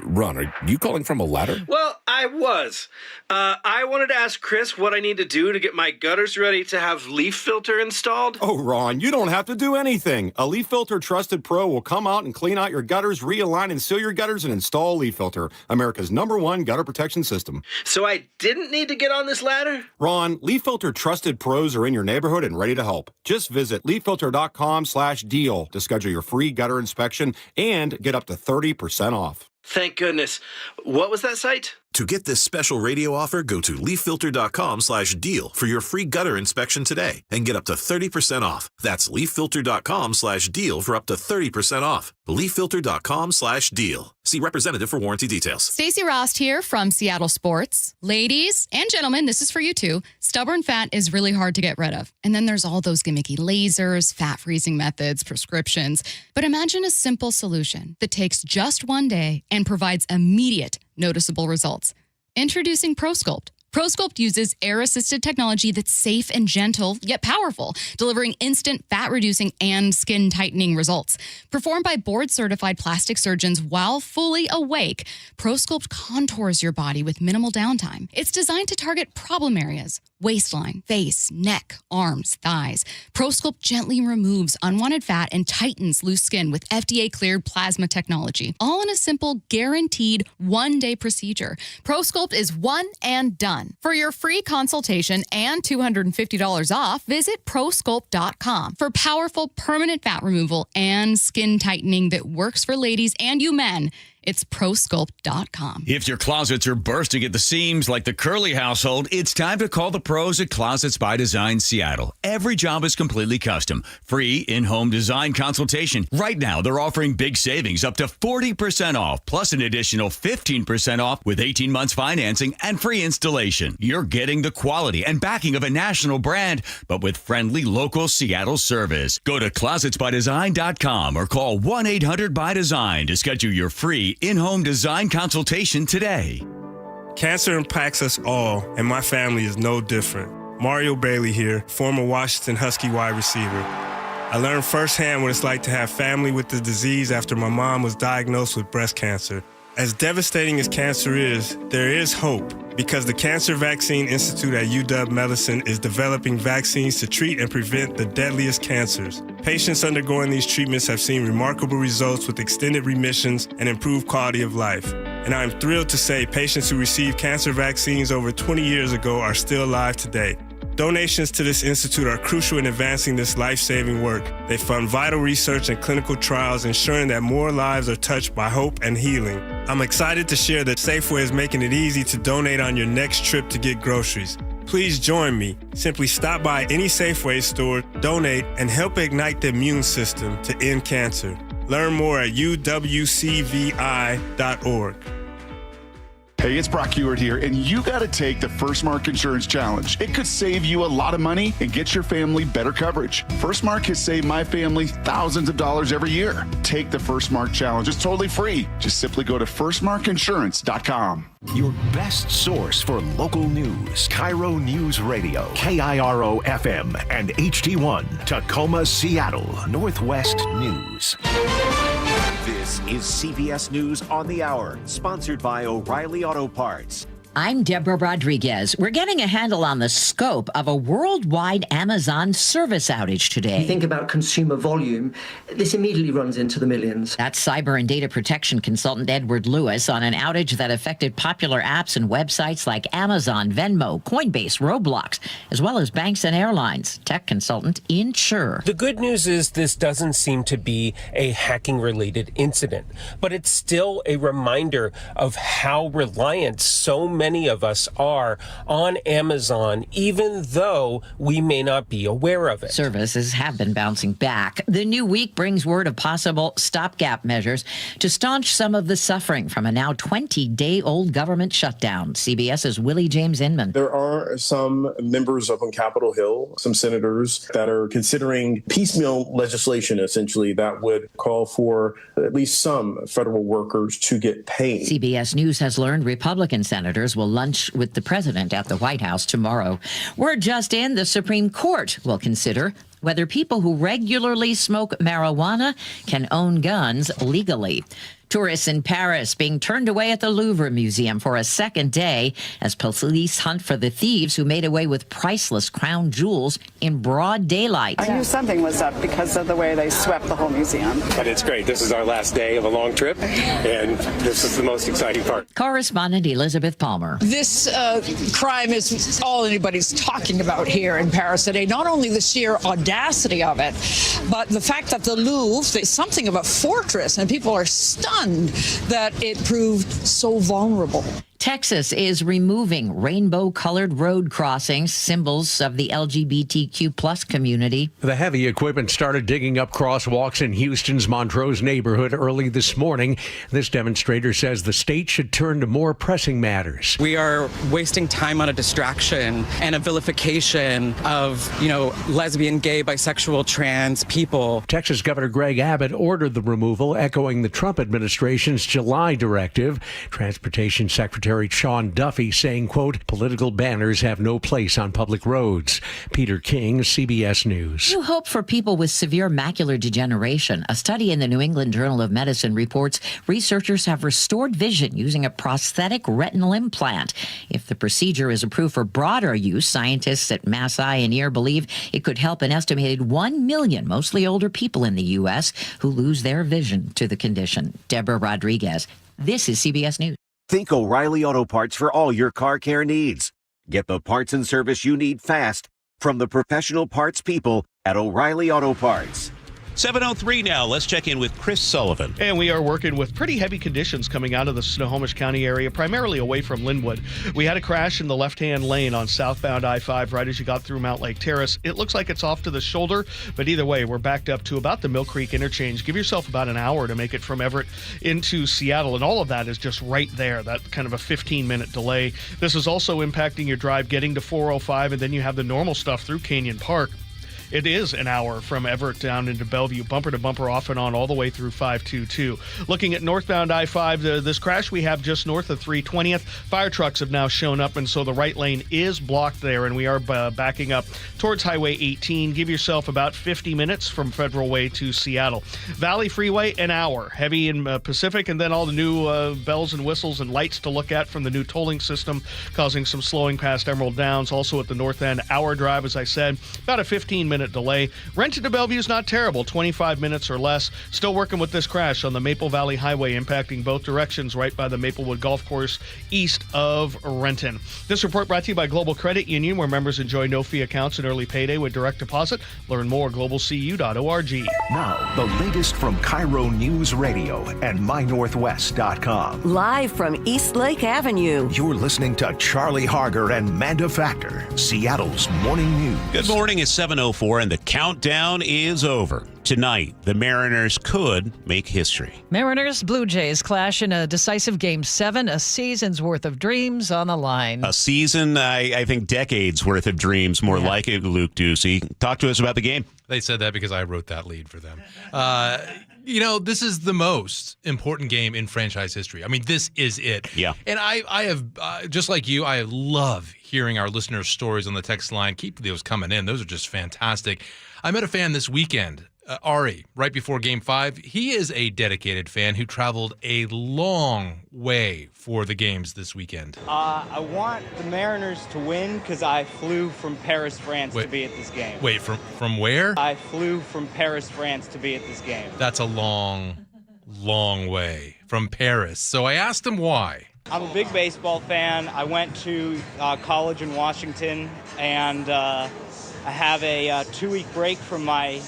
Ron, are you calling from a ladder? Well, I was. I wanted to ask Chris what I need to do to get my gutters ready to have leaf filter installed. Oh, Ron, you don't have to do anything. A Leaf Filter Trusted Pro will come out and clean out your gutters, realign and seal your gutters, and install Leaf Filter, America's #1 gutter protection system. So I didn't need to get on this ladder? Ron, Leaf Filter Trusted Pros are in your neighborhood and ready to help. Just visit leaffilter.com/deal to schedule your free gutter inspection and get up to 30% off. Thank goodness. What was that site? To get this special radio offer, go to leaffilter.com/deal for your free gutter inspection today and get up to 30% off. That's leaffilter.com/deal for up to 30% off. leaffilter.com/deal. See representative for warranty details. Stacey Rost here from Seattle Sports. Ladies and gentlemen, this is for you too. Stubborn fat is really hard to get rid of. And then there's all those gimmicky lasers, fat freezing methods, prescriptions. But imagine a simple solution that takes just one day and provides immediate, noticeable results. Introducing ProSculpt. ProSculpt uses air-assisted technology that's safe and gentle, yet powerful, delivering instant fat-reducing and skin-tightening results. Performed by board-certified plastic surgeons while fully awake, ProSculpt contours your body with minimal downtime. It's designed to target problem areas: waistline, face, neck, arms, thighs. ProSculpt gently removes unwanted fat and tightens loose skin with FDA-cleared plasma technology, all in a simple, guaranteed one-day procedure. ProSculpt is one and done. For your free consultation and $250 off, visit prosculpt.com for powerful permanent fat removal and skin tightening that works for ladies and you men. It's prosculpt.com. If your closets are bursting at the seams like the Curly household, it's time to call the pros at Closets by Design Seattle. Every job is completely custom. Free in-home design consultation. Right now, they're offering big savings up to 40% off, plus an additional 15% off with 18 months financing and free installation. You're getting the quality and backing of a national brand, but with friendly local Seattle service. Go to closetsbydesign.com or call 1-800-BY-DESIGN to schedule your free in-home design consultation today. Cancer impacts us all, and my family is no different. Mario Bailey here, former Washington Husky wide receiver. I learned firsthand what it's like to have family with the disease after my mom was diagnosed with breast cancer. As devastating as cancer is, there is hope because the Cancer Vaccine Institute at UW-Medicine is developing vaccines to treat and prevent the deadliest cancers. Patients undergoing these treatments have seen remarkable results with extended remissions and improved quality of life. And I'm thrilled to say patients who received cancer vaccines over 20 years ago are still alive today. Donations to this institute are crucial in advancing this life-saving work. They fund vital research and clinical trials, ensuring that more lives are touched by hope and healing. I'm excited to share that Safeway is making it easy to donate on your next trip to get groceries. Please join me. Simply stop by any Safeway store, donate, and help ignite the immune system to end cancer. Learn more at uwcvi.org. Hey, it's Brock Ewart here, and you got to take the First Mark Insurance Challenge. It could save you a lot of money and get your family better coverage. First Mark has saved my family thousands of dollars every year. Take the First Mark Challenge. It's totally free. Just simply go to firstmarkinsurance.com. Your best source for local news. KIRO Newsradio, KIRO FM, and HD1, Tacoma, Seattle, Northwest News. This is CBS News on the Hour, sponsored by O'Reilly Auto Parts. I'm Deborah Rodriguez. We're getting a handle on the scope of a worldwide Amazon service outage today. You think about consumer volume, this immediately runs into the millions. That's cyber and data protection consultant Edward Lewis on an outage that affected popular apps and websites like Amazon, Venmo, Coinbase, Roblox, as well as banks and airlines. Tech consultant Insure. The good news is this doesn't seem to be a hacking-related incident, but it's still a reminder of how reliant so many of us are on Amazon, even though we may not be aware of it. Services have been bouncing back. The new week brings word of possible stopgap measures to staunch some of the suffering from a now 20-day-old government shutdown. CBS's Willie James Inman. There are some members up on Capitol Hill, some senators that are considering piecemeal legislation, essentially, that would call for at least some federal workers to get paid. CBS News has learned Republican senators will lunch with the president at the White House tomorrow. Word just in, the Supreme Court will consider whether people who regularly smoke marijuana can own guns legally. Tourists in Paris being turned away at the Louvre Museum for a second day as police hunt for the thieves who made away with priceless crown jewels in broad daylight. I knew something was up because of the way they swept the whole museum. But it's great. This is our last day of a long trip, and this is the most exciting part. Correspondent Elizabeth Palmer. This crime is all anybody's talking about here in Paris today. Not only the sheer audacity of it, but the fact that the Louvre is something of a fortress, and people are stunned that it proved so vulnerable. Texas is removing rainbow-colored road crossings, symbols of the LGBTQ plus community. The heavy equipment started digging up crosswalks in Houston's Montrose neighborhood early this morning. This demonstrator says the state should turn to more pressing matters. We are wasting time on a distraction and a vilification of, lesbian, gay, bisexual, trans people. Texas Governor Greg Abbott ordered the removal, echoing the Trump administration's July directive. Transportation Secretary Sean Duffy saying, quote, political banners have no place on public roads. Peter King, CBS News. New hope for people with severe macular degeneration. A study in the New England Journal of Medicine reports researchers have restored vision using a prosthetic retinal implant. If the procedure is approved for broader use, scientists at Mass Eye and Ear believe it could help an estimated 1 million, mostly older people in the U.S. who lose their vision to the condition. Deborah Rodriguez. This is CBS News. Think O'Reilly Auto Parts for all your car care needs. Get the parts and service you need fast from the professional parts people at O'Reilly Auto Parts. 7:03 now. Let's check in with Chris Sullivan. And we are working with pretty heavy conditions coming out of the Snohomish County area, primarily away from Linwood. We had a crash in the left-hand lane on southbound I-5 right as you got through Mount Lake Terrace. It looks like it's off to the shoulder, but either way, we're backed up to about the Mill Creek interchange. Give yourself about an hour to make it from Everett into Seattle, and all of that is just right there, that kind of a 15-minute delay. This is also impacting your drive getting to 405, and then you have the normal stuff through Canyon Park. It is an hour from Everett down into Bellevue, bumper to bumper, off and on, all the way through 522. Looking at northbound I-5, this crash we have just north of 320th. Fire trucks have now shown up, and so the right lane is blocked there, and we are backing up towards Highway 18. Give yourself about 50 minutes from Federal Way to Seattle. Valley Freeway, an hour. Heavy in Pacific, and then all the new bells and whistles and lights to look at from the new tolling system, causing some slowing past Emerald Downs. Also at the north end, hour drive, as I said, about a 15-minute delay. Renton to Bellevue is not terrible, 25 minutes or less. Still working with this crash on the Maple Valley Highway, impacting both directions right by the Maplewood Golf Course east of Renton. This report brought to you by Global Credit Union, where members enjoy no-fee accounts and early payday with direct deposit. Learn more at globalcu.org. Now, the latest from KIRO Newsradio and MyNorthwest.com. Live from East Lake Avenue. You're listening to Charlie Harger and Manda Factor, Seattle's morning news. Good morning. It's 7:04. And the countdown is over. Tonight, the Mariners could make history. Mariners Blue Jays clash in a decisive Game 7, a season's worth of dreams on the line. A season, I think decades worth of dreams, more like it, Luke Ducey. Talk to us about the game. They said that because I wrote that lead for them. This is the most important game in franchise history. I mean, this is it. Yeah. And I have, just like you, I love hearing our listeners' stories on the text line. Keep those coming in. Those are just fantastic. I met a fan this weekend, Ari, right before Game 5. He is a dedicated fan who traveled a long way for the games this weekend. I want the Mariners to win because I flew from Paris, France to be at this game. Wait, from where? I flew from Paris, France to be at this game. That's a long way from Paris. So I asked him why. I'm a big baseball fan. I went to college in Washington, and I have a 2-week break from my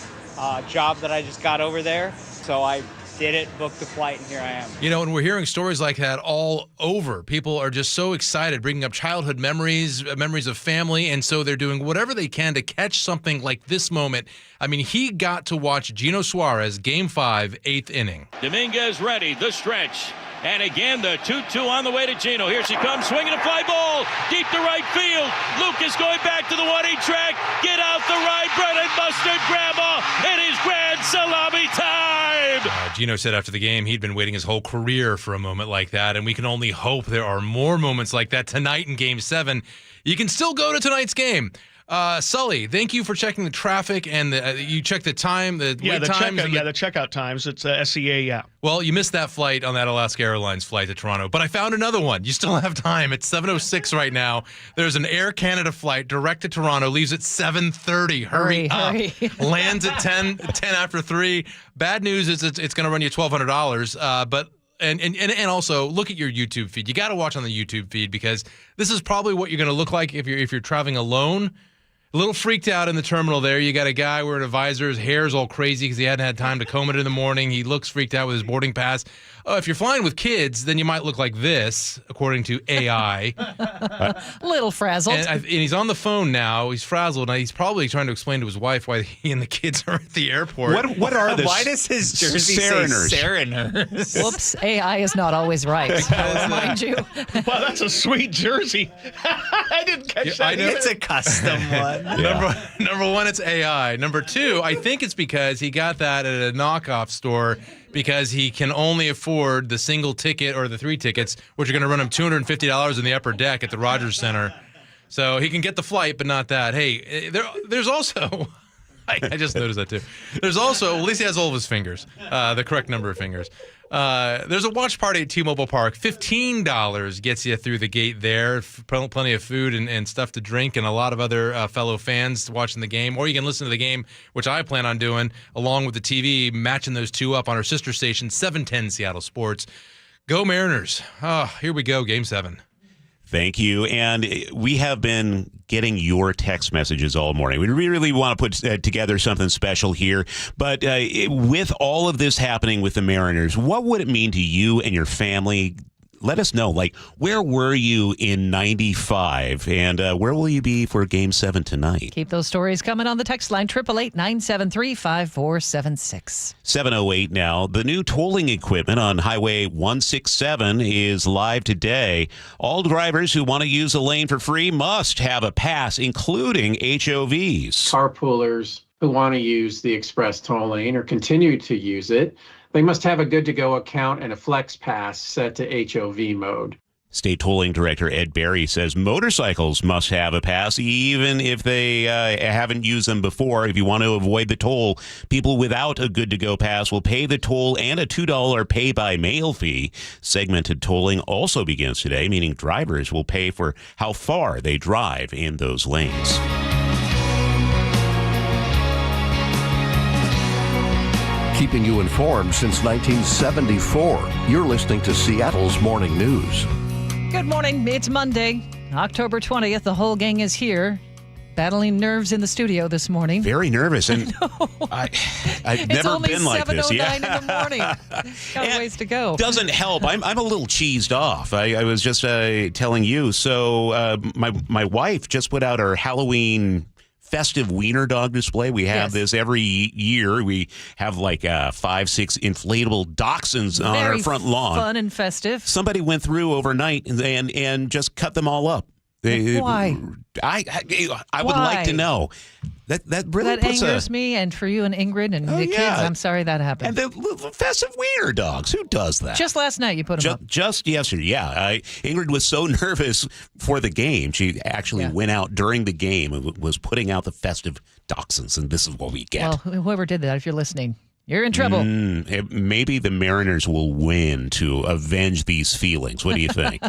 job that I just got over there. So I did it, booked the flight, and here I am. And we're hearing stories like that all over. People are just so excited, bringing up childhood memories of family, and so they're doing whatever they can to catch something like this moment. I mean, he got to watch Gino Suarez, Game 5, 8th inning. Dominguez ready, the stretch. And again, the 2-2 on the way to Gino. Here she comes, swinging a fly ball, deep to right field. Lucas going back to the 1-8 track. Get out the right, bread and mustard, grandma. It is grand salami time. Gino said after the game he'd been waiting his whole career for a moment like that, and we can only hope there are more moments like that tonight in Game 7. You can still go to tonight's game. Sully, thank you for checking the traffic and you checked the time, the wait times. The checkout times. It's a SEA app. Well, you missed that flight on that Alaska Airlines flight to Toronto, but I found another one. You still have time. It's 7:06 right now. There's an Air Canada flight direct to Toronto, leaves at 7:30. Hurry up. Lands at 10 after 3. Bad news is it's going to run you $1,200, but and also look at your YouTube feed. You got to watch on the YouTube feed because this is probably what you're going to look like if you're traveling alone. A little freaked out in the terminal there. You got a guy wearing a visor. His hair's all crazy because he hadn't had time to comb it in the morning. He looks freaked out with his boarding pass. If you're flying with kids, then you might look like this, according to AI. Little frazzled. And he's on the phone now. He's frazzled. Now he's probably trying to explain to his wife why he and the kids are at the airport. What are this? Why does his jersey say Sereners? Whoops, AI is not always right. I'll remind you. Wow, that's a sweet jersey. I didn't catch that. I know it's a custom one. Number one, it's AI. Number two, I think it's because he got that at a knockoff store because he can only afford the single ticket or the 3 tickets, which are going to run him $250 in the upper deck at the Rogers Center. So he can get the flight, but not that. Hey, there's also... I just noticed that too. There's also, at least he has all of his fingers, the correct number of fingers. There's a watch party at T-Mobile Park. $15 gets you through the gate there. Plenty of food and stuff to drink and a lot of other fellow fans watching the game. Or you can listen to the game, which I plan on doing, along with the TV, matching those two up on our sister station, 710 Seattle Sports. Go Mariners. Oh, here we go, Game 7. Thank you. And we have been getting your text messages all morning. We really want to put together something special here. But with all of this happening with the Mariners, what would it mean to you and your family? Let us know, where were you in 95 and where will you be for Game 7 tonight? Keep those stories coming on the text line, 888-973-5476. 7:08 now. The new tolling equipment on Highway 167 is live today. All drivers who want to use a lane for free must have a pass, including HOVs. Carpoolers who want to use the express toll lane or continue to use it, they must have a good-to-go account and a flex pass set to HOV mode. State Tolling Director Ed Berry says motorcycles must have a pass, even if they haven't used them before. If you want to avoid the toll, people without a good-to-go pass will pay the toll and a $2 pay-by-mail fee. Segmented tolling also begins today, meaning drivers will pay for how far they drive in those lanes. Keeping you informed since 1974. You're listening to Seattle's Morning News. Good morning. It's Monday, October 20th. The whole gang is here, battling nerves in the studio this morning. Very nervous. And I've never been like this. It's only 7:09 in the morning. Got a ways to go. Doesn't help. I'm a little cheesed off. I was just telling you. So my wife just put out our Halloween festive wiener dog display. We have this every year. We have 5-6 inflatable dachshunds on our front lawn. Fun and festive. Somebody went through overnight and just cut them all up. Why? I would like to know. That really puts angers me, and for you and Ingrid and the kids, I'm sorry that happened. And the festive wiener dogs, who does that? Just last night you put them up. Just yesterday, yeah. Ingrid was so nervous for the game, she actually went out during the game and was putting out the festive dachshunds, and this is what we get. Well, whoever did that, if you're listening, you're in trouble. Maybe the Mariners will win to avenge these feelings. What do you think?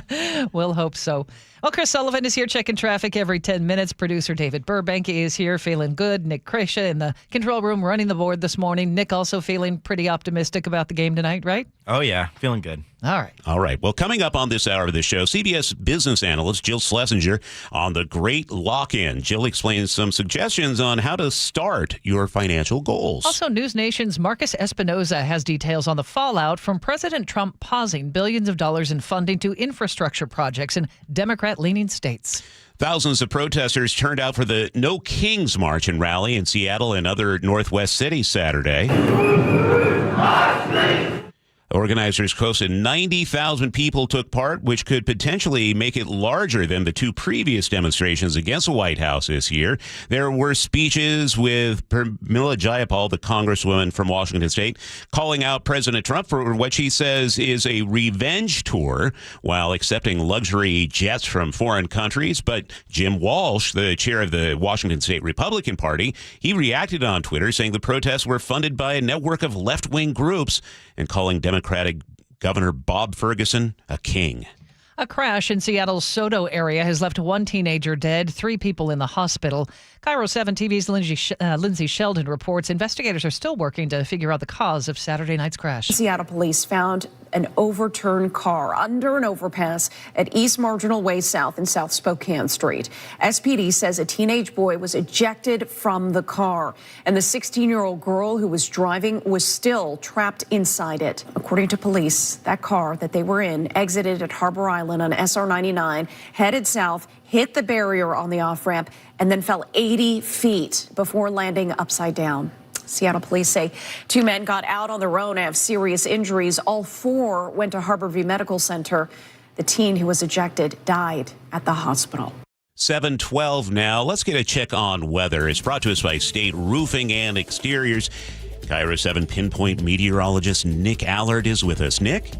We'll hope so. Well, Chris Sullivan is here checking traffic every 10 minutes. Producer David Burbank is here feeling good. Nick Krisha in the control room running the board this morning. Nick also feeling pretty optimistic about the game tonight, right? Oh, yeah. Feeling good. All right. Well, coming up on this hour of the show, CBS business analyst Jill Schlesinger on the Great Lock-In. Jill explains some suggestions on how to start your financial goals. Also, News Nation's Marcus Espinoza has details on the fallout from President Trump pausing billions of dollars in funding to infrastructure projects in Democrat-leaning states. Thousands of protesters turned out for the No Kings March and rally in Seattle and other Northwest cities Saturday. Organizers close to 90,000 people took part, which could potentially make it larger than the two previous demonstrations against the White House this year. There were speeches with Pramila Jayapal, the congresswoman from Washington State, calling out President Trump for what she says is a revenge tour while accepting luxury jets from foreign countries. But Jim Walsh, the chair of the Washington State Republican Party, he reacted on Twitter saying the protests were funded by a network of left-wing groups and calling Democratic Governor Bob Ferguson a king. A crash in Seattle's Soto area has left one teenager dead, 3 people in the hospital. KIRO 7 TV's Lindsay Sheldon reports investigators are still working to figure out the cause of Saturday night's crash. Seattle police found an overturned car under an overpass at East Marginal Way South and South Spokane Street. SPD says a teenage boy was ejected from the car, and the 16-year-old girl who was driving was still trapped inside it. According to police, that car that they were in exited at Harbor Island on SR 99, headed south, hit the barrier on the off-ramp, and then fell 80 feet before landing upside down. Seattle police say 2 men got out on their own and have serious injuries. All 4 went to Harborview Medical Center. The teen who was ejected died at the hospital. 7:12 now. Let's get a check on weather. It's brought to us by State Roofing and Exteriors. KIRO 7 pinpoint meteorologist Nick Allard is with us. Nick?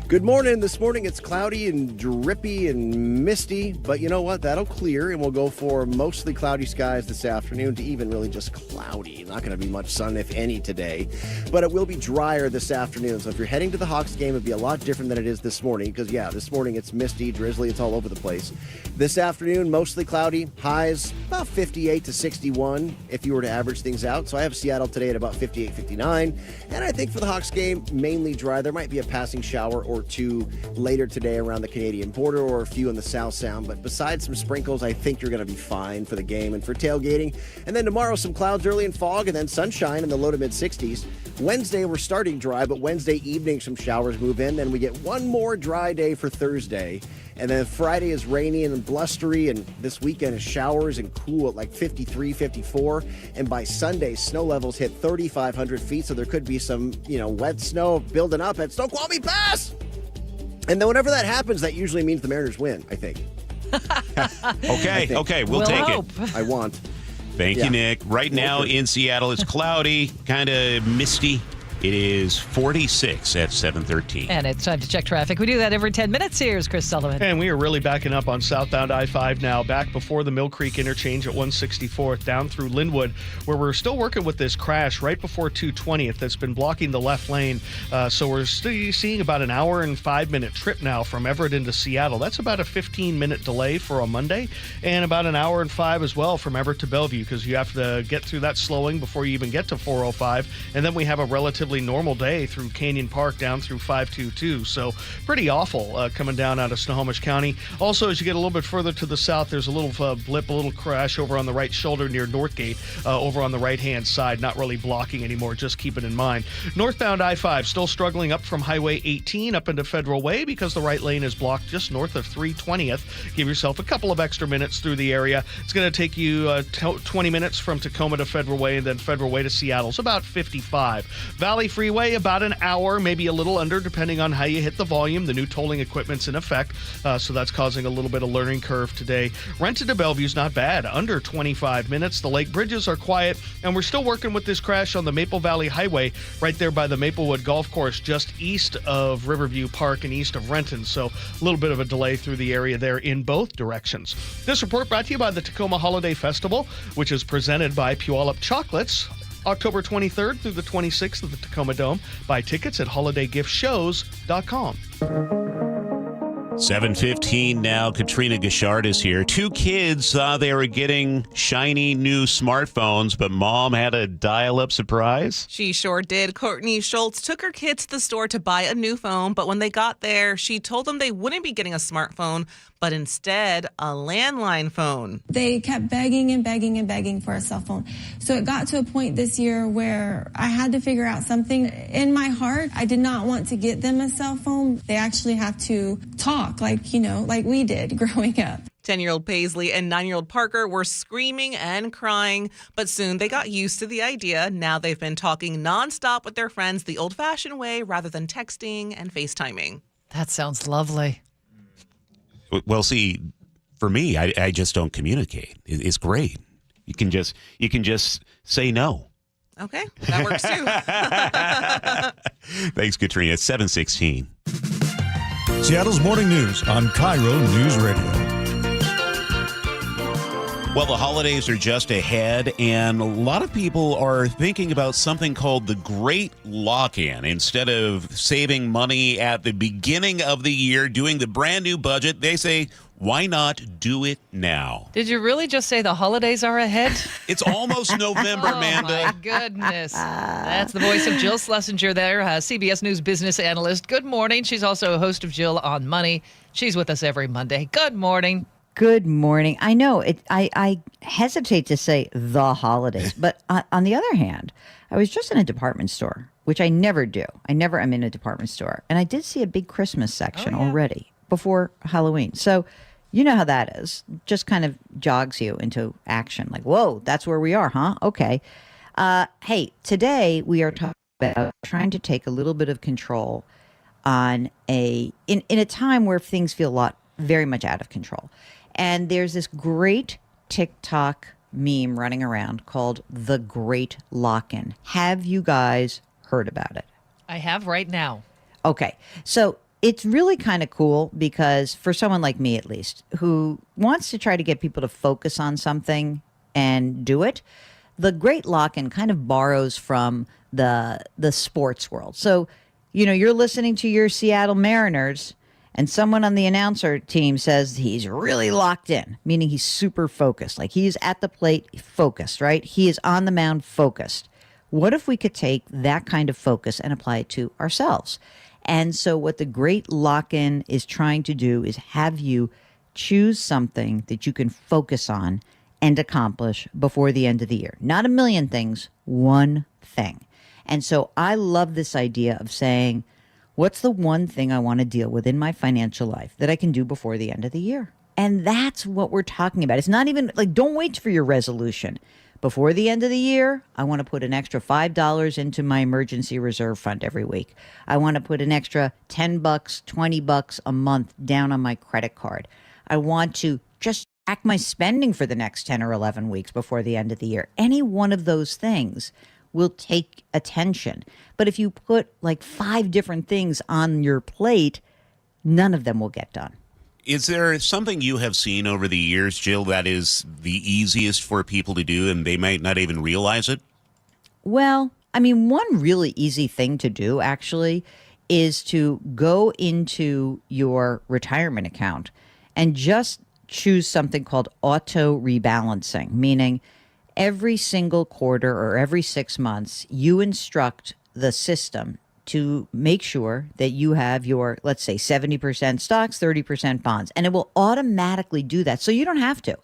Good morning. This morning it's cloudy and drippy and misty, but you know what? That'll clear, and we'll go for mostly cloudy skies this afternoon to even really just cloudy. Not going to be much sun, if any, today, but it will be drier this afternoon. So if you're heading to the Hawks game, it'll be a lot different than it is this morning because, yeah, this morning it's misty, drizzly, it's all over the place. This afternoon, mostly cloudy, highs about 58 to 61 if you were to average things out. So I have Seattle today at about 58, 59, and I think for the Hawks game, mainly dry. There might be a passing shower or 2 later today around the Canadian border or a few in the South Sound. But besides some sprinkles, I think you're going to be fine for the game and for tailgating. And then tomorrow, some clouds early and fog, and then sunshine in the low to mid 60s. Wednesday, we're starting dry, but Wednesday evening, some showers move in. Then we get one more dry day for Thursday. And then Friday is rainy and blustery, and this weekend is showers and cool at like 53, 54. And by Sunday, snow levels hit 3,500 feet, so there could be some, wet snow building up at Snoqualmie Pass. And then whenever that happens, that usually means the Mariners win, I think. Okay, we'll take hope. it. I want. Thank you, Nick. Right now in Seattle, it's cloudy, kind of misty. It is 46 at 7:13. And it's time to check traffic. We do that every 10 minutes. Here's Chris Sullivan. And we are really backing up on southbound I-5 now, back before the Mill Creek interchange at 164th, down through Linwood, where we're still working with this crash right before 220th that's been blocking the left lane. So we're still seeing about an hour and 5-minute trip now from Everett into Seattle. That's about a 15-minute delay for a Monday, and about an hour and 5 as well from Everett to Bellevue, because you have to get through that slowing before you even get to 405. And then we have a relatively normal day through Canyon Park down through 522. So pretty awful coming down out of Snohomish County. Also, as you get a little bit further to the south, there's a little blip, a little crash over on the right shoulder near Northgate, over on the right-hand side. Not really blocking anymore, just keep it in mind. Northbound I-5 still struggling up from Highway 18 up into Federal Way because the right lane is blocked just north of 320th. Give yourself a couple of extra minutes through the area. It's going to take you 20 minutes from Tacoma to Federal Way, and then Federal Way to Seattle. It's about 55. Valley Freeway, about an hour, maybe a little under, depending on how you hit the volume. The new tolling equipment's in effect, so that's causing a little bit of learning curve today. Renton to Bellevue's not bad, under 25 minutes. The lake bridges are quiet, and we're still working with this crash on the Maple Valley Highway right there by the Maplewood Golf Course, just east of Riverview Park and east of Renton. So a little bit of a delay through the area there in both directions. This report brought to you by the Tacoma Holiday Festival, which is presented by Puyallup Chocolates. October 23rd through the 26th at the Tacoma Dome. Buy tickets at holidaygiftsshows.com. 7:15 now. Katrina Gashard is here. 2 kids thought they were getting shiny new smartphones, but mom had a dial-up surprise. She sure did. Courtney Schultz took her kids to the store to buy a new phone, but when they got there, she told them they wouldn't be getting a smartphone, but instead a landline phone. They kept begging and begging and begging for a cell phone. So it got to a point this year where I had to figure out something. In my heart, I did not want to get them a cell phone. They actually have to talk like we did growing up. 10-year-old Paisley and 9-year-old Parker were screaming and crying, but soon they got used to the idea. Now they've been talking nonstop with their friends the old-fashioned way rather than texting and FaceTiming. That sounds lovely. Well, see, for me, I just don't communicate. It's great. You can just say no. Okay, that works too. Thanks, Katrina. It's 7:16. Seattle's morning news on KIRO News Radio. Well, the holidays are just ahead, and a lot of people are thinking about something called the Great Lock-In. Instead of saving money at the beginning of the year, doing the brand new budget, they say, why not do it now? Did you really just say the holidays are ahead? It's almost November, Amanda. Oh, my goodness. That's the voice of Jill Schlesinger there, CBS News business analyst. Good morning. She's also a host of Jill on Money. She's with us every Monday. Good morning. Good morning. I know I hesitate to say the holidays, but on the other hand, I was just in a department store, which I never do. I never am in a department store. And I did see a big Christmas section already before Halloween. So you know how that is. Just kind of jogs you into action. Like, whoa, that's where we are, huh? Okay. Hey, today we are talking about trying to take a little bit of control on in a time where things feel very much out of control. And there's this great TikTok meme running around called The Great Lock-In. Have you guys heard about it? I have right now. Okay. So it's really kind of cool because for someone like me, at least, who wants to try to get people to focus on something and do it, the Great Lock-In kind of borrows from the sports world. So, you're listening to your Seattle Mariners and someone on the announcer team says he's really locked in, meaning he's super focused. Like he's at the plate focused, right? He is on the mound focused. What if we could take that kind of focus and apply it to ourselves? And so what the Great Lock-In is trying to do is have you choose something that you can focus on and accomplish before the end of the year. Not a million things, one thing. And so I love this idea of saying, what's the one thing I want to deal with in my financial life that I can do before the end of the year? And that's what we're talking about. It's not even like, don't wait for your resolution. Before the end of the year, I want to put an extra $5 into my emergency reserve fund every week. I want to put an extra $10, $20 a month down on my credit card. I want to just track my spending for the next 10 or 11 weeks before the end of the year. Any one of those things will take attention. But if you put like 5 different things on your plate, none of them will get done. Is there something you have seen over the years, Jill, that is the easiest for people to do and they might not even realize it? Well, I mean, one really easy thing to do actually is to go into your retirement account and just choose something called auto rebalancing, meaning every single quarter or every 6 months, you instruct the system to make sure that you have your, let's say, 70% stocks, 30% bonds, and it will automatically do that. So you don't have to.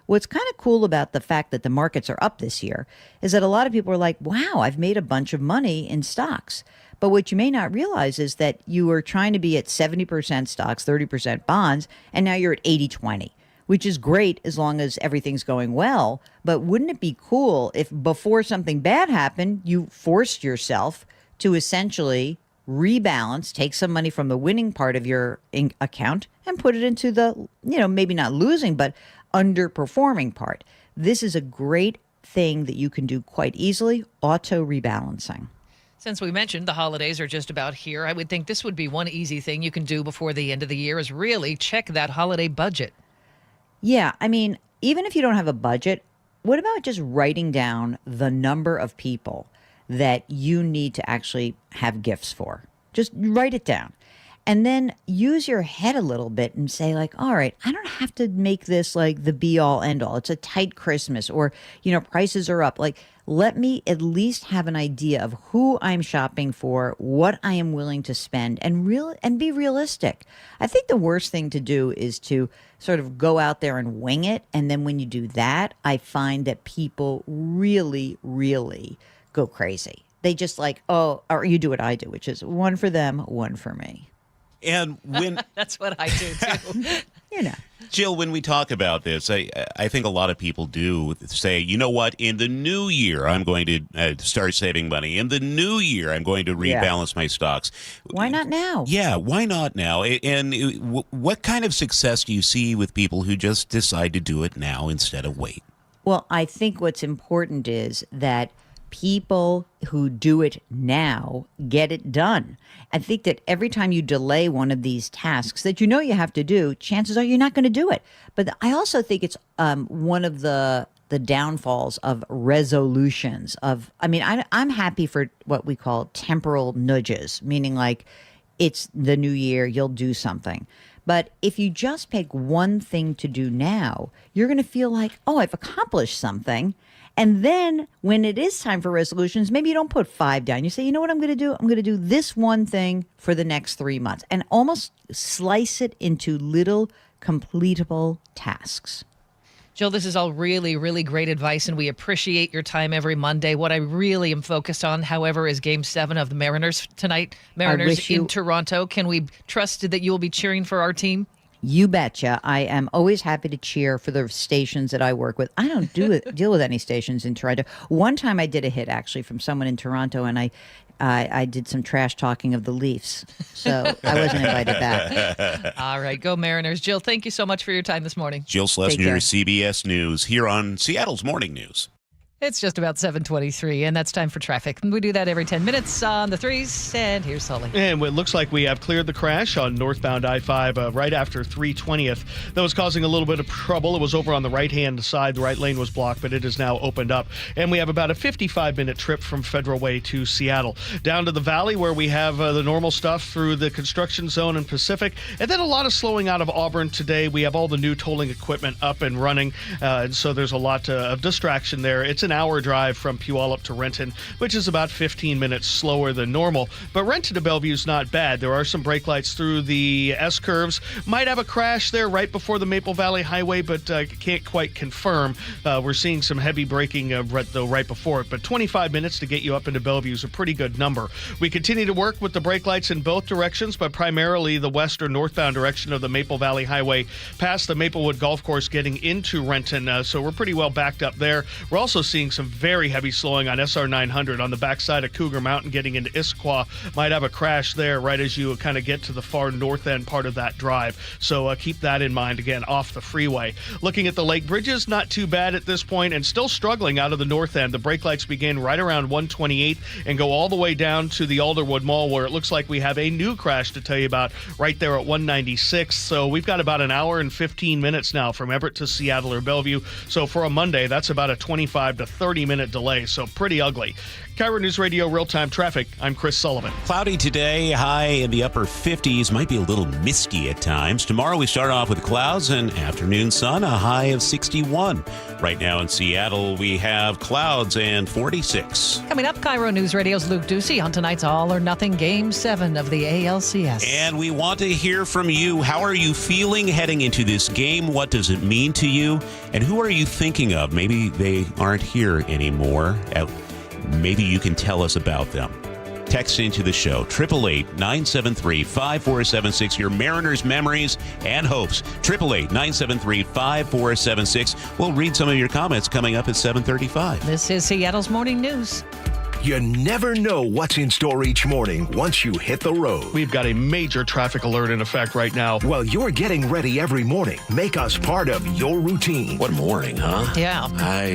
What's kind of cool about the fact that the markets are up this year is that a lot of people are like, wow, I've made a bunch of money in stocks. But what you may not realize is that you are trying to be at 70% stocks, 30% bonds, and now you're at 80-20. Which is great as long as everything's going well. But wouldn't it be cool if before something bad happened, you forced yourself to essentially rebalance, take some money from the winning part of your account and put it into the, maybe not losing, but underperforming part? This is a great thing that you can do quite easily, auto rebalancing. Since we mentioned the holidays are just about here, I would think this would be one easy thing you can do before the end of the year is really check that holiday budget. Yeah, I mean, even if you don't have a budget, what about just writing down the number of people that you need to actually have gifts for? Just write it down. And then use your head a little bit and say like, all right, I don't have to make this like the be all end all. It's a tight Christmas or, prices are up. Like, let me at least have an idea of who I'm shopping for, what I am willing to spend, and be realistic. I think the worst thing to do is to sort of go out there and wing it. And then when you do that, I find that people really, really go crazy. They just like, or you do what I do, which is one for them, one for me. And when that's what I do too. You know. Jill, when we talk about this, I think a lot of people do say, you know what, in the new year, I'm going to start saving money. In the new year, I'm going to rebalance my stocks. Why not now? Yeah, why not now? And what kind of success do you see with people who just decide to do it now instead of wait? Well, I think what's important is that people who do it now get it done. I think that every time you delay one of these tasks that you know you have to do, chances are you're not going to do it. But I also think it's one of the downfalls of resolutions. I'm happy for what we call temporal nudges, meaning like it's the new year, you'll do something. But if you just pick one thing to do now, you're going to feel like, oh, I've accomplished something. And then when it is time for resolutions, maybe you don't put 5 down. You say, you know what I'm going to do? I'm going to do this one thing for the next 3 months and almost slice it into little completable tasks. Jill, this is all really, really great advice, and we appreciate your time every Monday. What I really am focused on, however, is Game 7 of the Mariners tonight. Mariners in Toronto. Can we trust that you will be cheering for our team? You betcha. I am always happy to cheer for the stations that I work with. I don't deal with any stations in Toronto. One time I did a hit, actually, from someone in Toronto, and I did some trash talking of the Leafs. So I wasn't invited back. All right. Go Mariners. Jill, thank you so much for your time this morning. Jill Schlesinger, CBS News, here on Seattle's Morning News. It's just about 7:23, and that's time for traffic. We do that every 10 minutes on the 3s, and here's Sully. And it looks like we have cleared the crash on northbound I-5 right after 320th. That was causing a little bit of trouble. It was over on the right-hand side. The right lane was blocked, but it is now opened up. And we have about a 55-minute trip from Federal Way to Seattle. Down to the valley where we have the normal stuff through the construction zone and Pacific. And then a lot of slowing out of Auburn today. We have all the new tolling equipment up and running, and so there's a lot of distraction there. It's an hour drive from Puyallup to Renton, which is about 15 minutes slower than normal. But Renton to Bellevue is not bad. There are some brake lights through the S-curves. Might have a crash there right before the Maple Valley Highway, but can't quite confirm. We're seeing some heavy braking though right before it. But 25 minutes to get you up into Bellevue is a pretty good number. We continue to work with the brake lights in both directions, but primarily the west or northbound direction of the Maple Valley Highway past the Maplewood Golf Course getting into Renton. So we're pretty well backed up there. We're also seeing some very heavy slowing on SR 900 on the backside of Cougar Mountain getting into Issaquah. Might have a crash there right as you kind of get to the far north end part of that drive. So keep that in mind, again, off the freeway. Looking at the lake bridges, not too bad at this point and still struggling out of the north end. The brake lights begin right around 128 and go all the way down to the Alderwood Mall where it looks like we have a new crash to tell you about right there at 196. So we've got about an hour and 15 minutes now from Everett to Seattle or Bellevue. So for a Monday, that's about a 25 to 30-minute delay, so pretty ugly. KIRO Newsradio real-time traffic. I'm Chris Sullivan. Cloudy today, high in the upper 50s, might be a little misty at times. Tomorrow we start off with clouds and afternoon sun, a high of 61. Right now in Seattle, we have clouds and 46. Coming up, KIRO News Radio's Luke Ducey on tonight's All or Nothing Game 7 of the ALCS. And we want to hear from you. How are you feeling heading into this game? What does it mean to you? And who are you thinking of? Maybe they aren't here anymore. Maybe you can tell us about them. Text into the show, 888-973-5476, your Mariners memories and hopes. 888-973-5476. We'll read some of your comments coming up at 7:35. This is Seattle's Morning News. You never know what's in store each morning once you hit the road. We've got a major traffic alert in effect right now. While you're getting ready every morning, make us part of your routine. What morning, huh? Yeah.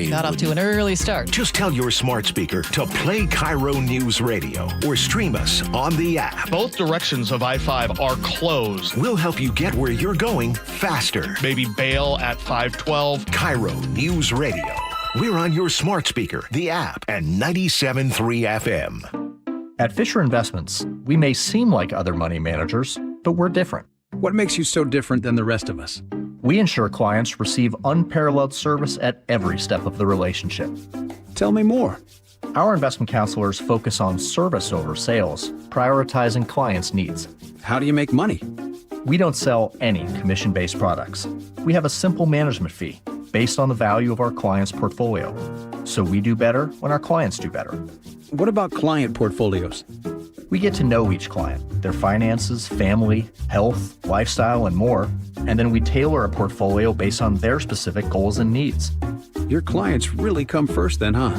Got off to an early start. Just tell your smart speaker to play KIRO News Radio or stream us on the app. Both directions of I-5 are closed. We'll help you get where you're going faster. Maybe bail at 512. KIRO News Radio. We're on your smart speaker, the app, and 97.3 FM. At Fisher Investments, we may seem like other money managers, but we're different. What makes you so different than the rest of us? We ensure clients receive unparalleled service at every step of the relationship. Tell me more. Our investment counselors focus on service over sales, prioritizing clients' needs. How do you make money? We don't sell any commission-based products. We have a simple management fee based on the value of our client's portfolio. So we do better when our clients do better. What about client portfolios? We get to know each client, their finances, family, health, lifestyle, and more, and then we tailor a portfolio based on their specific goals and needs. Your clients really come first then, huh?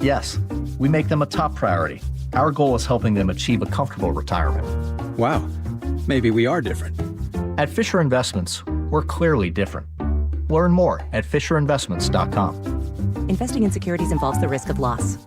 Yes, we make them a top priority. Our goal is helping them achieve a comfortable retirement. Wow, maybe we are different. At Fisher Investments, we're clearly different. Learn more at FisherInvestments.com. Investing in securities involves the risk of loss.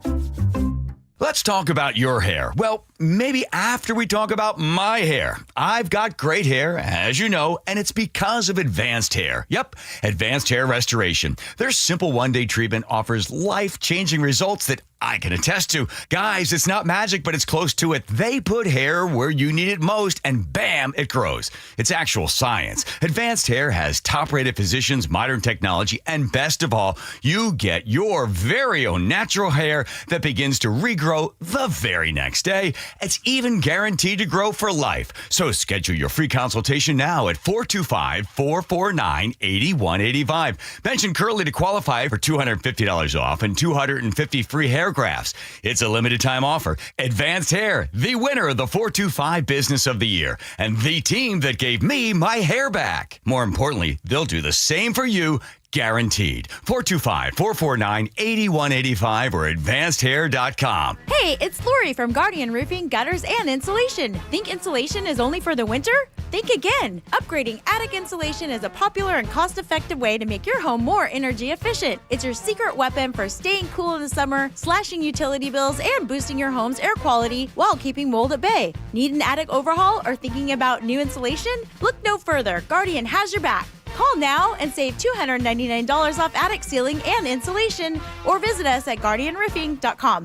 Let's talk about your hair. Well, maybe after we talk about my hair. I've got great hair, as you know, and it's because of Advanced Hair. Yep, Advanced Hair Restoration. Their simple one-day treatment offers life-changing results that I can attest to. Guys, it's not magic, but it's close to it. They put hair where you need it most, and bam, it grows. It's actual science. Advanced Hair has top-rated physicians, modern technology, and best of all, you get your very own natural hair that begins to regrow the very next day. It's even guaranteed to grow for life. So schedule your free consultation now at 425-449-8185. Mention Curly to qualify for $250 off and $250 free hair grafts. It's a limited time offer. Advanced Hair, the winner of the 425 Business of the Year, and the team that gave me my hair back. More importantly, they'll do the same for you, guaranteed. 425-449-8185 or advancedhair.com. Hey, it's Lori from Guardian Roofing, Gutters, and Insulation. Think insulation is only for the winter? Think again. Upgrading attic insulation is a popular and cost-effective way to make your home more energy efficient. It's your secret weapon for staying cool in the summer, slashing utility bills, and boosting your home's air quality while keeping mold at bay. Need an attic overhaul or thinking about new insulation? Look no further. Guardian has your back. Call now and save $299 off attic ceiling and insulation, or visit us at guardianroofing.com.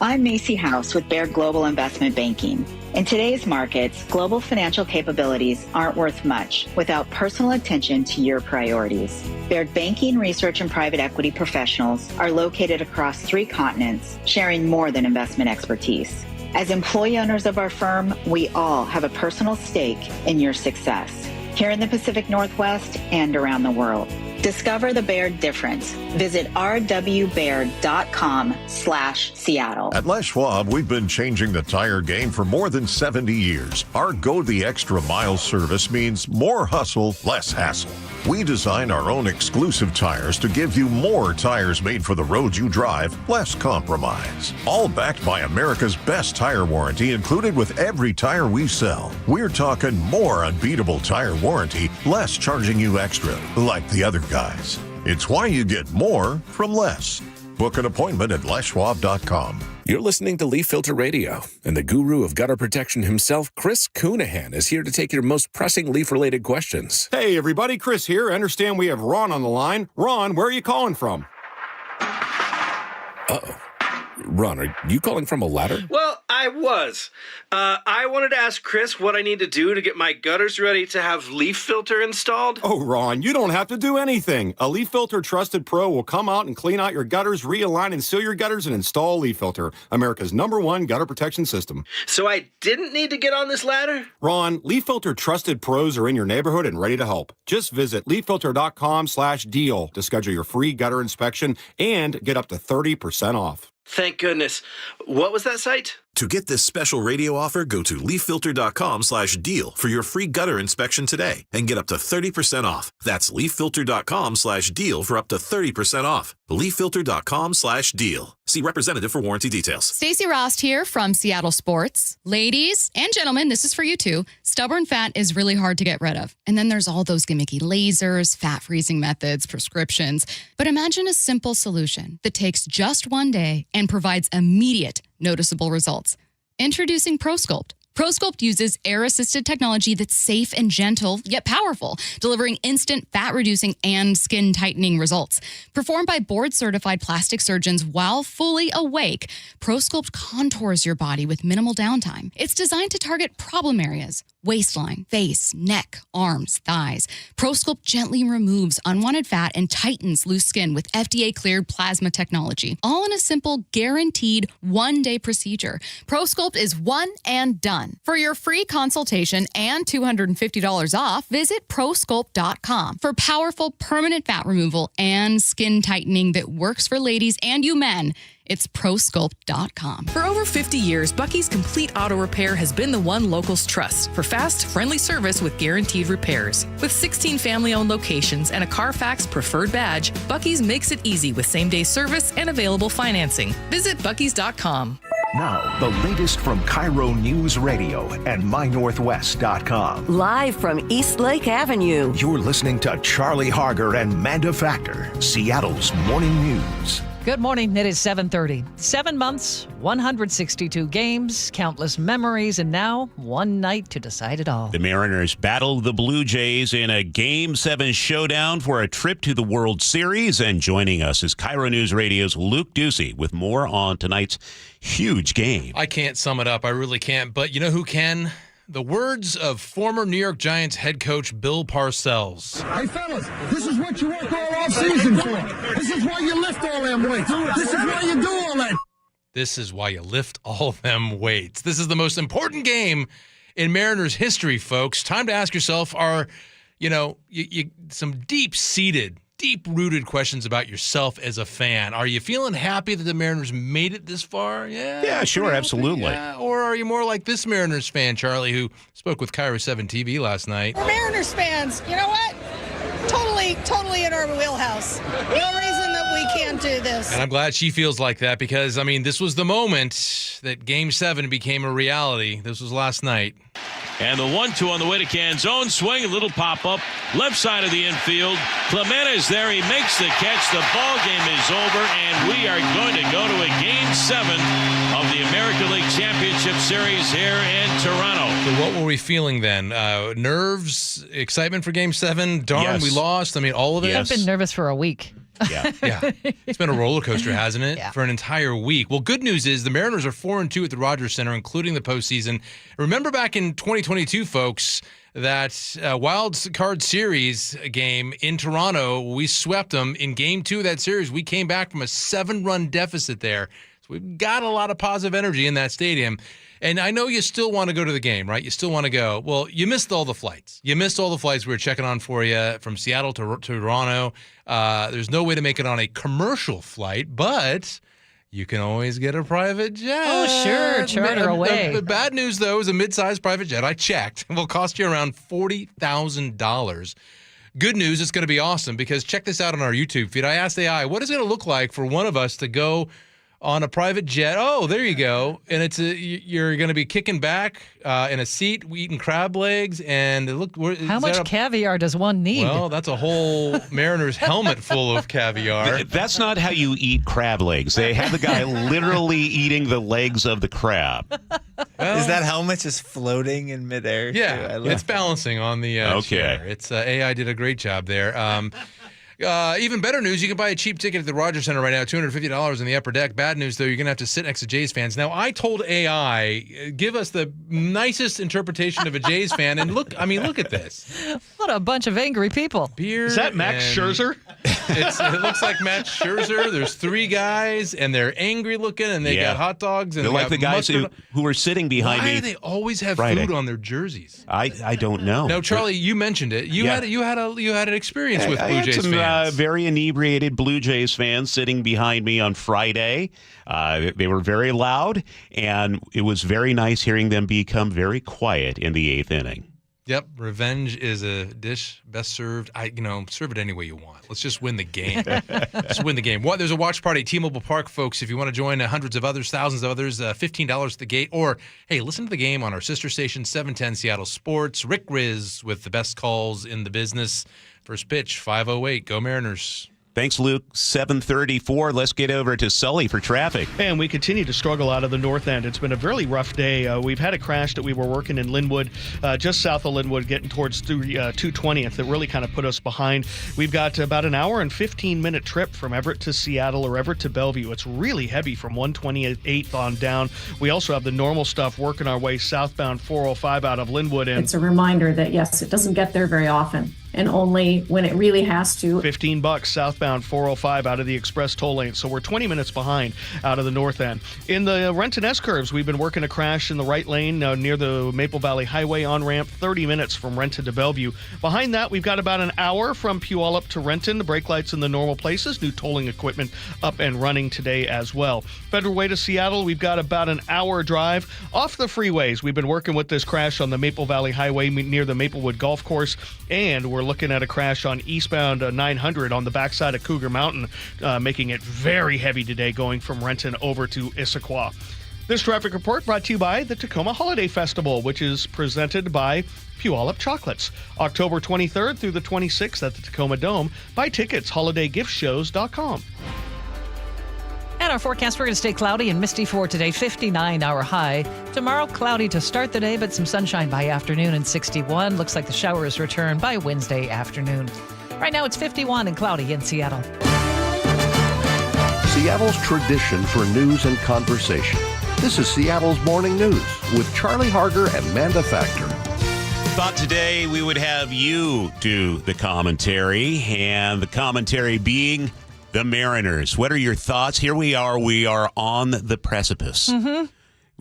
I'm Macy House with Baird Global Investment Banking. In today's markets, global financial capabilities aren't worth much without personal attention to your priorities. Baird Banking, Research, and Private Equity professionals are located across 3 continents, sharing more than investment expertise. As employee owners of our firm, we all have a personal stake in your success, here in the Pacific Northwest and around the world. Discover the Baird difference. Visit rwbaird.com/Seattle. At Les Schwab, we've been changing the tire game for more than 70 years. Our Go the Extra Mile service means more hustle, less hassle. We design our own exclusive tires to give you more tires made for the road you drive, less compromise. All backed by America's best tire warranty included with every tire we sell. We're talking more unbeatable tire warranty, less charging you extra, like the other guys. It's why you get more from less. Book an appointment at leschwab.com. You're listening to Leaf Filter Radio, and the guru of gutter protection himself, Chris Coonahan, is here to take your most pressing leaf-related questions. Hey, everybody, Chris here. I understand we have Ron on the line. Ron, where are you calling from? Uh-oh. Ron, are you calling from a ladder? Well, I was. I wanted to ask Chris what I need to do to get my gutters ready to have leaf filter installed. Oh, Ron, you don't have to do anything. A Leaf Filter Trusted Pro will come out and clean out your gutters, realign and seal your gutters, and install Leaf Filter, America's #1 gutter protection system. So I didn't need to get on this ladder? Ron, Leaf Filter Trusted Pros are in your neighborhood and ready to help. Just visit leaffilter.com/deal to schedule your free gutter inspection and get up to 30% off. Thank goodness. What was that site? To get this special radio offer, go to leaffilter.com/deal for your free gutter inspection today and get up to 30% off. That's leaffilter.com/deal for up to 30% off. leaffilter.com/deal. See representative for warranty details. Stacey Rost here from Seattle Sports. Ladies and gentlemen, this is for you too. Stubborn fat is really hard to get rid of. And then there's all those gimmicky lasers, fat freezing methods, prescriptions. But imagine a simple solution that takes just one day and provides immediate, noticeable results. Introducing ProSculpt. ProSculpt uses air-assisted technology that's safe and gentle, yet powerful, delivering instant fat-reducing and skin-tightening results. Performed by board-certified plastic surgeons while fully awake, ProSculpt contours your body with minimal downtime. It's designed to target problem areas: waistline, face, neck, arms, thighs. ProSculpt gently removes unwanted fat and tightens loose skin with FDA-cleared plasma technology, all in a simple, guaranteed one-day procedure. ProSculpt is one and done. For your free consultation and $250 off, visit prosculpt.com for powerful permanent fat removal and skin tightening that works for ladies and you men. It's prosculpt.com. For over 50 years, Bucky's Complete Auto Repair has been the one locals trust for fast, friendly service with guaranteed repairs. With 16 family-owned locations and a Carfax preferred badge, Bucky's makes it easy with same-day service and available financing. Visit buckys.com. Now, the latest from KIRO Newsradio and MyNorthwest.com. Live from East Lake Avenue. You're listening to Charlie Harger and Manda Factor, Seattle's morning news. Good morning. It is 7:30. 7 months, 162 games, countless memories, and now one night to decide it all. The Mariners battled the Blue Jays in a Game 7 showdown for a trip to the World Series. And joining us is KIRO News Radio's Luke Ducey with more on tonight's huge game. I can't sum it up. I really can't. But you know who can? The words of former New York Giants head coach Bill Parcells. Hey, fellas, this is what you work all off season for. This is why you lift all them weights. This is why you do all that. This is why you lift all them weights. This is the most important game in Mariners history, folks. Time to ask yourself, some deep-rooted questions about yourself as a fan. Are you feeling happy that the Mariners made it this far? Yeah, sure, absolutely. Yeah. Or are you more like this Mariners fan, Charlie, who spoke with KIRO 7 TV last night? We're Mariners fans. You know what? Totally in our wheelhouse. No reason that we can't do this. And I'm glad she feels like that because, this was the moment that Game 7 became a reality. This was last night. And the 1-2 on the way to Canzone. Swing, a little pop-up. Left side of the infield. Clement is there. He makes the catch. The ball game is over, and we are going to go to a Game 7 of the American League Championship Series here in Toronto. So what were we feeling then? Nerves? Excitement for Game 7? Darn, yes. We lost? All of it? I've been nervous for a week. Yeah. It's been a roller coaster, hasn't it? Yeah. For an entire week. Well, good news is the Mariners are 4-2 at the Rogers Center, including the postseason. Remember back in 2022, folks, that wild card series game in Toronto, we swept them. In Game 2 of that series, we came back from a 7-run deficit there. So we've got a lot of positive energy in that stadium. And I know you still want to go to the game, right? You still want to go. Well, you missed all the flights. We were checking on for you from Seattle to Toronto. There's no way to make it on a commercial flight, but you can always get a private jet. Oh, sure. Charter away. The bad news, though, is a mid-sized private jet. I checked. It will cost you around $40,000. Good news, it's going to be awesome because check this out on our YouTube feed. I asked AI, what is it going to look like for one of us to go on a private jet? Oh, there you go. And you're going to be kicking back in a seat, eating crab legs, and how much caviar does one need? Well, that's a whole Mariners helmet full of caviar. That's not how you eat crab legs. They have the guy literally eating the legs of the crab. Is that helmet just floating in midair? Yeah, it's balancing on the chair. It's AI did a great job there. Even better news, you can buy a cheap ticket at the Rogers Center right now, $250 in the upper deck. Bad news, though, you're going to have to sit next to Jays fans. Now, I told AI, give us the nicest interpretation of a Jays fan, and look at this. What a bunch of angry people. Beer. Is that Max Scherzer? It looks like Max Scherzer. There's 3 guys, and they're angry looking, and they got hot dogs. And they're like the guys who were sitting behind me. Why do they always have food on their jerseys? I don't know. Now, Charlie, you mentioned it. You had an experience with Blue Jays fans. Very inebriated Blue Jays fans sitting behind me on Friday. They were very loud, and it was very nice hearing them become very quiet in the 8th inning. Yep, revenge is a dish best served. Serve it any way you want. Let's just win the game. Just win the game. There's a watch party at T-Mobile Park, folks. If you want to join hundreds of others, thousands of others, $15 at the gate. Or, hey, listen to the game on our sister station, 710 Seattle Sports. Rick Riz with the best calls in the business. First pitch, 5:08. Go Mariners. Thanks, Luke. 7:34. Let's get over to Sully for traffic. And we continue to struggle out of the north end. It's been a really rough day. We've had a crash that we were working in Linwood, just south of Linwood, getting towards 220th. That really kind of put us behind. We've got about an hour and 15-minute trip from Everett to Seattle or Everett to Bellevue. It's really heavy from 128th on down. We also have the normal stuff working our way southbound 405 out of Linwood. It's a reminder that, yes, it doesn't get there very often. and only when it really has to. $15 southbound 405 out of the express toll lane. So we're 20 minutes behind out of the north end. In the Renton S-curves, we've been working a crash in the right lane near the Maple Valley Highway on-ramp, 30 minutes from Renton to Bellevue. Behind that, we've got about an hour from Puyallup to Renton. The brake lights in the normal places. New tolling equipment up and running today as well. Federal Way to Seattle, we've got about an hour drive off the freeways. We've been working with this crash on the Maple Valley Highway near the Maplewood Golf Course, and we're looking at a crash on eastbound 900 on the backside of Cougar Mountain, making it very heavy today going from Renton over to Issaquah. This traffic report brought to you by the Tacoma Holiday Festival, which is presented by Puyallup Chocolates. October 23rd through the 26th at the Tacoma Dome. Buy tickets, holidaygiftsshows.com. And our forecast, we're going to stay cloudy and misty for today, 59-hour high. Tomorrow, cloudy to start the day, but some sunshine by afternoon and 61. Looks like the showers return by Wednesday afternoon. Right now, it's 51 and cloudy in Seattle. Seattle's tradition for news and conversation. This is Seattle's Morning News with Charlie Harger and Manda Factor. Thought today we would have you do the commentary, and the commentary being the Mariners. What are your thoughts? Here we are. We are on the precipice. Mm-hmm.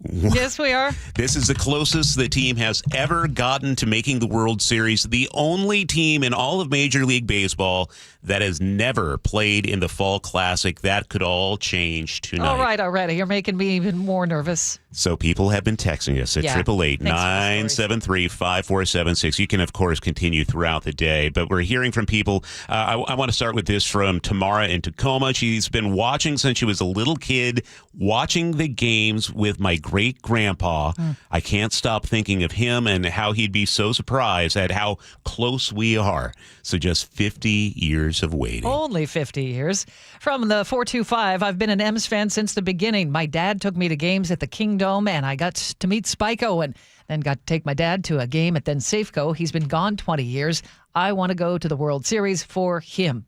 Yes, we are. This is the closest the team has ever gotten to making the World Series. The only team in all of Major League Baseball that has never played in the Fall Classic. That could all change tonight. All right, already. You're making me even more nervous. So people have been texting us at 888-973-5476. You can, of course, continue throughout the day, but we're hearing from people. I want to start with this from Tamara in Tacoma. She's been watching since she was a little kid, watching the games with my great-grandpa. I can't stop thinking of him and how he'd be so surprised at how close we are. So just 50 years of waiting. Only 50 years. From the 425, I've been an M's fan since the beginning. My dad took me to games at the Kingdome, and I got to meet Spyco, and then got to take my dad to a game at then Safeco. He's been gone 20 years. I want to go to the World Series for him.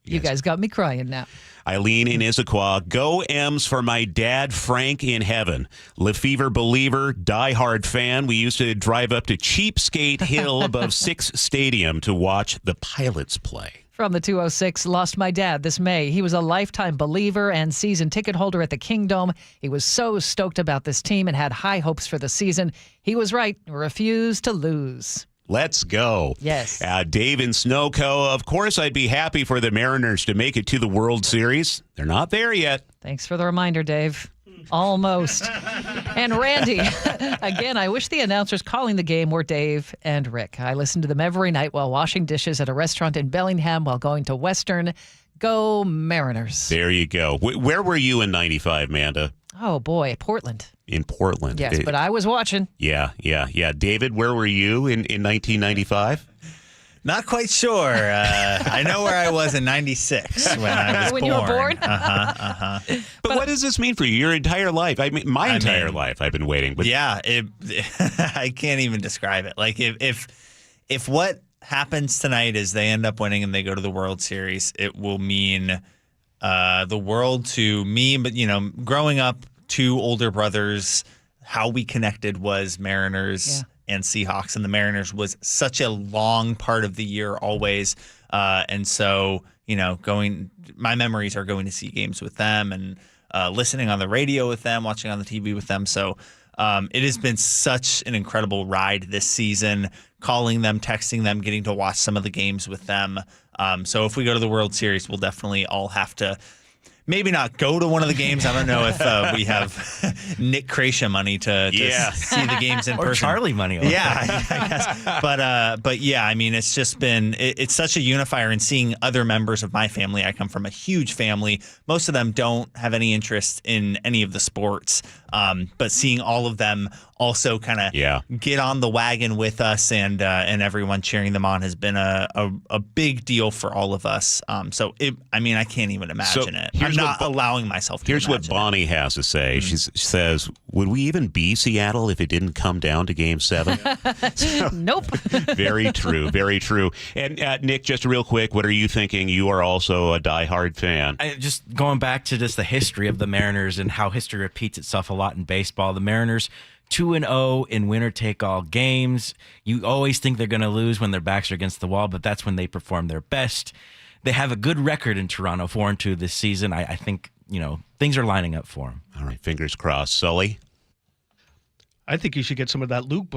You guys got me crying now. Eileen in Issaquah, go M's for my dad, Frank in heaven. Lefevre believer, diehard fan. We used to drive up to Cheapskate Hill above Six Stadium to watch the Pilots play. From the 206, lost my dad this May. He was a lifetime believer and season ticket holder at the Kingdome. He was so stoked about this team and had high hopes for the season. He was right, refused to lose. Let's go. Yes. Dave in Snowco. Of course, I'd be happy for the Mariners to make it to the World Series. They're not there yet. Thanks for the reminder, Dave. Almost. And Randy, again, I wish the announcers calling the game were Dave and Rick. I listen to them every night while washing dishes at a restaurant in Bellingham while going to Western. Go Mariners. There you go. Where were you in 95, Manda? Oh, boy, Portland. In Portland. Yes, but I was watching. Yeah. David, where were you in 1995? Not quite sure. I know where I was in 96 when I was born. When you were born? But what does this mean for you? Your entire life? I mean, my entire life I've been waiting. But yeah, I can't even describe it. Like if what happens tonight is they end up winning and they go to the World Series, it will mean the world to me. But, growing up, two older brothers, how we connected was Mariners and Seahawks, and the Mariners was such a long part of the year always. And so, my memories are going to see games with them and listening on the radio with them, watching on the TV with them. So it has been such an incredible ride this season, calling them, texting them, getting to watch some of the games with them. So if we go to the World Series, we'll definitely all have to maybe not go to one of the games. I don't know if we have Nick Krasia money to see the games in person. Or Charlie money. I guess. But yeah, I mean, it's just been, it's such a unifier, and seeing other members of my family. I come from a huge family. Most of them don't have any interest in any of the sports. But seeing all of them also kind of get on the wagon with us and everyone cheering them on has been a big deal for all of us. So I can't even imagine it. I'm not allowing myself to. Here's what Bonnie has to say. She says, "Would we even be Seattle if it didn't come down to Game 7?" Nope. Very true. Very true. And Nick, just real quick, what are you thinking? You are also a diehard fan. Just going back to just the history of the Mariners and how history repeats itself a lot in baseball. The Mariners 2-0 in winner-take-all games. You always think they're going to lose when their backs are against the wall, but that's when they perform their best. They have a good record in Toronto, 4-2 this season. I think, things are lining up for them. All right, fingers crossed. Sully? I think you should get some of that Luke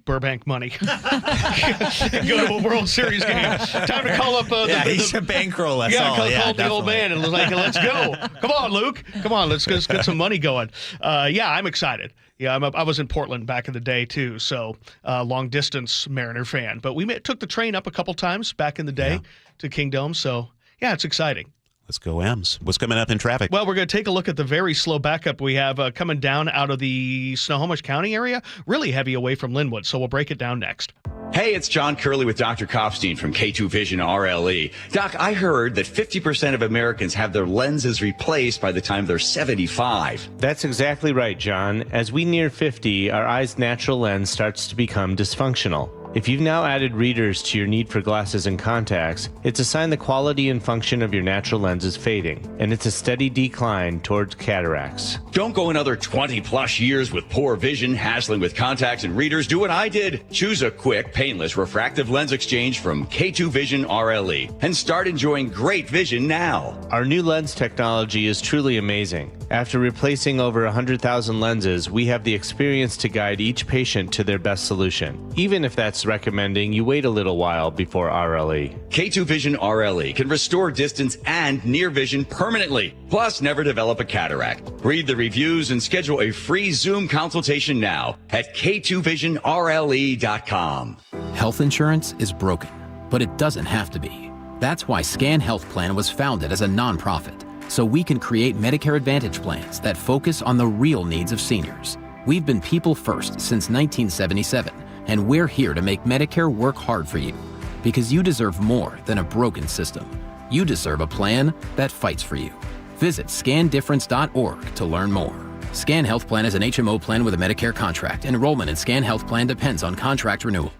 Burbank money. Go to a World Series game. Time to call up. He should bankroll us all. Call the old man and let's go. Come on, Luke. Come on, let's get some money going. I'm excited. Yeah, I was in Portland back in the day too, so long distance Mariner fan. But we took the train up a couple times back in the day to Kingdome. So yeah, it's exciting. Let's go, Ems. What's coming up in traffic? Well, we're going to take a look at the very slow backup we have coming down out of the Snohomish County area, really heavy away from Linwood. So we'll break it down next. Hey, it's John Curley with Dr. Kopstein from K2 Vision RLE. Doc, I heard that 50% of Americans have their lenses replaced by the time they're 75. That's exactly right, John. As we near 50, our eye's natural lens starts to become dysfunctional. If you've now added readers to your need for glasses and contacts, it's a sign the quality and function of your natural lens is fading, and it's a steady decline towards cataracts. Don't go another 20 plus years with poor vision, hassling with contacts and readers. Do what I did. Choose a quick, painless refractive lens exchange from K2 Vision RLE and start enjoying great vision now. Our new lens technology is truly amazing. After replacing over 100,000 lenses, we have the experience to guide each patient to their best solution, even if that's recommending you wait a little while before RLE. K2 Vision RLE can restore distance and near vision permanently, plus never develop a cataract. Read the reviews and schedule a free Zoom consultation now at k2visionrle.com. Health insurance is broken, but it doesn't have to be. That's why Scan Health Plan was founded as a nonprofit, so we can create Medicare Advantage plans that focus on the real needs of seniors. We've been people first since 1977, and we're here to make Medicare work hard for you, because you deserve more than a broken system. You deserve a plan that fights for you. Visit scandifference.org to learn more. Scan Health Plan is an HMO plan with a Medicare contract. Enrollment in Scan Health Plan depends on contract renewal.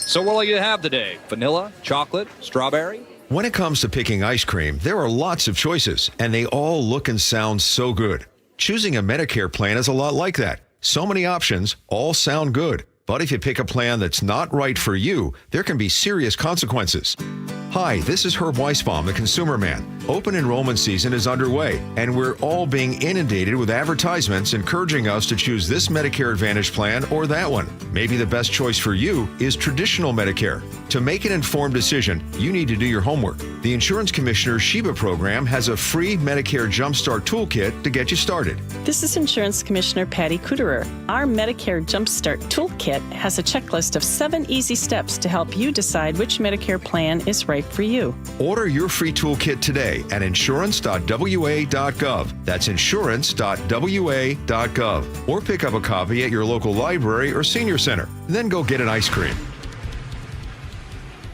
So what'll you have today? Vanilla, chocolate, strawberry? When it comes to picking ice cream, there are lots of choices, and they all look and sound so good. Choosing a Medicare plan is a lot like that. So many options, all sound good. But if you pick a plan that's not right for you, there can be serious consequences. Hi, this is Herb Weisbaum, the Consumer Man. Open enrollment season is underway, and we're all being inundated with advertisements encouraging us to choose this Medicare Advantage plan or that one. Maybe the best choice for you is traditional Medicare. To make an informed decision, you need to do your homework. The Insurance Commissioner's Sheba program has a free Medicare Jumpstart Toolkit to get you started. This is Insurance Commissioner Patty Kuderer. Our Medicare Jumpstart Toolkit has a checklist of 7 easy steps to help you decide which Medicare plan is right for you. Order your free toolkit today at insurance.wa.gov. That's insurance.wa.gov. Or pick up a copy at your local library or senior center. Then go get an ice cream.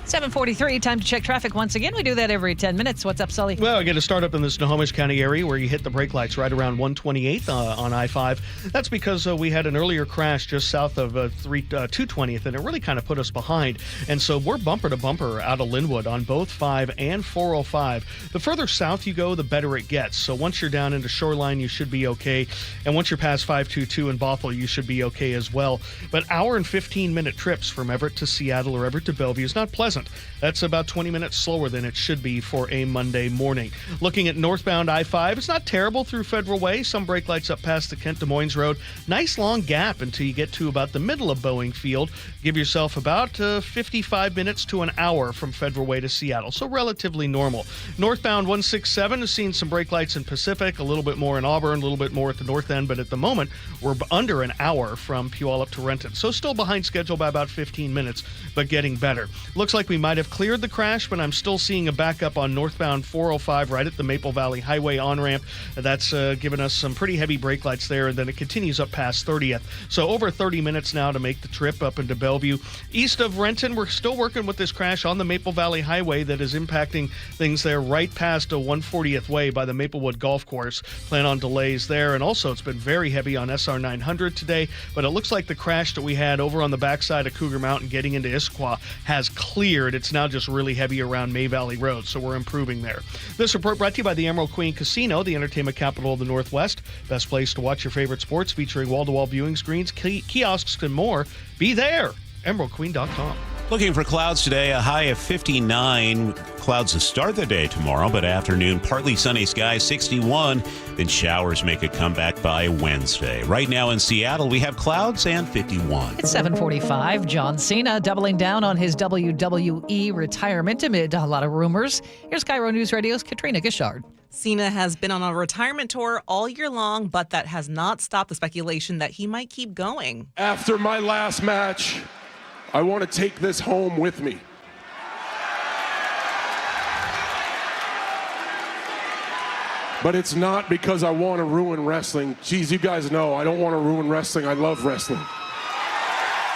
7:43, time to check traffic once again. We do that every 10 minutes. What's up, Sully? Well, I get to start up in the Snohomish County area where you hit the brake lights right around 128th on I-5. That's because we had an earlier crash just south of 220th, and it really kind of put us behind. And so we're bumper to bumper out of Linwood on both 5 and 405. The further south you go, the better it gets. So once you're down into Shoreline, you should be okay. And once you're past 522 in Bothell, you should be okay as well. But hour and 15-minute trips from Everett to Seattle or Everett to Bellevue is not pleasant. That's about 20 minutes slower than it should be for a Monday morning. Looking at northbound I-5, it's not terrible through Federal Way. Some brake lights up past the Kent Des Moines Road. Nice long gap until you get to about the middle of Boeing Field. Give yourself about 55 minutes to an hour from Federal Way to Seattle, so relatively normal. Northbound 167 has seen some brake lights in Pacific, a little bit more in Auburn, a little bit more at the north end, but at the moment we're under an hour from Puyallup to Renton. So still behind schedule by about 15 minutes, but getting better. Looks like we might have cleared the crash, but I'm still seeing a backup on northbound 405 right at the Maple Valley Highway on-ramp. That's given us some pretty heavy brake lights there, and then it continues up past 30th. So over 30 minutes now to make the trip up into Bellevue. East of Renton, we're still working with this crash on the Maple Valley Highway that is impacting things there right past 140th Way by the Maplewood Golf Course. Plan on delays there, and also it's been very heavy on SR 900 today, but it looks like the crash that we had over on the backside of Cougar Mountain getting into Issaquah has cleared. cleared. It's now just really heavy around May Valley Road, so we're improving there. This report brought to you by the Emerald Queen Casino, the entertainment capital of the Northwest. Best place to watch your favorite sports, featuring wall-to-wall viewing screens, kiosks, and more. Be there. EmeraldQueen.com. Looking for clouds today, a high of 59. Clouds to start the day tomorrow, but afternoon, partly sunny skies, 61. Then showers make a comeback by Wednesday. Right now in Seattle, we have clouds and 51. It's 7:45. John Cena doubling down on his WWE retirement amid a lot of rumors. Here's KIRO Newsradio's Katrina Gishard. Cena has been on a retirement tour all year long, but that has not stopped the speculation that he might keep going. After my last match, I want to take this home with me. But it's not because I want to ruin wrestling. Geez, you guys know I don't want to ruin wrestling. I love wrestling.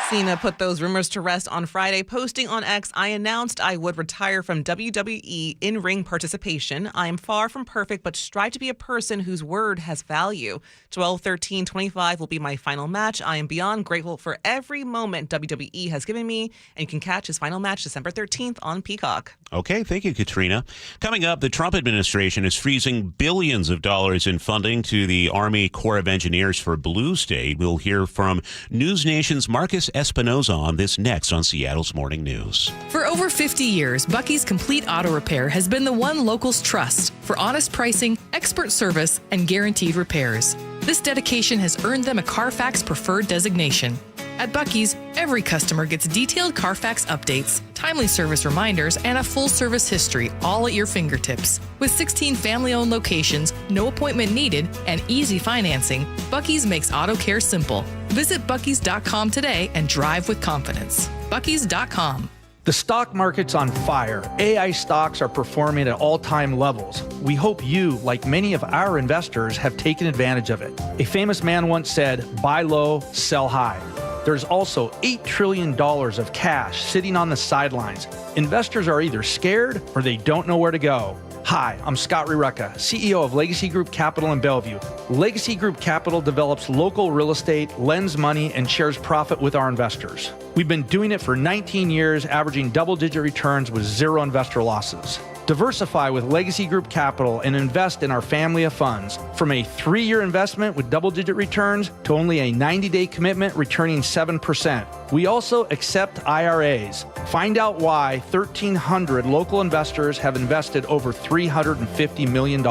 Cena put those rumors to rest on Friday, posting on X, "I announced I would retire from WWE in-ring participation. I am far from perfect, but strive to be a person whose word has value. 12/13/25 will be my final match. I am beyond grateful for every moment WWE has given me," and you can catch his final match December 13th on Peacock. Okay, thank you, Katrina. Coming up, the Trump administration is freezing billions of dollars in funding to the Army Corps of Engineers for Blue State. We'll hear from News Nation's Marcus Espinoza on this next on Seattle's Morning News. For over 50 years, Bucky's Complete Auto Repair has been the one locals trust for honest pricing, expert service, and guaranteed repairs. This dedication has earned them a Carfax Preferred designation. At Bucky's, every customer gets detailed Carfax updates, timely service reminders, and a full service history, all at your fingertips. With 16 family-owned locations, no appointment needed, and easy financing, Bucky's makes auto care simple. Visit Bucky's.com today and drive with confidence. Bucky's.com. The stock market's on fire. AI stocks are performing at all-time levels. We hope you, like many of our investors, have taken advantage of it. A famous man once said, "Buy low, sell high." There's also $8 trillion of cash sitting on the sidelines. Investors are either scared or they don't know where to go. Hi, I'm Scott Rireka, CEO of Legacy Group Capital in Bellevue. Legacy Group Capital develops local real estate, lends money, and shares profit with our investors. We've been doing it for 19 years, averaging double-digit returns with zero investor losses. Diversify with Legacy Group Capital and invest in our family of funds. From a 3-year investment with double-digit returns to only a 90-day commitment returning 7%. We also accept IRAs. Find out why 1,300 local investors have invested over $350 million.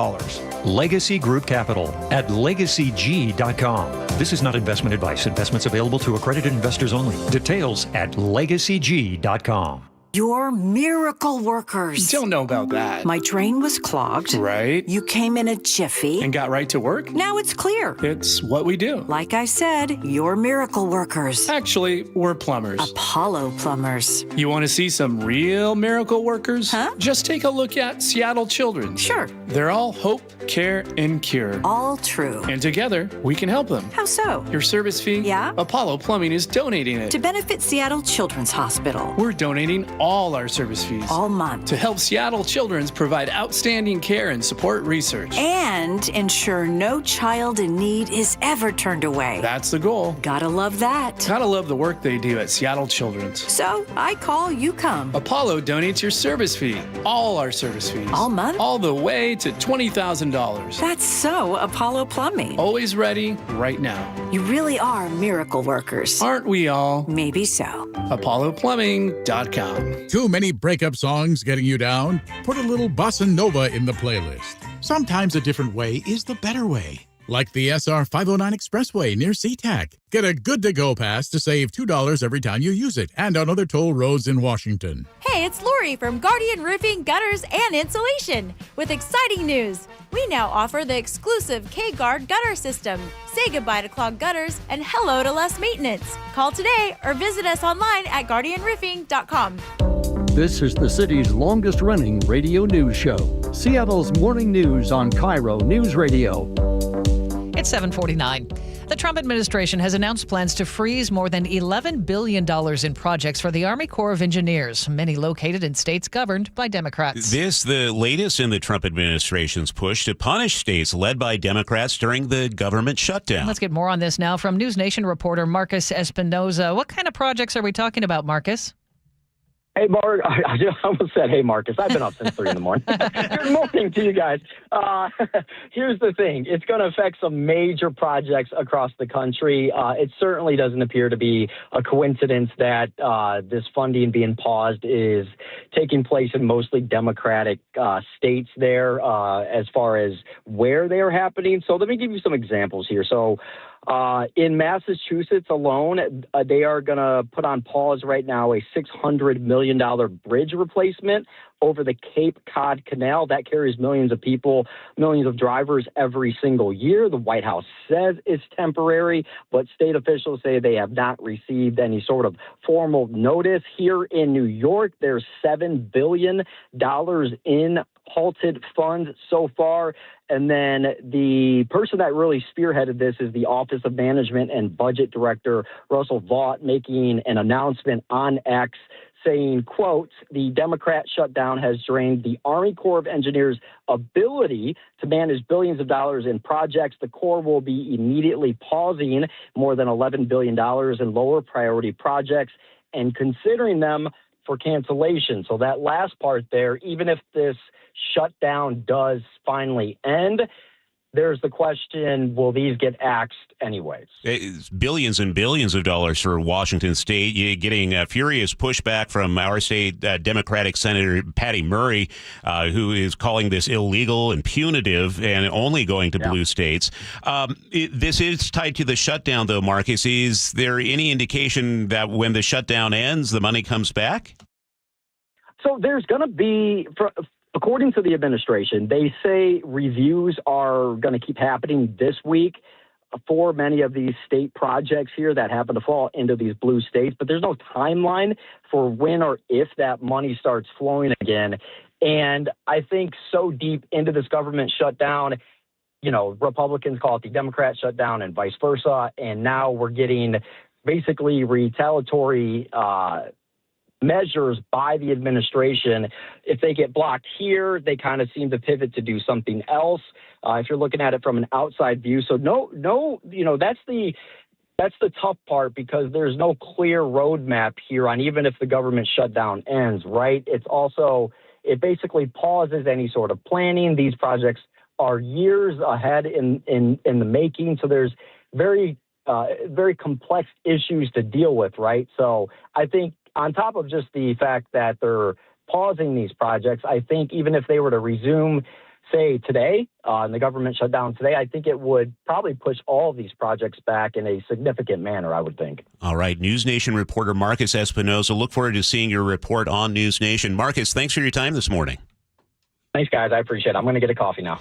Legacy Group Capital at LegacyG.com. This is not investment advice. Investments available to accredited investors only. Details at LegacyG.com. You're miracle workers. Don't know about that. My drain was clogged. Right. You came in a jiffy. And got right to work. Now it's clear. It's what we do. Like I said, you're miracle workers. Actually, we're plumbers. Apollo plumbers. You want to see some real miracle workers? Huh? Just take a look at Seattle Children's. Sure. They're all hope, care, and cure. All true. And together, we can help them. How so? Your service fee? Yeah. Apollo Plumbing is donating it. To benefit Seattle Children's Hospital. We're donating all our service fees. All month. To help Seattle Children's provide outstanding care and support research. And ensure no child in need is ever turned away. That's the goal. Gotta love that. Gotta love the work they do at Seattle Children's. So, I call, you come. Apollo donates your service fee. All our service fees. All month? All the way to $20,000. That's so Apollo Plumbing. Always ready, right now. You really are miracle workers. Aren't we all? Maybe so. ApolloPlumbing.com. Too many breakup songs getting you down? Put a little bossa nova in the playlist. Sometimes a different way is the better way. Like the SR 509 Expressway near SeaTac. Get a good-to-go pass to save $2 every time you use it, and on other toll roads in Washington. Hey, it's Lori from Guardian Roofing, Gutters, and Insulation with exciting news. We now offer the exclusive K-Guard gutter system. Say goodbye to clogged gutters and hello to less maintenance. Call today or visit us online at guardianroofing.com. This is the city's longest-running radio news show. Seattle's Morning News on KIRO Newsradio. It's 7:49. The Trump administration has announced plans to freeze more than $11 billion in projects for the Army Corps of Engineers, many located in states governed by Democrats. This, the latest in the Trump administration's push to punish states led by Democrats during the government shutdown. Let's get more on this now from News Nation reporter Marcus Espinoza. What kind of projects are we talking about, Marcus? Hey, Mark. I almost said, hey, Marcus. I've been up since 3 in the morning. Good morning to you guys. Here's the thing. It's going to affect some major projects across the country. It certainly doesn't appear to be a coincidence that this funding being paused is taking place in mostly Democratic states there as far as where they are happening. So let me give you some examples here. So in Massachusetts alone, they are going to put on pause right now a $600 million bridge replacement over the Cape Cod Canal. That carries millions of people, millions of drivers every single year. The White House says it's temporary, but state officials say they have not received any sort of formal notice. Here in New York, there's $7 billion in halted funds so far. And then the person that really spearheaded this is the Office of Management and Budget Director, Russell Vaught, making an announcement on X saying, quote, the Democrat shutdown has drained the Army Corps of Engineers' ability to manage billions of dollars in projects. The Corps will be immediately pausing more than $11 billion in lower priority projects and considering them for cancellation. So that last part there, even if this shutdown does finally end, there's the question, will these get axed anyways? It's billions and billions of dollars for Washington State. You're getting furious pushback from our state Democratic Senator Patty Murray, who is calling this illegal and punitive and only going to blue states. This is tied to the shutdown, though, Marcus. Is there any indication that when the shutdown ends, the money comes back? So there's going to be... According to the administration, they say reviews are going to keep happening this week for many of these state projects here that happen to fall into these blue states, but there's no timeline for when or if that money starts flowing again. And I think so deep into this government shutdown, you know, Republicans call it the Democrat shutdown and vice versa. And now we're getting basically retaliatory measures by the administration. If they get blocked here, they kind of seem to pivot to do something else. If you're looking at it from an outside view, so no, you know, that's the tough part because there's no clear roadmap here on even if the government shutdown ends, right? It basically pauses any sort of planning. These projects are years ahead in the making, so there's very complex issues to deal with, right? So I think on top of just the fact that they're pausing these projects, I think even if they were to resume, say, today, and the government shut down today, I think it would probably push all of these projects back in a significant manner, I would think. All right. News Nation reporter Marcus Espinosa. Look forward to seeing your report on News Nation. Marcus, thanks for your time this morning. Thanks, guys. I appreciate it. I'm going to get a coffee now.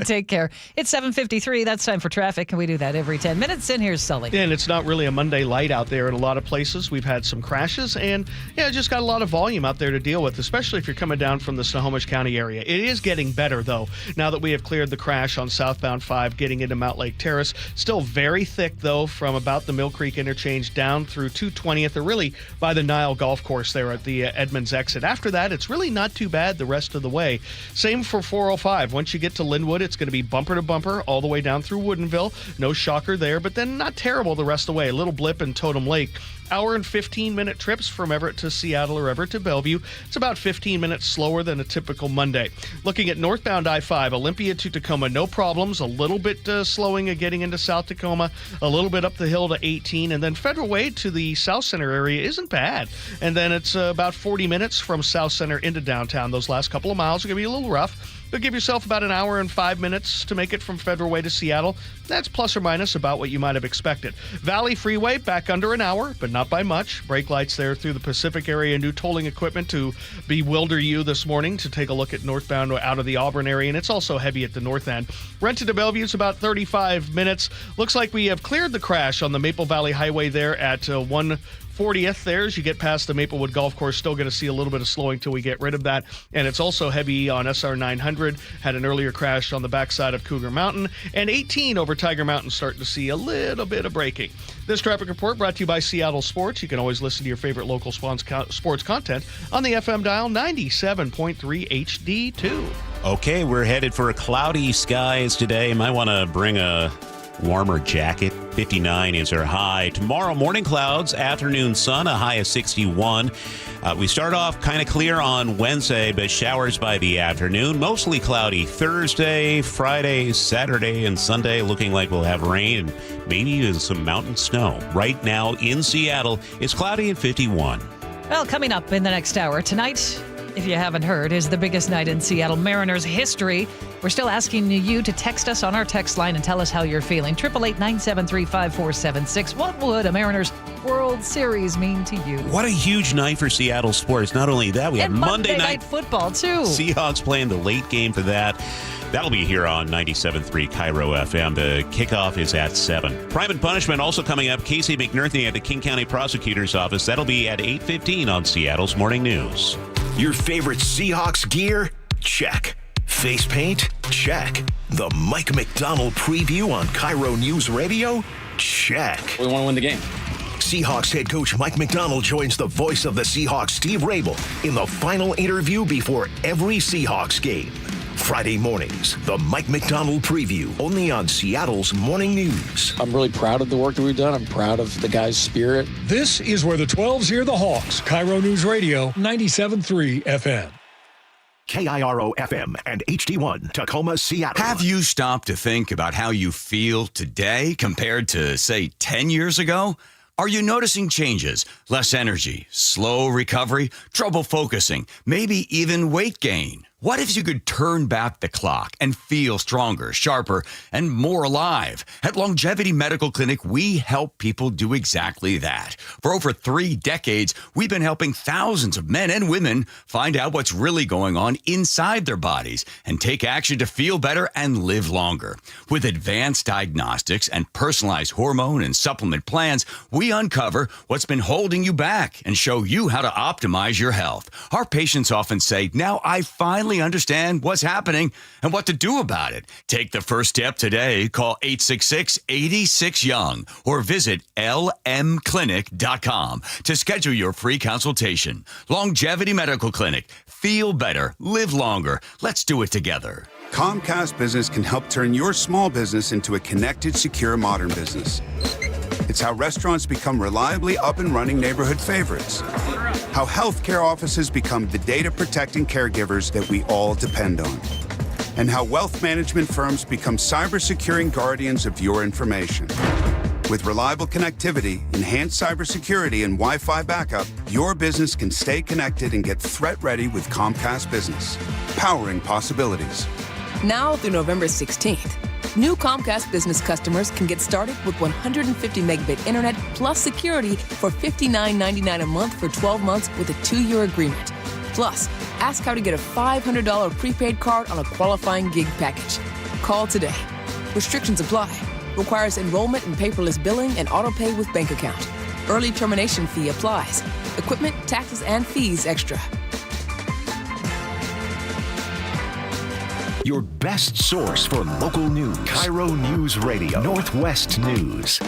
Take care. It's 7:53. That's time for traffic, and we do that every 10 minutes. And here's Sully. Yeah, and it's not really a Monday light out there in a lot of places. We've had some crashes, and just got a lot of volume out there to deal with, especially if you're coming down from the Snohomish County area. It is getting better, though, now that we have cleared the crash on southbound 5 getting into Mount Lake Terrace. Still very thick, though, from about the Mill Creek interchange down through 220th, or really by the Nile Golf Course there at the Edmonds exit. After that, it's really not too bad the rest of the way. Same for 405. Once you get to Linwood, it's going to be bumper to bumper all the way down through Woodinville. No shocker there, but then not terrible the rest of the way. A little blip in Totem Lake. Hour and 15-minute trips from Everett to Seattle or Everett to Bellevue. It's about 15 minutes slower than a typical Monday. Looking at northbound I-5, Olympia to Tacoma, no problems. A little bit slowing getting into South Tacoma, a little bit up the hill to 18, and then Federal Way to the South Center area isn't bad. And then it's about 40 minutes from South Center into downtown. Those last couple of miles are going to be a little rough. But give yourself about an hour and 5 minutes to make it from Federal Way to Seattle. That's plus or minus about what you might have expected. Valley Freeway, back under an hour, but not by much. Brake lights there through the Pacific area. New tolling equipment to bewilder you this morning to take a look at northbound out of the Auburn area. And it's also heavy at the north end. Renton to Bellevue is about 35 minutes. Looks like we have cleared the crash on the Maple Valley Highway there at 140th there. As you get past the Maplewood Golf Course, still going to see a little bit of slowing till we get rid of that. And it's also heavy on SR 900. Had an earlier crash on the backside of Cougar Mountain. And 18 over Tiger Mountain, starting to see a little bit of braking. This traffic report brought to you by Seattle Sports. You can always listen to your favorite local sports content on the FM dial 97.3 HD2. Okay, we're headed for cloudy skies today. Might want to bring a warmer jacket. 59 is our high. Tomorrow, morning clouds, afternoon sun, a high of 61. We start off kind of clear on Wednesday, but showers by the afternoon. Mostly cloudy Thursday, Friday, Saturday, and Sunday. Looking like we'll have rain and maybe even some mountain snow. Right now in Seattle, it's cloudy and 51. Well, coming up in the next hour tonight, if you haven't heard, is the biggest night in Seattle Mariners history. We're still asking you to text us on our text line and tell us how you're feeling. 888-973-5476. What would a Mariners World Series mean to you? What a huge night for Seattle sports. Not only that, we have Monday night football, too. Seahawks playing the late game for that. That'll be here on 97.3 KIRO FM. The kickoff is at 7. Crime and Punishment also coming up. Casey McNerthy at the King County Prosecutor's Office. That'll be at 8:15 on Seattle's Morning News. Your favorite Seahawks gear? Check. Face paint? Check. The Mike McDonald preview on KIRO Newsradio? Check. We want to win the game. Seahawks head coach Mike McDonald joins the voice of the Seahawks, Steve Rabel, in the final interview before every Seahawks game. Friday mornings, the Mike McDonald preview, only on Seattle's Morning News. I'm really proud of the work that we've done. I'm proud of the guys' spirit. This is where the 12s hear the Hawks. KIRO Newsradio, 97.3 FM. KIRO FM and HD1, Tacoma, Seattle. Have you stopped to think about how you feel today compared to, say, 10 years ago? Are you noticing changes? Less energy, slow recovery, trouble focusing, maybe even weight gain? What if you could turn back the clock and feel stronger, sharper, and more alive? At Longevity Medical Clinic, we help people do exactly that. For over 3 decades, we've been helping thousands of men and women find out what's really going on inside their bodies and take action to feel better and live longer. With advanced diagnostics and personalized hormone and supplement plans, we uncover what's been holding you back and show you how to optimize your health. Our patients often say, "Now I finally understand what's happening and what to do about it." Take the first step today. Call 866-86-YOUNG or visit lmclinic.com to schedule your free consultation. Longevity Medical Clinic. Feel better. Live longer. Let's do it together. Comcast Business can help turn your small business into a connected, secure, modern business. It's how restaurants become reliably up and running neighborhood favorites. How healthcare offices become the data protecting caregivers that we all depend on. And how wealth management firms become cyber securing guardians of your information. With reliable connectivity, enhanced cybersecurity, and Wi-Fi backup, your business can stay connected and get threat ready with Comcast Business. Powering possibilities. Now through November 16th. New Comcast Business customers can get started with 150 megabit internet plus security for $59.99 a month for 12 months with a 2-year agreement. Plus, ask how to get a $500 prepaid card on a qualifying gig package. Call today. Restrictions apply. Requires enrollment in paperless billing and auto pay with bank account. Early termination fee applies. Equipment, taxes, and fees extra. Your best source for local news. KIRO Newsradio, Northwest News.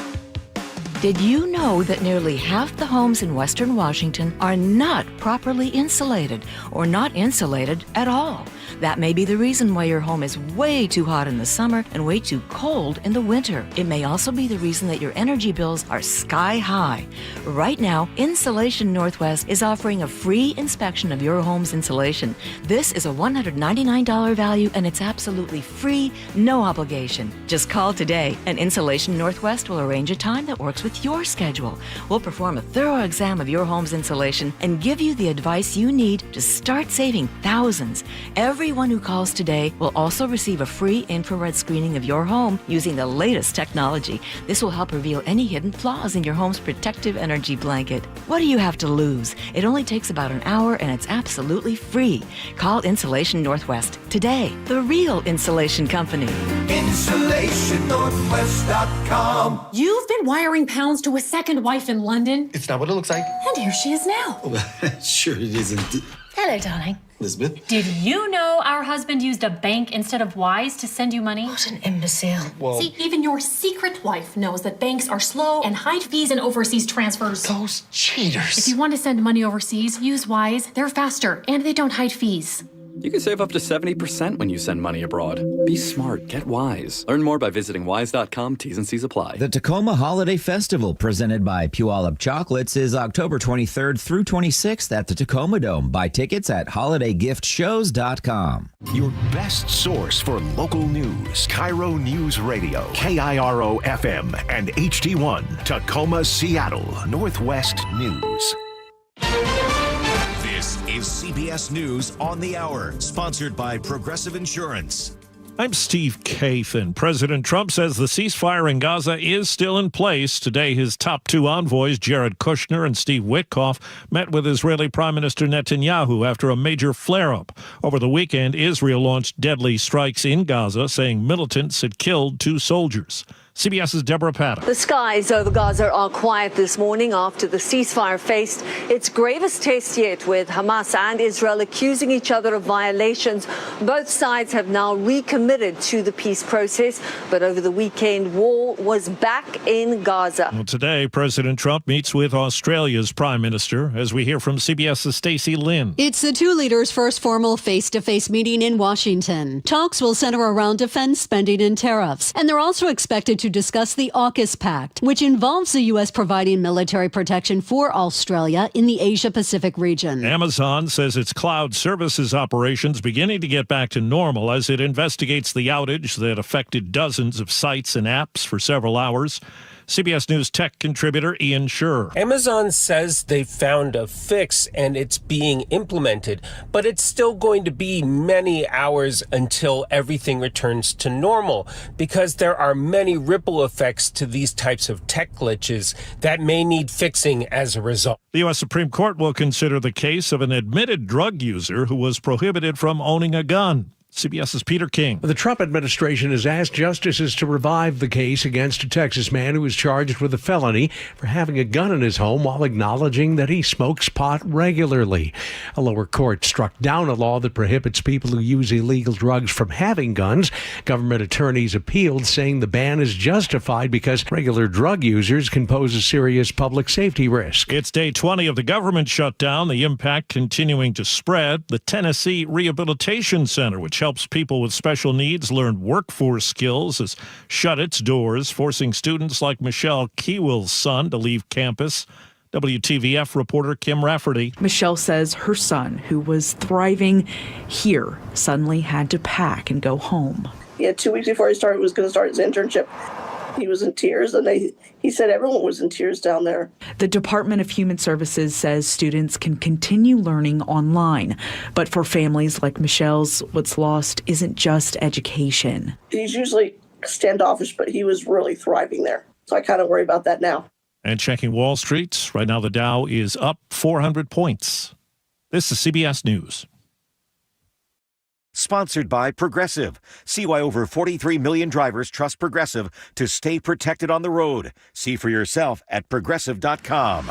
Did you know that nearly half the homes in Western Washington are not properly insulated or not insulated at all? That may be the reason why your home is way too hot in the summer and way too cold in the winter. It may also be the reason that your energy bills are sky high. Right now, Insulation Northwest is offering a free inspection of your home's insulation. This is a $199 value and it's absolutely free, no obligation. Just call today and Insulation Northwest will arrange a time that works with your schedule. We'll perform a thorough exam of your home's insulation and give you the advice you need to start saving thousands. Everyone who calls today will also receive a free infrared screening of your home using the latest technology. This will help reveal any hidden flaws in your home's protective energy blanket. What do you have to lose? It only takes about an hour and it's absolutely free. Call Insulation Northwest today, the real insulation company. InsulationNorthwest.com. You've been wiring pounds to a second wife in London. It's not what it looks like. And here she is now. Sure it isn't. Hello, darling. Elizabeth? Did you know our husband used a bank instead of Wise to send you money? What an imbecile. Well, see, even your secret wife knows that banks are slow and hide fees in overseas transfers. Those cheaters. If you want to send money overseas, use Wise. They're faster and they don't hide fees. You can save up to 70% when you send money abroad. Be smart. Get wise. Learn more by visiting wise.com. T's and C's apply. The Tacoma Holiday Festival, presented by Puyallup Chocolates, is October 23rd through 26th at the Tacoma Dome. Buy tickets at holidaygiftshows.com. Your best source for local news. KIRO Newsradio. KIRO FM and HD1. Tacoma, Seattle. Northwest News. This is CBS News on the Hour, sponsored by Progressive Insurance. I'm Steve Kathan. President Trump says the ceasefire in Gaza is still in place. Today, his top two envoys, Jared Kushner and Steve Witkoff, met with Israeli Prime Minister Netanyahu after a major flare-up. Over the weekend, Israel launched deadly strikes in Gaza, saying militants had killed 2 soldiers. CBS's Deborah Paddock. The skies over Gaza are quiet this morning after the ceasefire faced its gravest test yet, with Hamas and Israel accusing each other of violations. Both sides have now recommitted to the peace process, but over the weekend, war was back in Gaza. Well, today, President Trump meets with Australia's Prime Minister, as we hear from CBS's Stacey Lynn. It's the two leaders' first formal face-to-face meeting in Washington. Talks will center around defense spending and tariffs, and they're also expected to discuss the AUKUS Pact, which involves the U.S. providing military protection for Australia in the Asia-Pacific region. Amazon says its cloud services operations beginning to get back to normal as it investigates the outage that affected dozens of sites and apps for several hours. CBS News tech contributor Ian Scher. Amazon says they found a fix and it's being implemented, but it's still going to be many hours until everything returns to normal because there are many ripple effects to these types of tech glitches that may need fixing as a result. The U.S. Supreme Court will consider the case of an admitted drug user who was prohibited from owning a gun. CBS's Peter King. The Trump administration has asked justices to revive the case against a Texas man who was charged with a felony for having a gun in his home while acknowledging that he smokes pot regularly. A lower court struck down a law that prohibits people who use illegal drugs from having guns. Government attorneys appealed, saying the ban is justified because regular drug users can pose a serious public safety risk. It's day 20 of the government shutdown, the impact continuing to spread. The Tennessee Rehabilitation Center, which helps people with special needs learn workforce skills, has shut its doors, forcing students like Michelle Keywill's son to leave campus. WTVF reporter Kim Rafferty. Michelle says her son, who was thriving here, suddenly had to pack and go home. Yeah, 2 weeks before he was going to start his internship, he was in tears, and he said everyone was in tears down there. The Department of Human Services says students can continue learning online. But for families like Michelle's, what's lost isn't just education. He's usually standoffish, but he was really thriving there. So I kind of worry about that now. And checking Wall Street, right now the Dow is up 400 points. This is CBS News. Sponsored by Progressive. See why over 43 million drivers trust Progressive to stay protected on the road. See for yourself at Progressive.com.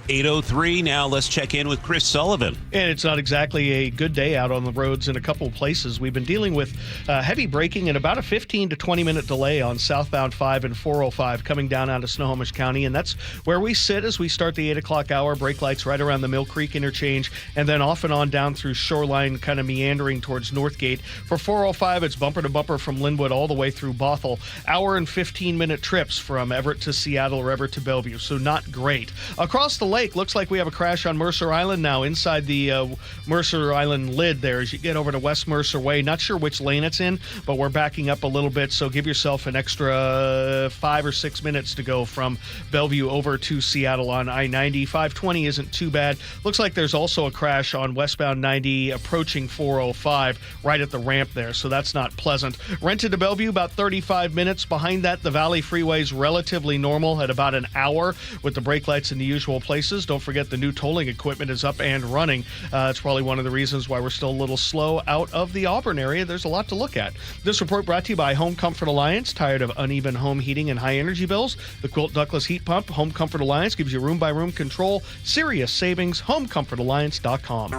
8:03 now. Let's check in with Chris Sullivan. And it's not exactly a good day out on the roads in a couple of places. We've been dealing with heavy braking and about a 15 to 20 minute delay on southbound 5 and 405 coming down out of Snohomish County. And that's where we sit as we start the 8 o'clock hour. Brake lights right around the Mill Creek interchange and then off and on down through Shoreline, kind of meandering towards Northgate. For 405, it's bumper to bumper from Linwood all the way through Bothell. Hour and 15 minute trips from Everett to Seattle or Everett to Bellevue. So not great. Across the lake, looks like we have a crash on Mercer Island now inside the Mercer Island lid there as you get over to West Mercer Way. Not sure which lane it's in, but we're backing up a little bit, so give yourself an extra 5 or 6 minutes to go from Bellevue over to Seattle on I-90. 520 isn't too bad. Looks like there's also a crash on westbound 90 approaching 405 right at the ramp there, so that's not pleasant. Rented to Bellevue, about 35 minutes. Behind that, the Valley Freeway's relatively normal at about an hour with the brake lights in the usual places. Don't forget the new tolling equipment is up and running. It's probably one of the reasons why we're still a little slow out of the Auburn area. There's a lot to look at. This report brought to you by Home Comfort Alliance. Tired of uneven home heating and high energy bills? The Quilt Ductless Heat Pump, Home Comfort Alliance gives you room-by-room control. Serious savings, homecomfortalliance.com.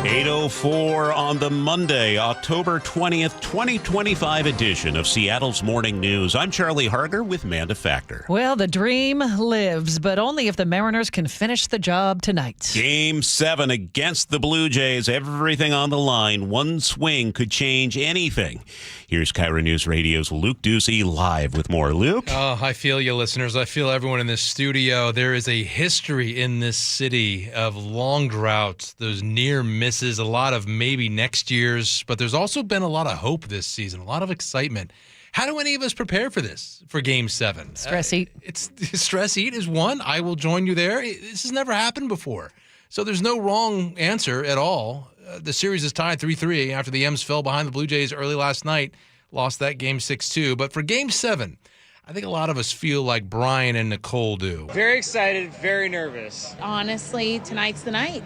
8:08 6:04 on the Monday, October 20th, 2025 edition of Seattle's Morning News. I'm Charlie Harger with Manda Factor. Well, the dream lives, but only if the Mariners can finish the job tonight. Game 7 against the Blue Jays. Everything on the line. One swing could change anything. Here's KIRO Newsradio's Luke Ducey live with more. Luke? Oh, I feel you, listeners. I feel everyone in this studio. There is a history in this city of long droughts, those near misses, a lot of maybe next year's, but there's also been a lot of hope this season, a lot of excitement. How do any of us prepare for this, for Game 7? Stress eat. Stress eat is one. I will join you there. This has never happened before. So there's no wrong answer at all. The series is tied 3-3 after the M's fell behind the Blue Jays early last night, lost that game 6-2. But for Game 7, I think a lot of us feel like Brian and Nicole do. Very excited, very nervous. Honestly, tonight's the night.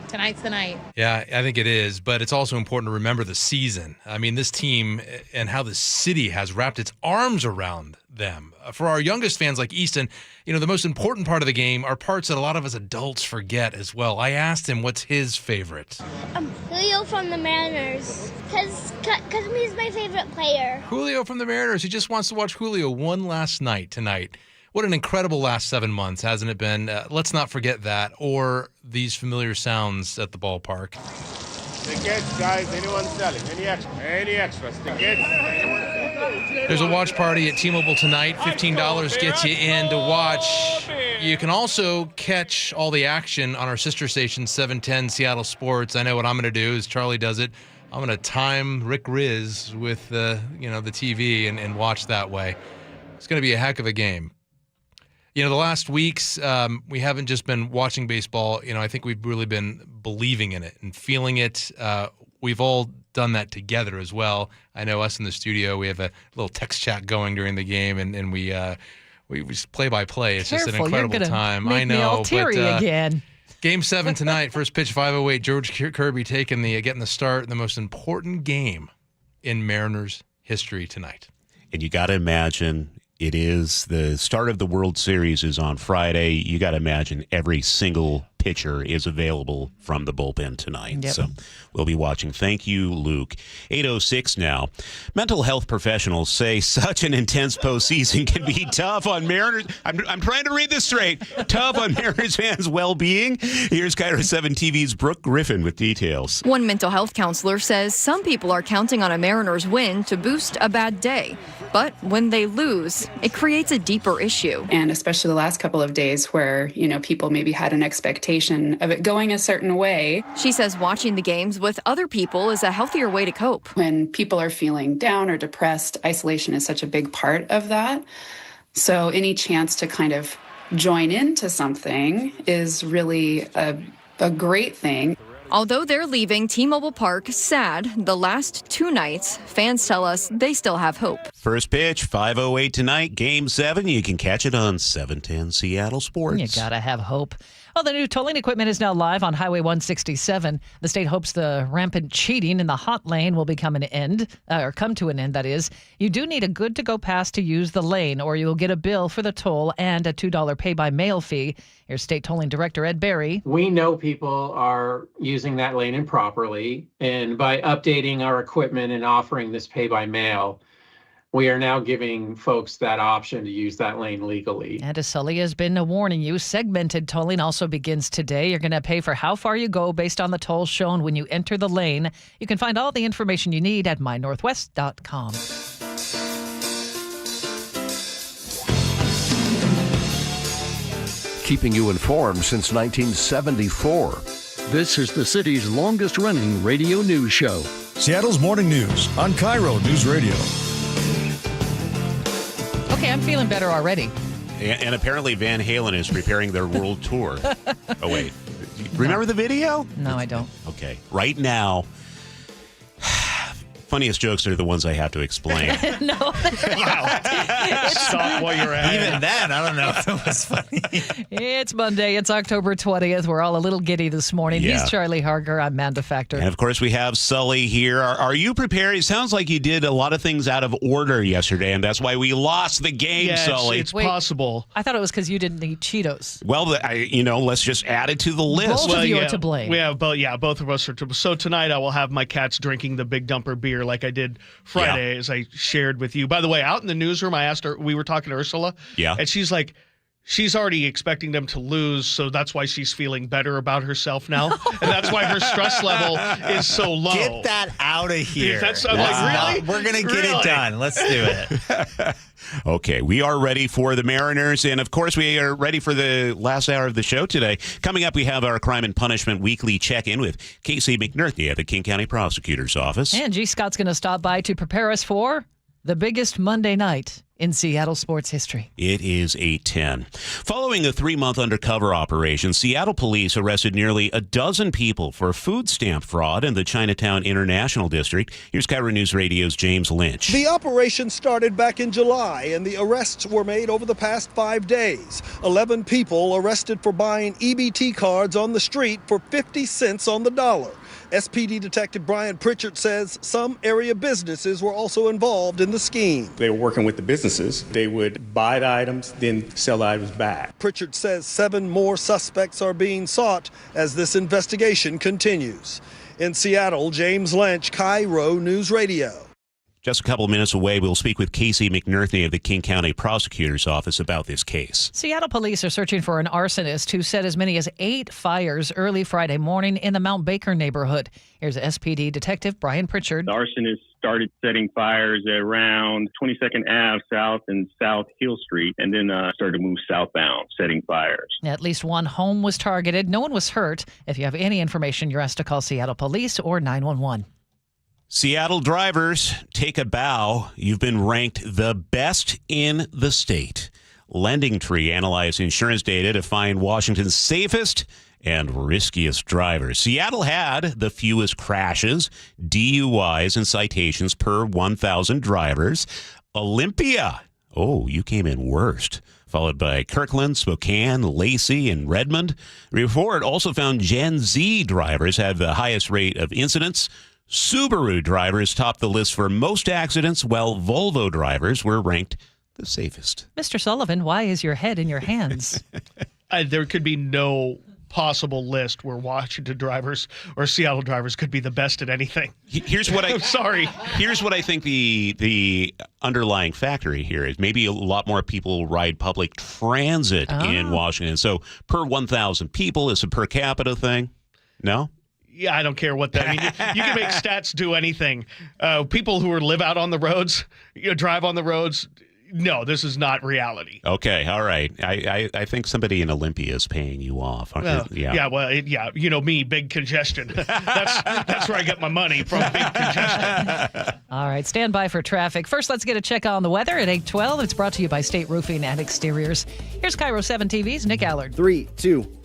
Tonight's the night. Yeah, I think it is, but it's also important to remember the season. I mean, this team and how the city has wrapped its arms around them. For our youngest fans like Easton, the most important part of the game are parts that a lot of us adults forget as well. I asked him what's his favorite. Julio from the Mariners, because he's my favorite player. Julio from the Mariners. He just wants to watch Julio one last night tonight. What an incredible last 7 months, hasn't it been? Let's not forget that, or these familiar sounds at the ballpark. Tickets, guys, anyone selling? Any extras? Tickets? There's a watch party at T-Mobile tonight. $15 gets you in to watch. You can also catch all the action on our sister station, 710 Seattle Sports. I know what I'm going to do is Charlie does it. I'm going to time Rick Riz with the TV and watch that way. It's going to be a heck of a game. The last weeks, we haven't just been watching baseball. I think we've really been believing in it and feeling it. We've all done that together as well. I know us in the studio, we have a little text chat going during the game, and we just play by play. It's just an incredible time. Make I know, me all teary again. Game 7 tonight, first pitch 5:08. George Kirby getting the start, the most important game in Mariners history tonight. And you got to imagine. It is the start of the World Series is on Friday. You got to imagine every single pitcher is available from the bullpen tonight. Yep. So we'll be watching. Thank you, Luke. 8:06 now. Mental health professionals say such an intense postseason can be tough on Mariners. I'm trying to read this straight. Tough on Mariners fans' well-being. Here's KIRO 7 TV's Brooke Griffin with details. One mental health counselor says some people are counting on a Mariners win to boost a bad day. But when they lose, it creates a deeper issue. And especially the last couple of days where, people maybe had an expectation of it going a certain way. She says watching the games with other people is a healthier way to cope. When people are feeling down or depressed, isolation is such a big part of that. So any chance to kind of join into something is really a great thing. Although they're leaving T-Mobile Park sad the last 2 nights, fans tell us they still have hope. First pitch, 5:08 tonight, Game 7. You can catch it on 710 Seattle Sports. You gotta have hope. Well, the new tolling equipment is now live on Highway 167. The state hopes the rampant cheating in the hot lane will come to an end, that is. You do need a good-to-go pass to use the lane, or you'll get a bill for the toll and a $2 pay-by-mail fee. Here's State Tolling Director Ed Berry. We know people are using that lane improperly, and by updating our equipment and offering this pay-by-mail, we are now giving folks that option to use that lane legally. And as Sully has been warning you, segmented tolling also begins today. You're going to pay for how far you go based on the toll shown when you enter the lane. You can find all the information you need at mynorthwest.com. Keeping you informed since 1974. This is the city's longest-running radio news show. Seattle's Morning News on KIRO Newsradio. Okay, I'm feeling better already. And apparently Van Halen is preparing their world tour. Oh, wait. Remember the video? No, I don't. Okay. Right now, Funniest jokes are the ones I have to explain. No. Stop while you're at it. Even then, I don't know if it was funny. It's Monday. It's October 20th. We're all a little giddy this morning. Yeah. He's Charlie Harger. I'm Manda Factor. And of course, we have Sully here. Are you prepared? It sounds like you did a lot of things out of order yesterday, and that's why we lost the game, Yeah, Sully. it's possible. I thought it was because you didn't eat Cheetos. Well, let's just add it to the list. Both of you are to blame. We have both of us are to blame. So tonight I will have my cats drinking the Big Dumper beer like I did Friday, as I shared with you. By the way, out in the newsroom, I asked her, we were talking to Ursula, and she's like, she's already expecting them to lose, so that's why she's feeling better about herself now. And that's why her stress level is so low. Get that out of here. I'm like, really? We're going to get it done. Let's do it. Okay, we are ready for the Mariners, and of course we are ready for the last hour of the show today. Coming up, we have our Crime and Punishment weekly check-in with Casey McNerney at the King County Prosecutor's Office. And G. Scott's going to stop by to prepare us for the biggest Monday night in Seattle sports history. It is 8:10. Following a 3-month undercover operation, Seattle police arrested nearly a dozen people for food stamp fraud in the Chinatown International District. Here's KIRO Newsradio's James Lynch. The operation started back in July, and the arrests were made over the past 5 days. 11 people arrested for buying EBT cards on the street for 50 cents on the dollar. SPD Detective Brian Pritchard says some area businesses were also involved in the scheme. They were working with the businesses. They would buy the items, then sell the items back. Pritchard says 7 more suspects are being sought as this investigation continues. In Seattle, James Lynch, KIRO News Radio. Just a couple of minutes away, we'll speak with Casey McNerney of the King County Prosecutor's Office about this case. Seattle police are searching for an arsonist who set as many as 8 fires early Friday morning in the Mount Baker neighborhood. Here's SPD Detective Brian Pritchard. The arsonist started setting fires around 22nd Ave South and South Hill Street, and then started to move southbound, setting fires. At least one home was targeted. No one was hurt. If you have any information, you're asked to call Seattle Police or 911. Seattle drivers, take a bow. You've been ranked the best in the state. LendingTree analyzed insurance data to find Washington's safest and riskiest drivers. Seattle had the fewest crashes, DUIs, and citations per 1,000 drivers. Olympia, you came in worst, followed by Kirkland, Spokane, Lacey, and Redmond. The report also found Gen Z drivers had the highest rate of incidents. Subaru drivers topped the list for most accidents, while Volvo drivers were ranked the safest. Mr. Sullivan, why is your head in your hands? There could be no possible list where Washington drivers or Seattle drivers could be the best at anything. Here's what I'm sorry. Here's what I think the underlying factor here is. Maybe a lot more people ride public transit in Washington. So per 1,000 people is a per capita thing. No? Yeah, I don't care what that. I mean, you can make stats do anything. People who live out on the roads, drive on the roads. No, this is not reality. Okay, all right. I think somebody in Olympia is paying you off. Me, big congestion. That's where I get my money from, big congestion. All right, stand by for traffic. First, let's get a check on the weather at 8:12. It's brought to you by State Roofing and Exteriors. Here's KIRO 7 TV's Nick Allard. 3, 2.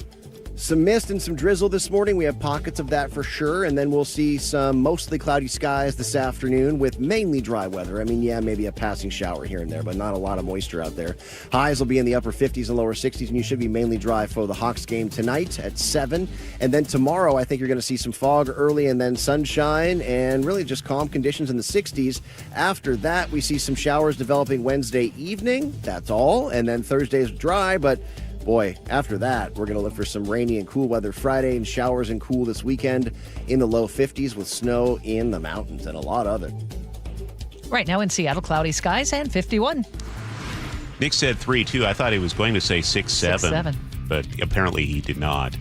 Some mist and some drizzle this morning. We have pockets of that for sure. And then we'll see some mostly cloudy skies this afternoon with mainly dry weather. I mean, maybe a passing shower here and there, but not a lot of moisture out there. Highs will be in the upper 50s and lower 60s, and you should be mainly dry for the Hawks game tonight at 7. And then tomorrow, I think you're going to see some fog early and then sunshine and really just calm conditions in the 60s. After that, we see some showers developing Wednesday evening. That's all. And then Thursday is dry, but boy, after that, we're going to look for some rainy and cool weather Friday and showers and cool this weekend in the low 50s with snow in the mountains and a lot of it. Right now in Seattle, cloudy skies and 51. Nick said 3-2. I thought he was going to say 6-7. 6-7. But apparently he did not.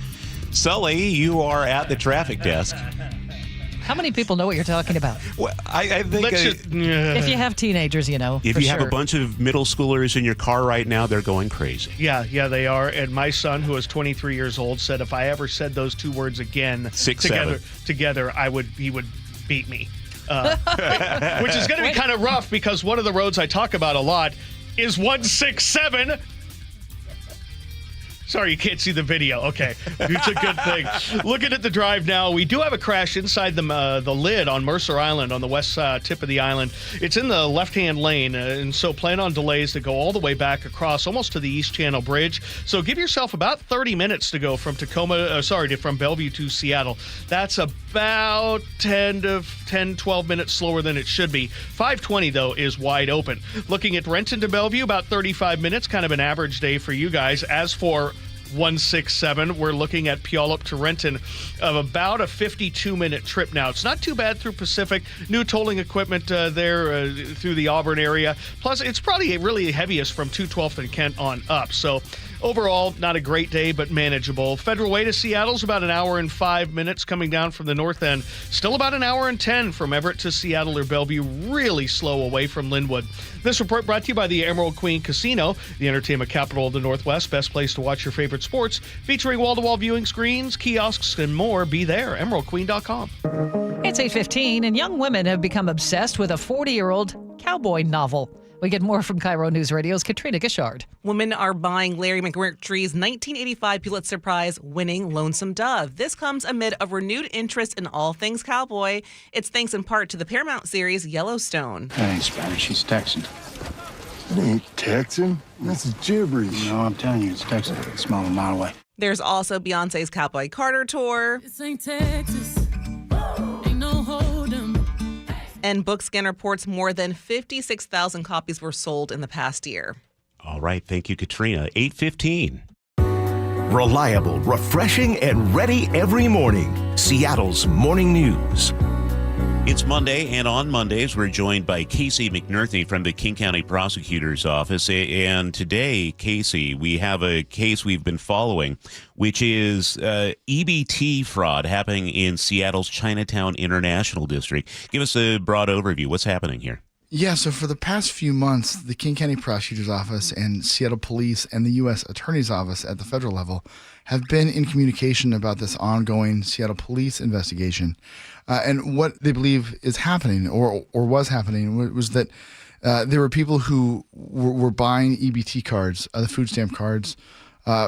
Sully, you are at the traffic desk. How many people know what you're talking about? Well, I think if you have teenagers, If you have a bunch of middle schoolers in your car right now, they're going crazy. Yeah, they are. And my son, who is 23 years old, said if I ever said those two words again together, he would beat me. Which is going to be kind of rough because one of the roads I talk about a lot is 167. Sorry, you can't see the video. Okay, it's a good thing. Looking at the drive now, we do have a crash inside the lid on Mercer Island on the west tip of the island. It's in the left-hand lane, and so plan on delays that go all the way back across almost to the East Channel Bridge. So give yourself about 30 minutes to go from from Bellevue to Seattle. That's about 12 minutes slower than it should be. 520, though, is wide open. Looking at Renton to Bellevue, about 35 minutes, kind of an average day for you guys. As for 167, we're looking at Puyallup to Renton of about a 52-minute trip now. It's not too bad through Pacific. New tolling equipment there through the Auburn area. Plus, it's probably really heaviest from 212th and Kent on up. So overall, not a great day, but manageable. Federal Way to Seattle's about an hour and 5 minutes coming down from the north end. Still about an hour and 10 from Everett to Seattle or Bellevue. Really slow away from Linwood. This report brought to you by the Emerald Queen Casino, the entertainment capital of the Northwest. Best place to watch your favorite sports. Featuring wall-to-wall viewing screens, kiosks, and more. Be there. EmeraldQueen.com. It's 8:15, and young women have become obsessed with a 40-year-old cowboy novel. We get more from KIRO Newsradio's Katrina Gishard. Women are buying Larry McMurtry's 1985 Pulitzer Prize-winning Lonesome Dove. This comes amid a renewed interest in all things cowboy. It's thanks in part to the Paramount series Yellowstone. That ain't Spanish, she's Texan. It ain't Texan. This is gibberish. No, I'm telling you, it's Texan. It's a small mile away. There's also Beyonce's Cowboy Carter tour. This ain't Texas. Ain't no hold'em. And Bookscan reports more than 56,000 copies were sold in the past year. All right. Thank you, Katrina. 8:15. Reliable, refreshing, and ready every morning. Seattle's Morning News. It's Monday, and on Mondays, we're joined by Casey McNerthy from the King County Prosecutor's Office. And today, Casey, we have a case we've been following, which is EBT fraud happening in Seattle's Chinatown International District. Give us a broad overview. What's happening here? Yeah, so for the past few months, the King County Prosecutor's Office and Seattle Police and the U.S. Attorney's Office at the federal level have been in communication about this ongoing Seattle Police investigation. And what they believe is happening or was happening was that there were people who were buying EBT cards, the food stamp cards,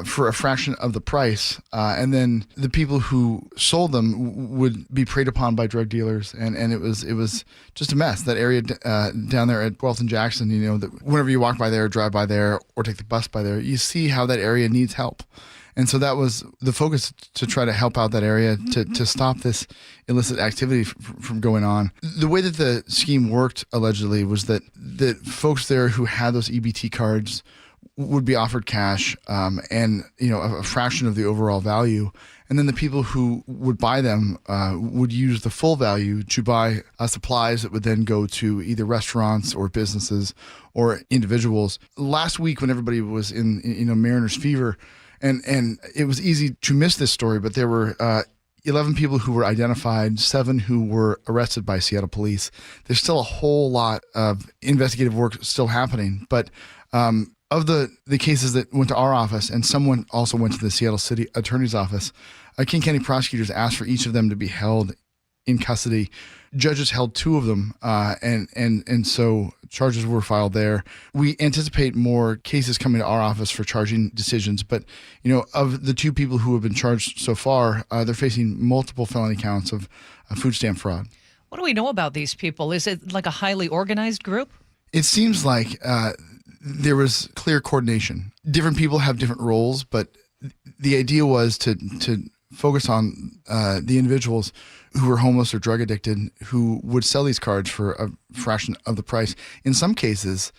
for a fraction of the price. And then the people who sold them would be preyed upon by drug dealers. And it was just a mess. That area down there at 12th and Jackson, you know, that whenever you walk by there, drive by there, or take the bus by there, you see how that area needs help. And so that was the focus, to try to help out that area, to stop this illicit activity from going on. The way that the scheme worked, allegedly, was that the folks there who had those EBT cards would be offered cash and, you know, a fraction of the overall value. And then the people who would buy them would use the full value to buy supplies that would then go to either restaurants or businesses or individuals. Last week, when everybody was in Mariner's fever, and it was easy to miss this story, but there were 11 people who were identified, 7 who were arrested by Seattle Police. There's still a whole lot of investigative work still happening, but of the cases that went to our office, and someone also went to the Seattle City Attorney's Office, King County prosecutors asked for each of them to be held in custody. Judges held 2 of them, and so charges were filed there. We anticipate more cases coming to our office for charging decisions, but, you know, of the 2 people who have been charged so far, they're facing multiple felony counts of food stamp fraud. What do we know about these people? Is it like a highly organized group? It seems like there was clear coordination. Different people have different roles, but the idea was to focus on the individuals who were homeless or drug addicted, who would sell these cards for a fraction of the price. In some cases,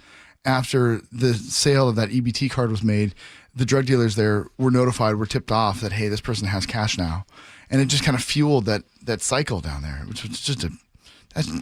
after the sale of that EBT card was made, the drug dealers there were notified, were tipped off that, hey, this person has cash now. And it just kind of fueled that cycle down there, which was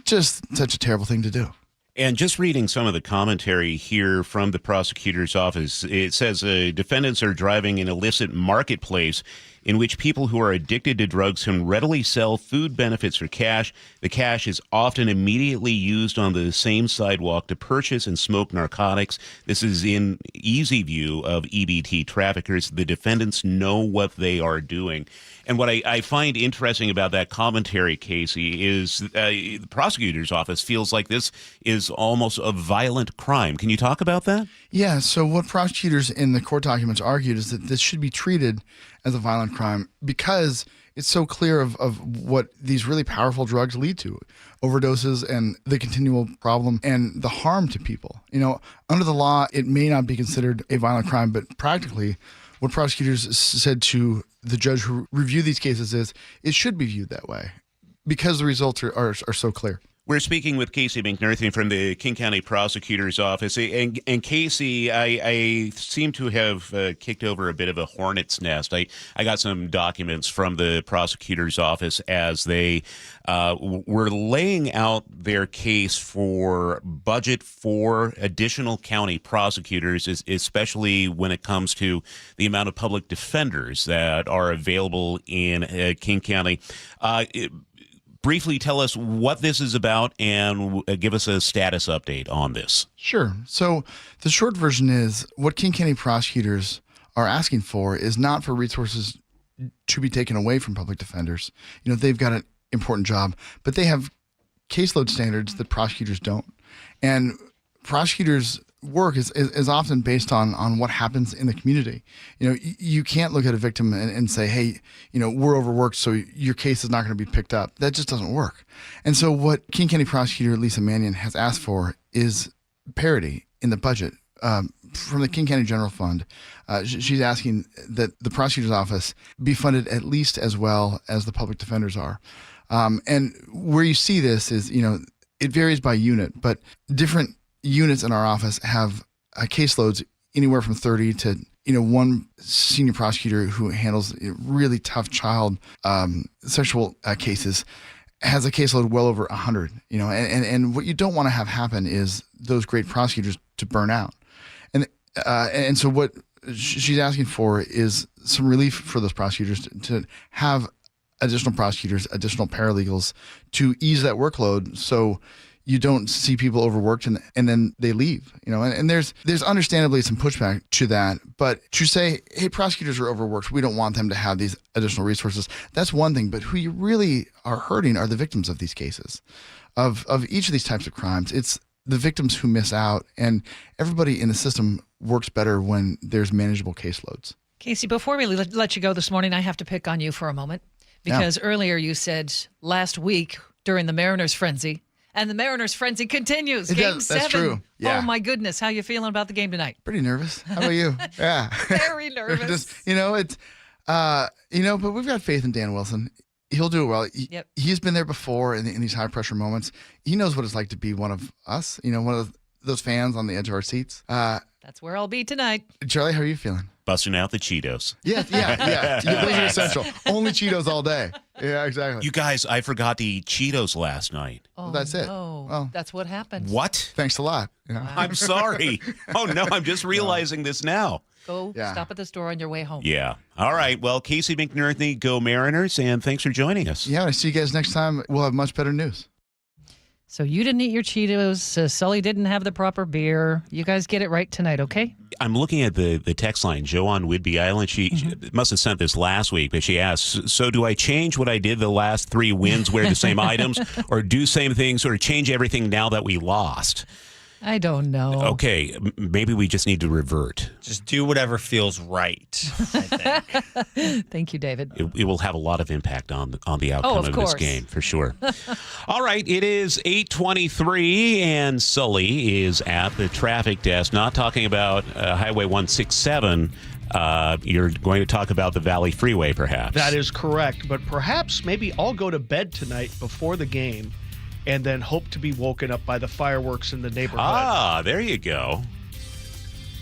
just such a terrible thing to do. And just reading some of the commentary here from the prosecutor's office, it says defendants are driving an illicit marketplace in which people who are addicted to drugs can readily sell food benefits for cash. The cash is often immediately used on the same sidewalk to purchase and smoke narcotics. This is in easy view of EBT traffickers. The defendants know what they are doing. And what I find interesting about that commentary, Casey, is the prosecutor's office feels like this is almost a violent crime. Can you talk about that? Yeah, so what prosecutors in the court documents argued is that this should be treated as a violent crime because it's so clear of what these really powerful drugs lead to, overdoses and the continual problem and the harm to people. You know, under the law, it may not be considered a violent crime, but practically what prosecutors said to the judge who reviewed these cases is it should be viewed that way because the results are so clear. We're speaking with Casey McNerthy from the King County Prosecutor's Office. And Casey, I seem to have kicked over a bit of a hornet's nest. I got some documents from the prosecutor's office as they were laying out their case for budget for additional county prosecutors, especially when it comes to the amount of public defenders that are available in King County. Briefly tell us what this is about and give us a status update on this. Sure. So the short version is what King County prosecutors are asking for is not for resources to be taken away from public defenders. You know, they've got an important job, but they have caseload standards that prosecutors don't. And prosecutors' work is often based on what happens in the community. You know, you can't look at a victim and say, hey, you know, we're overworked, so your case is not going to be picked up. That just doesn't work. And so what King County Prosecutor Lisa Mannion has asked for is parity in the budget from the King County General Fund. She's asking that the prosecutor's office be funded at least as well as the public defenders are. And where you see this is, you know, it varies by unit, but different units in our office have caseloads anywhere from 30 to, you know, one senior prosecutor who handles really tough child sexual cases has a caseload well over 100, you know, and what you don't want to have happen is those great prosecutors to burn out. And so what she's asking for is some relief for those prosecutors to have additional prosecutors, additional paralegals to ease that workload so you don't see people overworked and then they leave, you know, and there's understandably some pushback to that. But to say, hey, prosecutors are overworked, we don't want them to have these additional resources, that's one thing. But who you really are hurting are the victims of these cases, of each of these types of crimes. It's the victims who miss out, and everybody in the system works better when there's manageable caseloads. Casey, before we let you go this morning, I have to pick on you for a moment because earlier you said last week during the Mariners frenzy, and the Mariners frenzy continues. Game 7. That's true. Yeah. Oh, my goodness. How you feeling about the game tonight? Pretty nervous. How about you? Yeah. Very nervous. Just, you know, it's, you know, but we've got faith in Dan Wilson. He'll do it well. He's been there before in these high-pressure moments. He knows what it's like to be one of us, you know, one of those fans on the edge of our seats. That's where I'll be tonight. Charlie, how are you feeling? Busting out the Cheetos. Yeah. Those are essential. Only Cheetos all day. Yeah, exactly. You guys, I forgot to eat Cheetos last night. Oh, that's it. No. Well, that's what happened. What? Thanks a lot. Yeah. Wow. I'm sorry. Oh, no, I'm just realizing this now. Go stop at the store on your way home. Yeah. All right. Well, Casey McNerthy, go Mariners, and thanks for joining us. Yeah, I see you guys next time. We'll have much better news. So you didn't eat your Cheetos. Sully didn't have the proper beer. You guys get it right tonight, okay? I'm looking at the text line. Jo on Whidbey Island, she must have sent this last week, but she asked, so do I change what I did the last 3 wins, wear the same items, or do same things, or change everything now that we lost? I don't know. Okay, maybe we just need to revert. Just do whatever feels right, I think. Thank you, David. It will have a lot of impact on the outcome of this game, for sure. All right, it is 8:23, and Sully is at the traffic desk, not talking about Highway 167. You're going to talk about the Valley Freeway, perhaps. That is correct, but perhaps maybe I'll go to bed tonight before the game and then hope to be woken up by the fireworks in the neighborhood. Ah, there you go.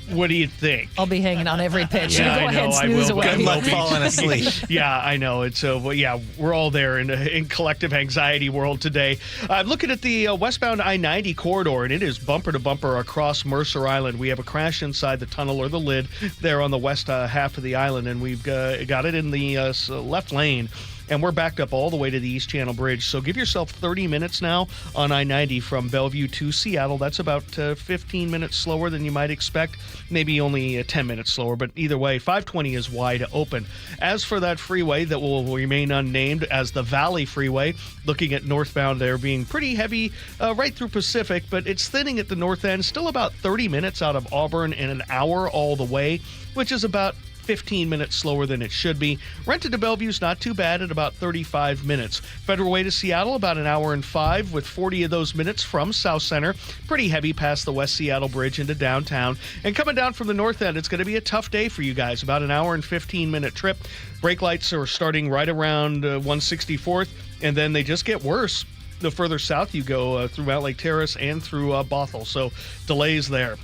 What do you think? I'll be hanging on every pitch. Yeah, You go I ahead, know. snooze I will. away. Good luck falling asleep. Yeah, I know. It's we're all there in collective anxiety world today. I'm looking at the westbound I-90 corridor, and it is bumper to bumper across Mercer Island. We have a crash inside the tunnel or the lid there on the west half of the island, and we've got it in the left lane. And we're backed up all the way to the East Channel Bridge. So give yourself 30 minutes now on I-90 from Bellevue to Seattle. That's about 15 minutes slower than you might expect. Maybe only 10 minutes slower, but either way, 520 is wide open. As for that freeway that will remain unnamed as the Valley Freeway, looking at northbound there being pretty heavy right through Pacific, but it's thinning at the north end. Still about 30 minutes out of Auburn and an hour all the way, which is about 15 minutes slower than it should be. Rented to Bellevue's not too bad at about 35 minutes. Federal Way to Seattle, about an hour and 5 with 40 of those minutes from South Center. Pretty heavy past the West Seattle Bridge into downtown. And coming down from the north end, it's going to be a tough day for you guys. About an hour and 15-minute trip. Brake lights are starting right around 164th, and then they just get worse the further south you go through Mount Lake Terrace and through Bothell. So delays there.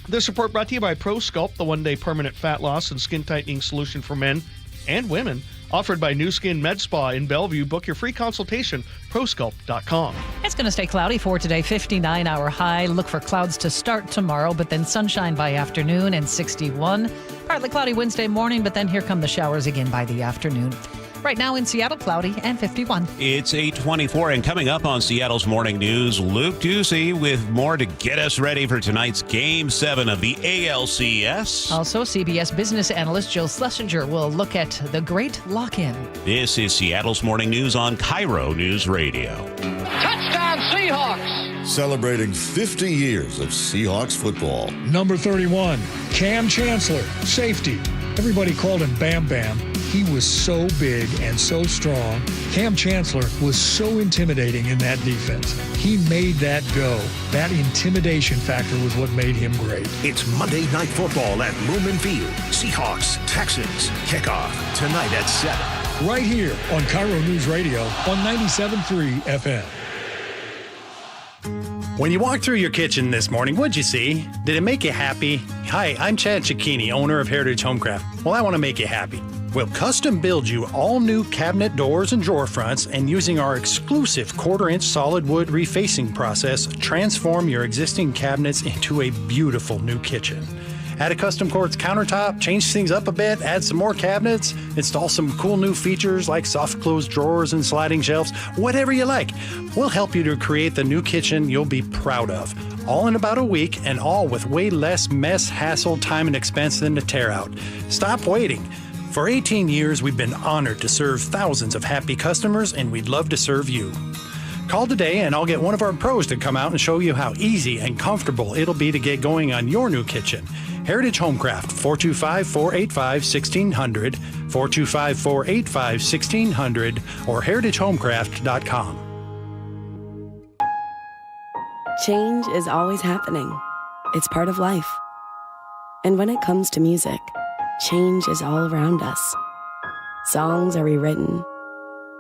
This report brought to you by ProSculpt, the one-day permanent fat loss and skin tightening solution for men and women. Offered by New Skin Med Spa in Bellevue. Book your free consultation, prosculpt.com. It's going to stay cloudy for today, 59-hour high. Look for clouds to start tomorrow, but then sunshine by afternoon and 61. Partly cloudy Wednesday morning, but then here come the showers again by the afternoon. Right now in Seattle, cloudy and 51. It's 8:24, and coming up on Seattle's Morning News, Luke Ducey with more to get us ready for tonight's Game 7 of the ALCS. Also, CBS business analyst Jill Schlesinger will look at the great lock-in. This is Seattle's Morning News on KIRO Newsradio. Touchdown, Seahawks! Celebrating 50 years of Seahawks football. Number 31, Cam Chancellor, safety. Everybody called him Bam Bam. He was so big and so strong. Cam Chancellor was so intimidating in that defense. He made that go. That intimidation factor was what made him great. It's Monday Night Football at Lumen Field. Seahawks, Texans, kickoff tonight at 7. Right here on KIRO Newsradio on 97.3 FM. When you walked through your kitchen this morning, what'd you see? Did it make you happy? Hi, I'm Chad Cicchini, owner of Heritage Homecraft. Well, I want to make you happy. We'll custom build you all new cabinet doors and drawer fronts, and using our exclusive 1/4-inch solid wood refacing process, transform your existing cabinets into a beautiful new kitchen. Add a custom quartz countertop, change things up a bit, add some more cabinets, install some cool new features like soft close drawers and sliding shelves, whatever you like. We'll help you to create the new kitchen you'll be proud of. All in about a week, and all with way less mess, hassle, time, and expense than to tear out. Stop waiting. For 18 years, we've been honored to serve thousands of happy customers, and we'd love to serve you. Call today and I'll get one of our pros to come out and show you how easy and comfortable it'll be to get going on your new kitchen. Heritage Homecraft, 425-485-1600, 425-485-1600, or heritagehomecraft.com. Change is always happening. It's part of life. And when it comes to music, change is all around us. Songs are rewritten.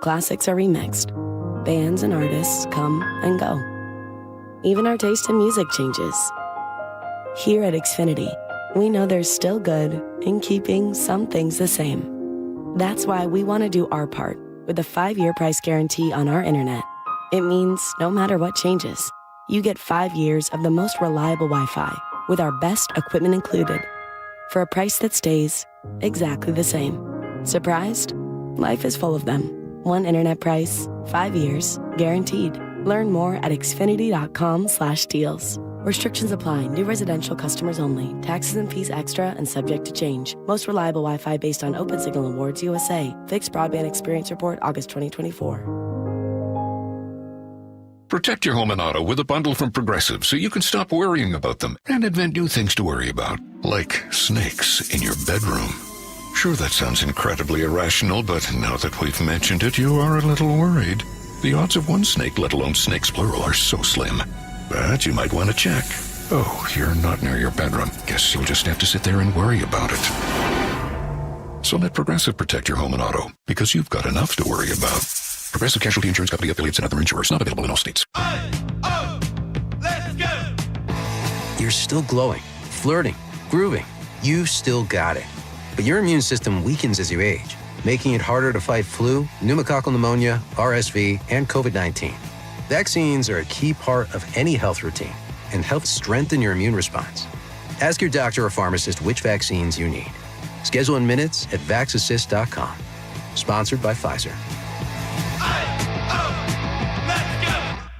Classics are remixed. Bands and artists come and go. Even our taste in music changes. Here at Xfinity, we know there's still good in keeping some things the same. That's why we want to do our part with a 5-year price guarantee on our internet. It means no matter what changes, you get 5 years of the most reliable Wi-Fi with our best equipment included for a price that stays exactly the same. Surprised? Life is full of them. One internet price, 5 years, guaranteed. Learn more at xfinity.com/deals. Restrictions apply. New residential customers only. Taxes and fees extra and subject to change. Most reliable Wi-Fi based on Open Signal Awards USA. Fixed Broadband Experience Report, August 2024. Protect your home and auto with a bundle from Progressive so you can stop worrying about them and invent new things to worry about, like snakes in your bedroom. Sure, that sounds incredibly irrational, but now that we've mentioned it, you are a little worried. The odds of one snake, let alone snakes plural, are so slim. But you might want to check. Oh, you're not near your bedroom. Guess you'll just have to sit there and worry about it. So let Progressive protect your home and auto, because you've got enough to worry about. Progressive Casualty Insurance Company, affiliates, and other insurers. Not available in all states. Let's go! You're still glowing, flirting, grooving. You still got it. But your immune system weakens as you age, making it harder to fight flu, pneumococcal pneumonia, RSV, and COVID-19. Vaccines are a key part of any health routine and help strengthen your immune response. Ask your doctor or pharmacist which vaccines you need. Schedule in minutes at vaxassist.com. Sponsored by Pfizer.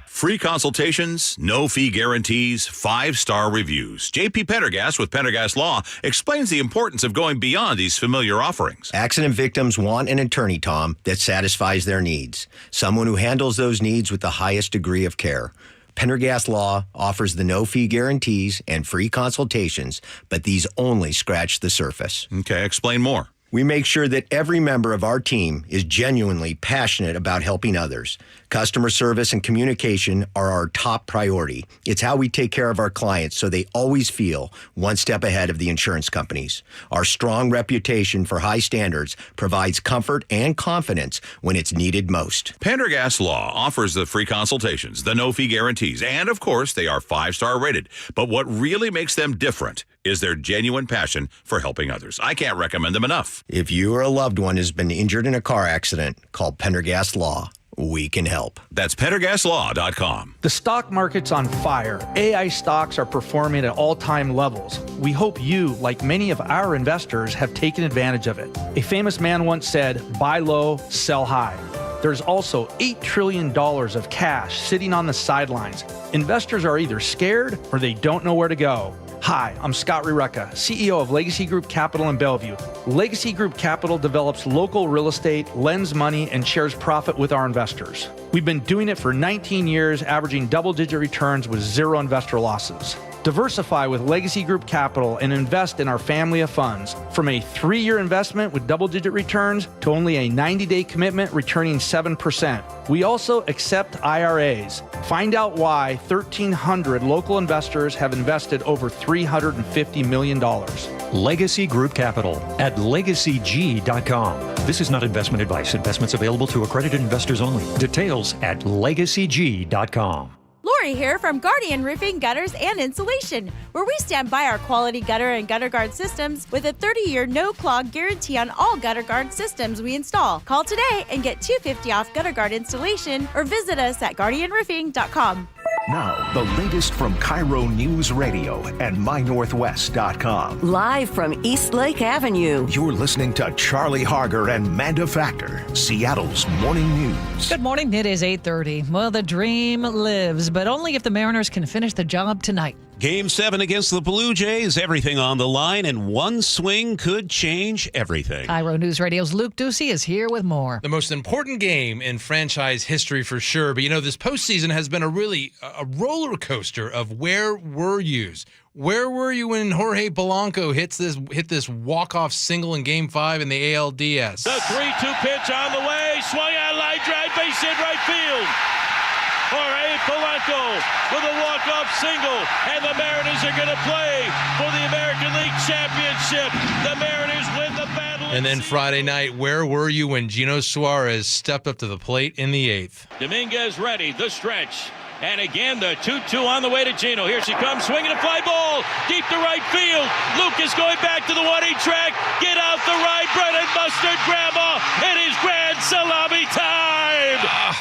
Free consultations, no fee guarantees, 5-star reviews. J.P. Pendergast with Pendergast Law explains the importance of going beyond these familiar offerings. Accident victims want an attorney, Tom, that satisfies their needs. Someone who handles those needs with the highest degree of care. Pendergast Law offers the no-fee guarantees and free consultations, but these only scratch the surface. Okay, explain more. We make sure that every member of our team is genuinely passionate about helping others. Customer service and communication are our top priority. It's how we take care of our clients so they always feel one step ahead of the insurance companies. Our strong reputation for high standards provides comfort and confidence when it's needed most. Pendergast Law offers the free consultations, the no-fee guarantees, and of course, they are 5-star rated. But what really makes them different is their genuine passion for helping others. I can't recommend them enough. If you or a loved one has been injured in a car accident, call Pendergast Law. We can help. That's PendergastLaw.com. The stock market's on fire. AI stocks are performing at all-time levels. We hope you, like many of our investors, have taken advantage of it. A famous man once said, buy low, sell high. There's also $8 trillion of cash sitting on the sidelines. Investors are either scared or they don't know where to go. Hi, I'm Scott Rireka, CEO of Legacy Group Capital in Bellevue. Legacy Group Capital develops local real estate, lends money, and shares profit with our investors. We've been doing it for 19 years, averaging double-digit returns with zero investor losses. Diversify with Legacy Group Capital and invest in our family of funds. From a 3-year investment with double-digit returns to only a 90-day commitment returning 7%. We also accept IRAs. Find out why 1,300 local investors have invested over $350 million. Legacy Group Capital at legacyg.com. This is not investment advice. Investments available to accredited investors only. Details at legacyg.com. Lori here from Guardian Roofing, Gutters, and Insulation, where we stand by our quality gutter and gutter guard systems with a 30-year no-clog guarantee on all gutter guard systems we install. Call today and get $250 off gutter guard installation or visit us at guardianroofing.com. Now, the latest from KIRO Newsradio and MyNorthwest.com. Live from East Lake Avenue. You're listening to Charlie Harger and Manda Factor, Seattle's morning news. Good morning. It is 8:30. Well, the dream lives, but only if the Mariners can finish the job tonight. Game 7 against the Blue Jays, everything on the line, and one swing could change everything. KIRO News Radio's Luke Ducey is here with more. The most important game in franchise history for sure. But, this postseason has been a roller coaster of where were yous. Where were you when Jorge Polanco hit this walk-off single in Game 5 in the ALDS? The 3-2 pitch on the way, swung out, line drive, base hit right field. Jorge Polanco with a walk-off single, and the Mariners are going to play for the American League Championship. The Mariners win the battle. And then Friday night, where were you when Gino Suarez stepped up to the plate in the 8th? Dominguez ready, the stretch. And again, the 2-2 on the way to Gino. Here she comes, swinging a fly ball deep to right field. Lucas going back to the 1-8 track. Get out the right, bread and mustard, grandma. It is grand salami time.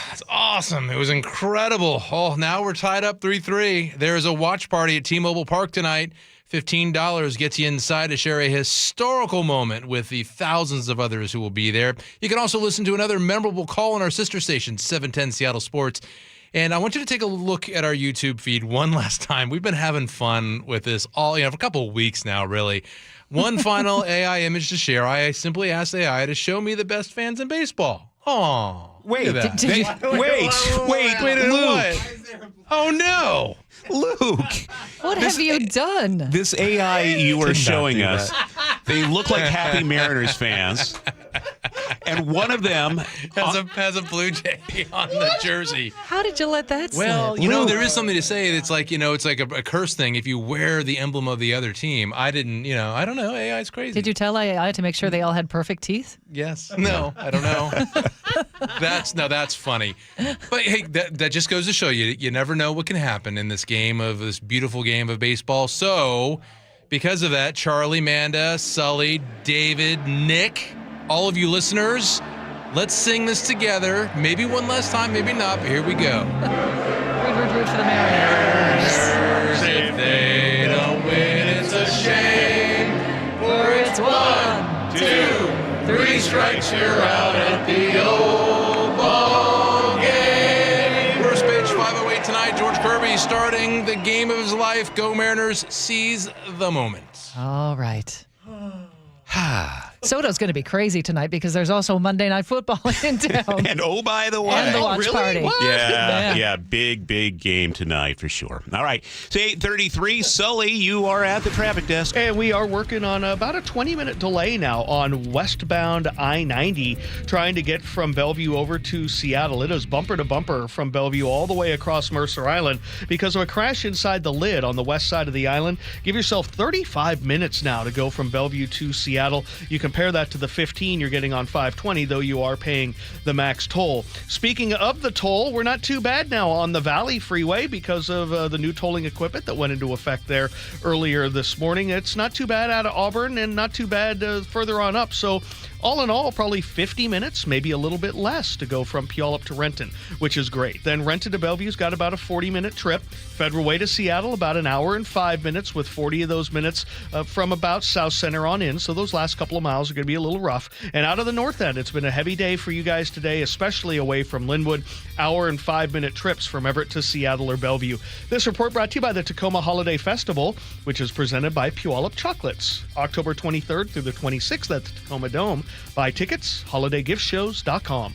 That's awesome. It was incredible. Oh, now we're tied up 3-3. There is a watch party at T-Mobile Park tonight. $15 gets you inside to share a historical moment with the thousands of others who will be there. You can also listen to another memorable call on our sister station, 710 Seattle Sports. And I want you to take a look at our YouTube feed one last time. We've been having fun with this all, for a couple of weeks now, really. One final AI image to share. I simply asked AI to show me the best fans in baseball. Oh, wait, look at that. wait, Luke. Oh, no. Luke. What have you done? This AI you were showing us, they look like happy Mariners fans. And one of them has a Blue Jay on the jersey. How did you let that slip? Well, there is something to say. It's like, it's like a curse thing. If you wear the emblem of the other team, I don't know. AI's crazy. Did you tell AI to make sure they all had perfect teeth? Yes. No, I don't know. That's funny. But hey, that just goes to show you never know what can happen in this beautiful game of baseball. So Because of that, Charlie, Manda, Sully, David, Nick, all of you listeners, let's sing this together. Maybe one last time, maybe not, but here we go. Root for the Mariners. If they don't win, it's a shame. For it's 1, 2, 3 strikes, you're out at the old ball game. First pitch, 5:08 tonight. George Kirby starting the game of his life. Go Mariners, seize the moment. All right. Soto's going to be crazy tonight because there's also Monday Night Football in town. And oh, by the way. And the watch party. What? Yeah, big game tonight for sure. All right. So 8:33, Sully, you are at the traffic desk. And we are working on about a 20-minute delay now on westbound I-90, trying to get from Bellevue over to Seattle. It is bumper to bumper from Bellevue all the way across Mercer Island because of a crash inside the lid on the west side of the island. Give yourself 35 minutes now to go from Bellevue to Seattle. You compare that to the 15 you're getting on 520, though you are paying the max toll. Speaking of the toll, we're not too bad now on the Valley Freeway because of the new tolling equipment that went into effect there earlier this morning. It's not too bad out of Auburn and not too bad further on up. So all in all, probably 50 minutes, maybe a little bit less to go from Puyallup to Renton, which is great. Then Renton to Bellevue's got about a 40-minute trip. Federal Way to Seattle, about an hour and 5 minutes, with 40 of those minutes from about South Center on in. So those last couple of miles are going to be a little rough. And out of the north end, it's been a heavy day for you guys today, especially away from Linwood. Hour and 5 minute trips from Everett to Seattle or Bellevue. This report brought to you by the Tacoma Holiday Festival, which is presented by Puyallup Chocolates. October 23rd through the 26th at the Tacoma Dome. Buy tickets, holidaygiftsshows.com.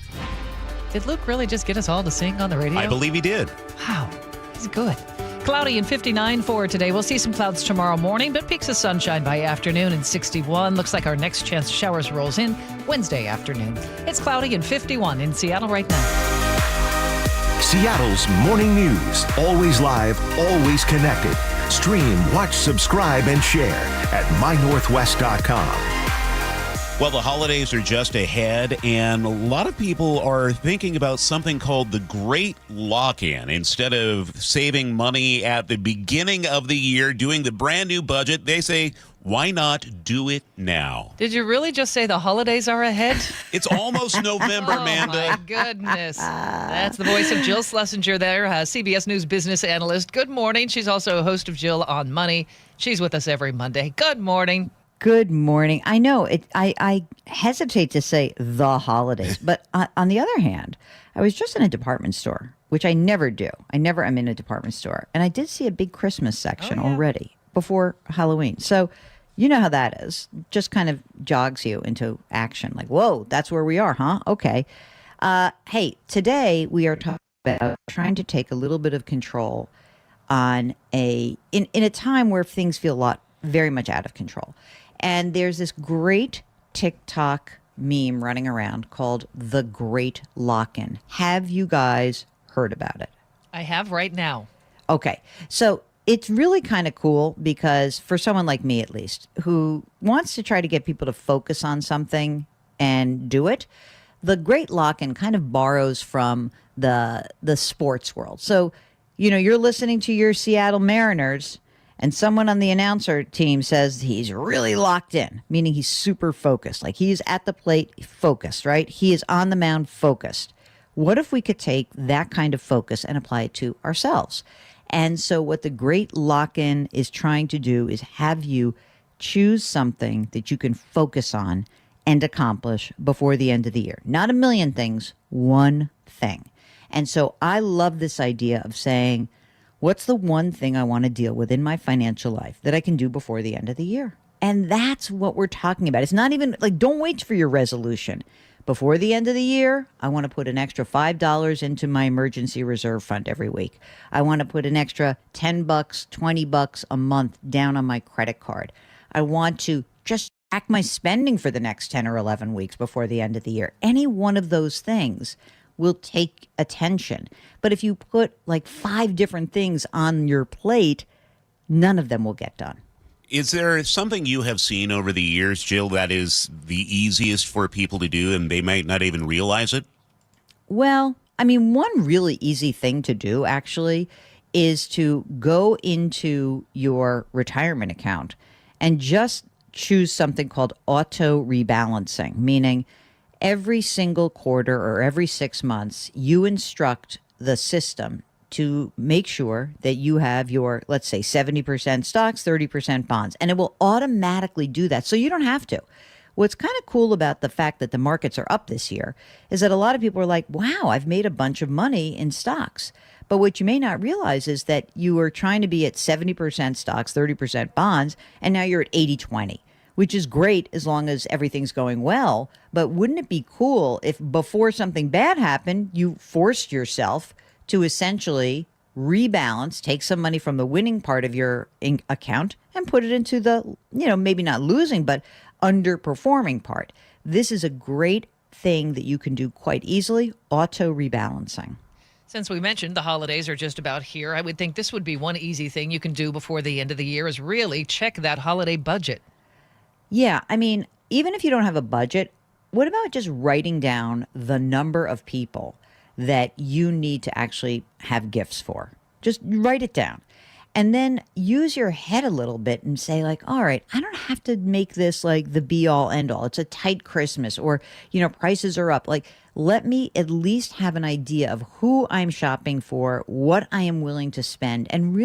Did Luke really just get us all to sing on the radio? I believe he did. Wow, he's good. Cloudy and 59 for today. We'll see some clouds tomorrow morning, but peaks of sunshine by afternoon and 61. Looks like our next chance showers rolls in Wednesday afternoon. It's cloudy and 51 in Seattle right now. Seattle's morning news. Always live, always connected. Stream, watch, subscribe, and share at mynorthwest.com. Well, the holidays are just ahead, and a lot of people are thinking about something called the Great Lock-In. Instead of saving money at the beginning of the year, doing the brand new budget, they say, why not do it now? Did you really just say the holidays are ahead? It's almost November, Amanda. Oh, my goodness. That's the voice of Jill Schlesinger there, CBS News business analyst. Good morning. She's also a host of Jill on Money. She's with us every Monday. Good morning. Good morning. I know it. I hesitate to say the holidays, but on the other hand, I was just in a department store, which I never do. I never am in a department store. And I did see a big Christmas section already before Halloween. So you know how that is. Just kind of jogs you into action. Like, whoa, that's where we are, huh? Okay. Hey, today we are talking about trying to take a little bit of control on in a time where things feel very much out of control. And there's this great TikTok meme running around called The Great Lock-In. Have you guys heard about it? I have right now. Okay. So it's really kind of cool because for someone like me, at least, who wants to try to get people to focus on something and do it, The Great Lock-In kind of borrows from the sports world. So, you know, you're listening to your Seattle Mariners, and someone on the announcer team says he's really locked in, meaning he's super focused. Like he's at the plate focused, right? He is on the mound focused. What if we could take that kind of focus and apply it to ourselves? And so what the Great Lock-In is trying to do is have you choose something that you can focus on and accomplish before the end of the year. Not a million things, one thing. And so I love this idea of saying, what's the one thing I want to deal with in my financial life that I can do before the end of the year? And that's what we're talking about. It's not even like, don't wait for your resolution. Before the end of the year, I want to put an extra $5 into my emergency reserve fund every week. I want to put an extra $10, $20 a month down on my credit card. I want to just track my spending for the next 10 or 11 weeks before the end of the year. Any one of those things will take attention. But if you put like 5 different things on your plate, none of them will get done. Is there something you have seen over the years, Jill, that is the easiest for people to do and they might not even realize it? Well, I mean, one really easy thing to do actually is to go into your retirement account and just choose something called auto rebalancing, meaning every single quarter or every 6 months, you instruct the system to make sure that you have your, let's say, 70% stocks, 30% bonds, and it will automatically do that. So you don't have to. What's kind of cool about the fact that the markets are up this year is that a lot of people are like, wow, I've made a bunch of money in stocks. But what you may not realize is that you were trying to be at 70% stocks, 30% bonds, and now you're at 80-20, which is great as long as everything's going well. But wouldn't it be cool if before something bad happened, you forced yourself to essentially rebalance, take some money from the winning part of your account and put it into the, maybe not losing, but underperforming part? This is a great thing that you can do quite easily, auto rebalancing. Since we mentioned the holidays are just about here, I would think this would be one easy thing you can do before the end of the year is really check that holiday budget. Yeah, I mean, even if you don't have a budget, what about just writing down the number of people that you need to actually have gifts for? Just write it down. And then use your head a little bit and say, like, all right, I don't have to make this like the be all end all. It's a tight Christmas, or, prices are up. Like, let me at least have an idea of who I'm shopping for, what I am willing to spend, and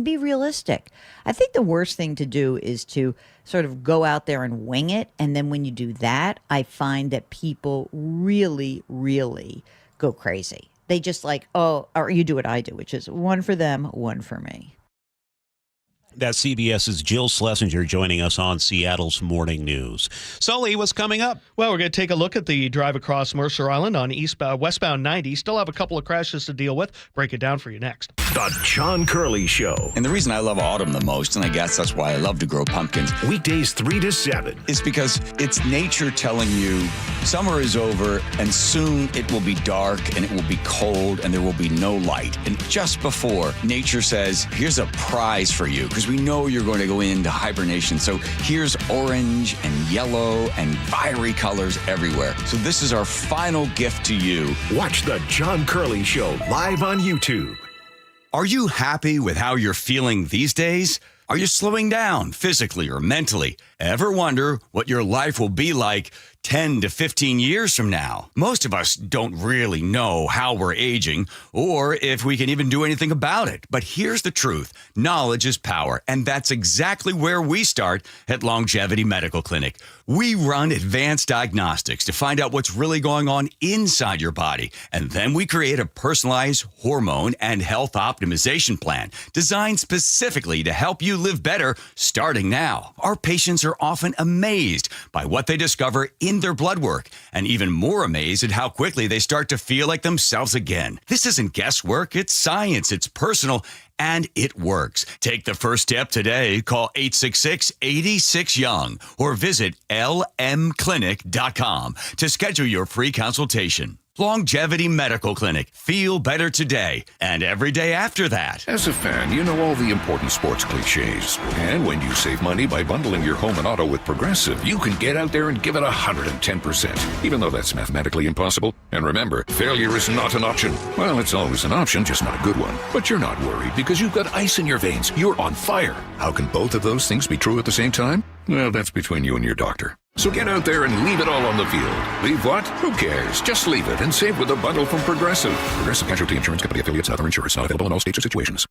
be realistic. I think the worst thing to do is to sort of go out there and wing it. And then when you do that, I find that people really, really go crazy. They just like, or you do what I do, which is one for them, one for me. That's CBS's Jill Schlesinger joining us on Seattle's Morning News. Sully, what's coming up? Well, we're going to take a look at the drive across Mercer Island on westbound 90. Still have a couple of crashes to deal with. Break it down for you next. The John Curley Show. And the reason I love autumn the most, and I guess that's why I love to grow pumpkins, Weekdays 3 to 7. is because it's nature telling you summer is over and soon it will be dark and it will be cold and there will be no light. And just before, nature says, here's a prize for you, because we know you're going to go into hibernation. So here's orange and yellow and fiery colors everywhere. So this is our final gift to you. Watch the John Curley Show live on YouTube. Are you happy with how you're feeling these days? Are you slowing down physically or mentally? Ever wonder what your life will be like 10 to 15 years from now? Most of us don't really know how we're aging or if we can even do anything about it. But here's the truth. Knowledge is power, and that's exactly where we start at Longevity Medical Clinic. We run advanced diagnostics to find out what's really going on inside your body, and then we create a personalized hormone and health optimization plan designed specifically to help you live better starting now. Our patients are often amazed by what they discover in their blood work, and even more amazed at how quickly they start to feel like themselves again. This isn't guesswork, it's science, it's personal, and it works. Take the first step today. Call 866-86-YOUNG or visit lmclinic.com to schedule your free consultation. Longevity Medical Clinic. Feel better today and every day after that. As a fan, you know all the important sports cliches. And when you save money by bundling your home and auto with Progressive, you can get out there and give it 110%, even though that's mathematically impossible. And remember, failure is not an option. Well, it's always an option, just not a good one. But you're not worried because you've got ice in your veins. You're on fire. How can both of those things be true at the same time? Well, that's between you and your doctor. So get out there and leave it all on the field. Leave what? Who cares? Just leave it and save with a bundle from Progressive. Progressive Casualty Insurance Company affiliates and other insurers. Not available in all states or situations.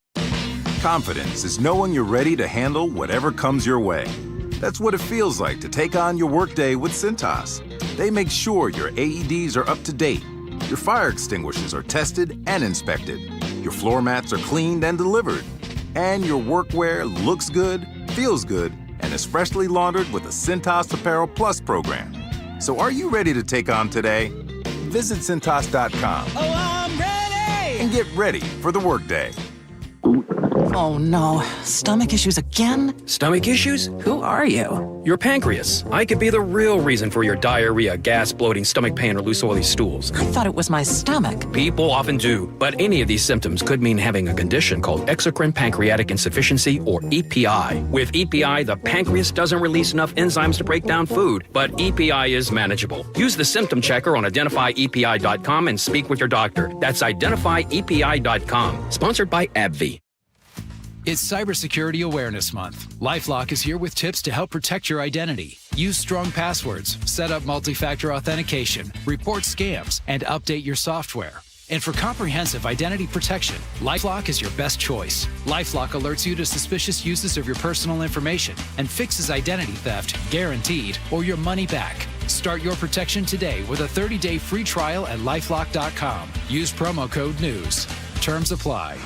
Confidence is knowing you're ready to handle whatever comes your way. That's what it feels like to take on your workday with Cintas. They make sure your AEDs are up to date, your fire extinguishers are tested and inspected, your floor mats are cleaned and delivered, and your workwear looks good, feels good, and is freshly laundered with the Cintas Apparel Plus program. So are you ready to take on today? Visit Cintas.com. Oh, I'm ready! And get ready for the workday. Oh no, stomach issues again? Stomach issues? Who are you? Your pancreas. I could be the real reason for your diarrhea, gas, bloating, stomach pain, or loose oily stools. I thought it was my stomach. People often do, but any of these symptoms could mean having a condition called exocrine pancreatic insufficiency, or EPI. With EPI, the pancreas doesn't release enough enzymes to break down food, but EPI is manageable. Use the symptom checker on identifyepi.com and speak with your doctor. That's identifyepi.com. Sponsored by AbbVie. It's Cybersecurity Awareness Month. LifeLock is here with tips to help protect your identity. Use strong passwords, set up multi-factor authentication, report scams, and update your software. And for comprehensive identity protection, LifeLock is your best choice. LifeLock alerts you to suspicious uses of your personal information and fixes identity theft, guaranteed, or your money back. Start your protection today with a 30-day free trial at LifeLock.com. Use promo code NEWS. Terms apply.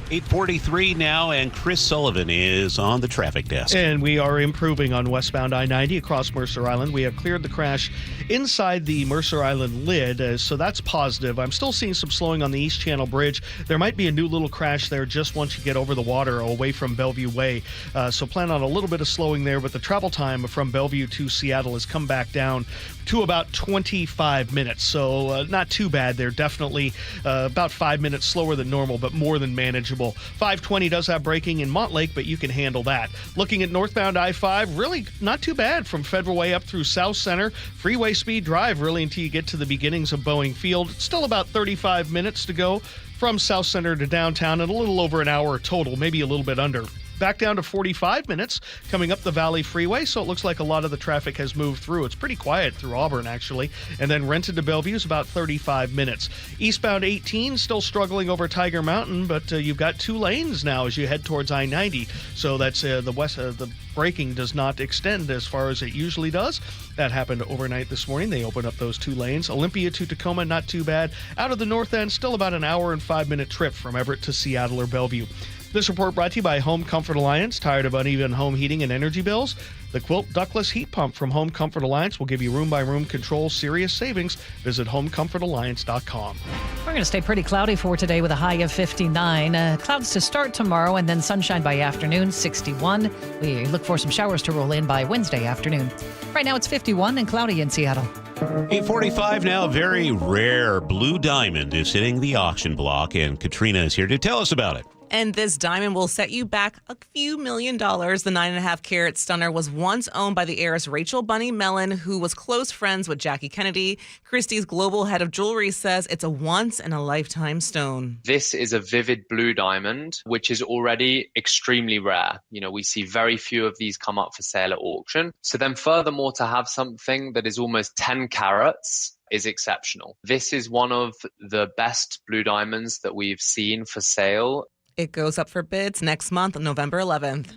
8:43 now, and Chris Sullivan is on the traffic desk. And we are improving on westbound I-90 across Mercer Island. We have cleared the crash inside the Mercer Island lid, so that's positive. I'm still seeing some slowing on the East Channel Bridge. There might be a new little crash there just once you get over the water away from Bellevue Way. So plan on a little bit of slowing there, but the travel time from Bellevue to Seattle has come back down to about 25 minutes. So not too bad there. Definitely about 5 minutes slower than normal, but more than manageable. 520 does have braking in Montlake, but you can handle that. Looking at northbound I-5, really not too bad from Federal Way up through South Center. Freeway speed drive really until you get to the beginnings of Boeing Field. It's still about 35 minutes to go from South Center to downtown, and a little over an hour total, maybe a little bit under. Back down to 45 minutes coming up the Valley Freeway, so it looks like a lot of the traffic has moved through. It's pretty quiet through Auburn, actually. And then Renton to Bellevue is about 35 minutes. Eastbound 18, still struggling over Tiger Mountain, but you've got 2 lanes now as you head towards I-90. So that's the west. The braking does not extend as far as it usually does. That happened overnight this morning. They opened up those 2 lanes. Olympia to Tacoma, not too bad. Out of the north end, still about an hour and 5-minute trip from Everett to Seattle or Bellevue. This report brought to you by Home Comfort Alliance. Tired of uneven home heating and energy bills? The Quilt ductless heat pump from Home Comfort Alliance will give you room-by-room control, serious savings. Visit homecomfortalliance.com. We're going to stay pretty cloudy for today with a high of 59. Clouds to start tomorrow and then sunshine by afternoon, 61. We look for some showers to roll in by Wednesday afternoon. Right now it's 51 and cloudy in Seattle. 8:45 now. A very rare blue diamond is hitting the auction block, and Katrina is here to tell us about it. And this diamond will set you back a few $1 million. The 9.5 carat stunner was once owned by the heiress Rachel Bunny Mellon, who was close friends with Jackie Kennedy. Christie's global head of jewelry says it's a once-in-a-lifetime stone. This is a vivid blue diamond, which is already extremely rare. You know, we see very few of these come up for sale at auction. So then furthermore, to have something that is almost 10 carats is exceptional. This is one of the best blue diamonds that we've seen for sale. It goes up for bids next month on November 11th.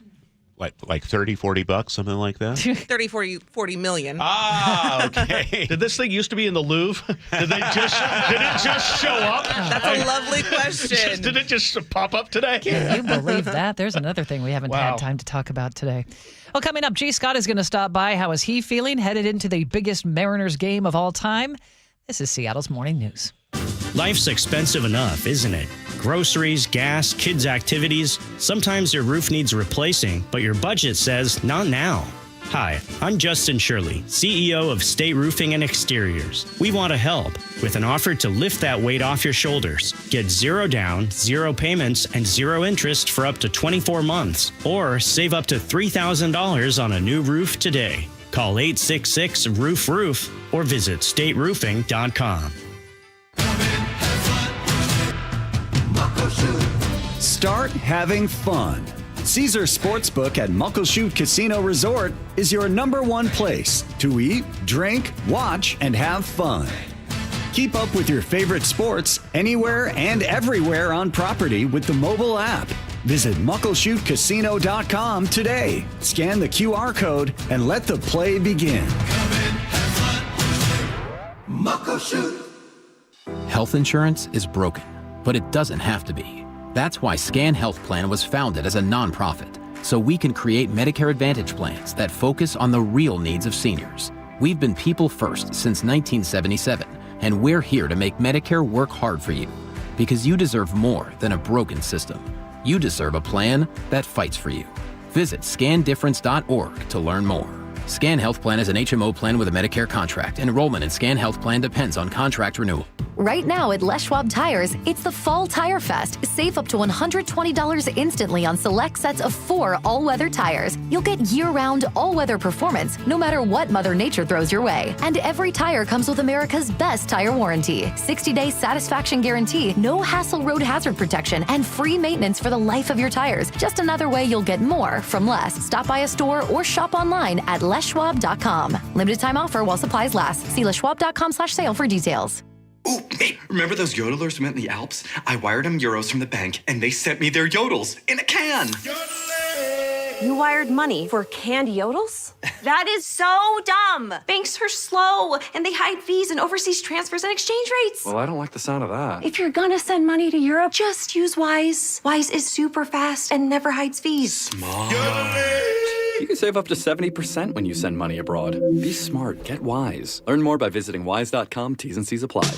Like 30, 40 bucks, something like that? 30, 40 million. Ah, okay. Did this thing used to be in the Louvre? Did it just show up? That's a lovely question. Did it just pop up today? Can you believe that? There's another thing we haven't had time to talk about today. Well, coming up, G. Scott is going to stop by. How is he feeling headed into the biggest Mariners game of all time? This is Seattle's Morning News. Life's expensive enough, isn't it? Groceries, gas, kids' activities. Sometimes your roof needs replacing, but your budget says not now. Hi, I'm Justin Shirley, CEO of State Roofing and Exteriors. We want to help with an offer to lift that weight off your shoulders. Get 0 down, 0 payments, and 0 interest for up to 24 months. Or save up to $3,000 on a new roof today. Call 866-ROOF-ROOF or visit stateroofing.com. Start having fun. Caesar Sportsbook at Muckleshoot Casino Resort is your #1 place to eat, drink, watch, and have fun. Keep up with your favorite sports anywhere and everywhere on property with the mobile app. Visit muckleshootcasino.com today. Scan the QR code and let the play begin. Muckleshoot. Health insurance is broken, but it doesn't have to be. That's why Scan Health Plan was founded as a nonprofit, so we can create Medicare Advantage plans that focus on the real needs of seniors. We've been people first since 1977, and we're here to make Medicare work hard for you, because you deserve more than a broken system. You deserve a plan that fights for you. Visit scandifference.org to learn more. Scan Health Plan is an HMO plan with a Medicare contract. Enrollment in Scan Health Plan depends on contract renewal. Right now at Les Schwab Tires, it's the Fall Tire Fest. Save up to $120 instantly on select sets of 4 all-weather tires. You'll get year-round, all-weather performance, no matter what Mother Nature throws your way. And every tire comes with America's best tire warranty. 60-day satisfaction guarantee, no hassle road hazard protection, and free maintenance for the life of your tires. Just another way you'll get more from less. Stop by a store or shop online at leschwab.com. Limited time offer while supplies last. See leschwab.com/sale for details. Ooh, mate, remember those yodelers we met in the Alps? I wired them euros from the bank, and they sent me their yodels in a can. You wired money for canned yodels? That is so dumb. Banks are slow, and they hide fees and overseas transfers and exchange rates. Well, I don't like the sound of that. If you're gonna send money to Europe, just use Wise. Wise is super fast and never hides fees. Smart. You can save up to 70% when you send money abroad. Be smart. Get Wise. Learn more by visiting wise.com. T's and C's apply.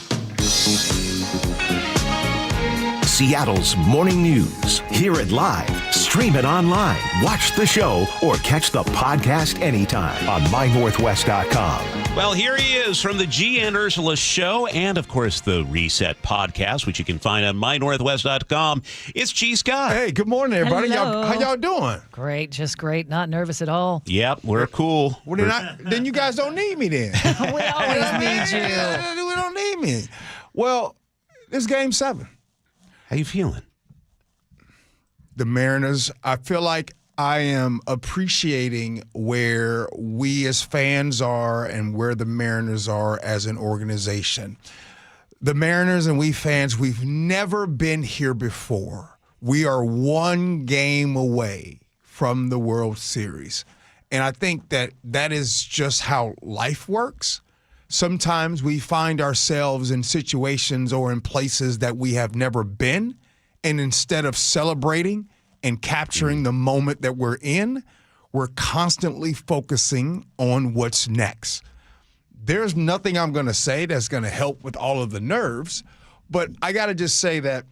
Seattle's morning news. Hear it live, stream it online, watch the show, or catch the podcast anytime on mynorthwest.com. Well, here he is from the G and Ursula Show and, of course, the Reset podcast, which you can find on mynorthwest.com. It's G. Scott. Hey, good morning, everybody. Hello. How y'all doing? Great, just great. Not nervous at all. Yep, we're cool. Well, then you guys don't need me then. We always need you. We don't need me. Well, it's Game 7. How you feeling? The Mariners, I feel like I am appreciating where we as fans are and where the Mariners are as an organization. The Mariners and we fans, we've never been here before. We are one game away from the World Series. And I think that is just how life works. Sometimes we find ourselves in situations or in places that we have never been, and instead of celebrating and capturing the moment that we're in, we're constantly focusing on what's next. There's nothing I'm going to say that's going to help with all of the nerves, but I got to just say that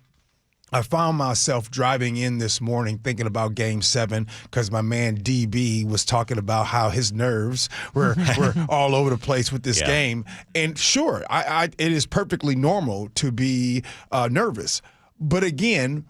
I found myself driving in this morning thinking about Game 7 because my man DB was talking about how his nerves were all over the place with this game. And sure, it is perfectly normal to be nervous. But again,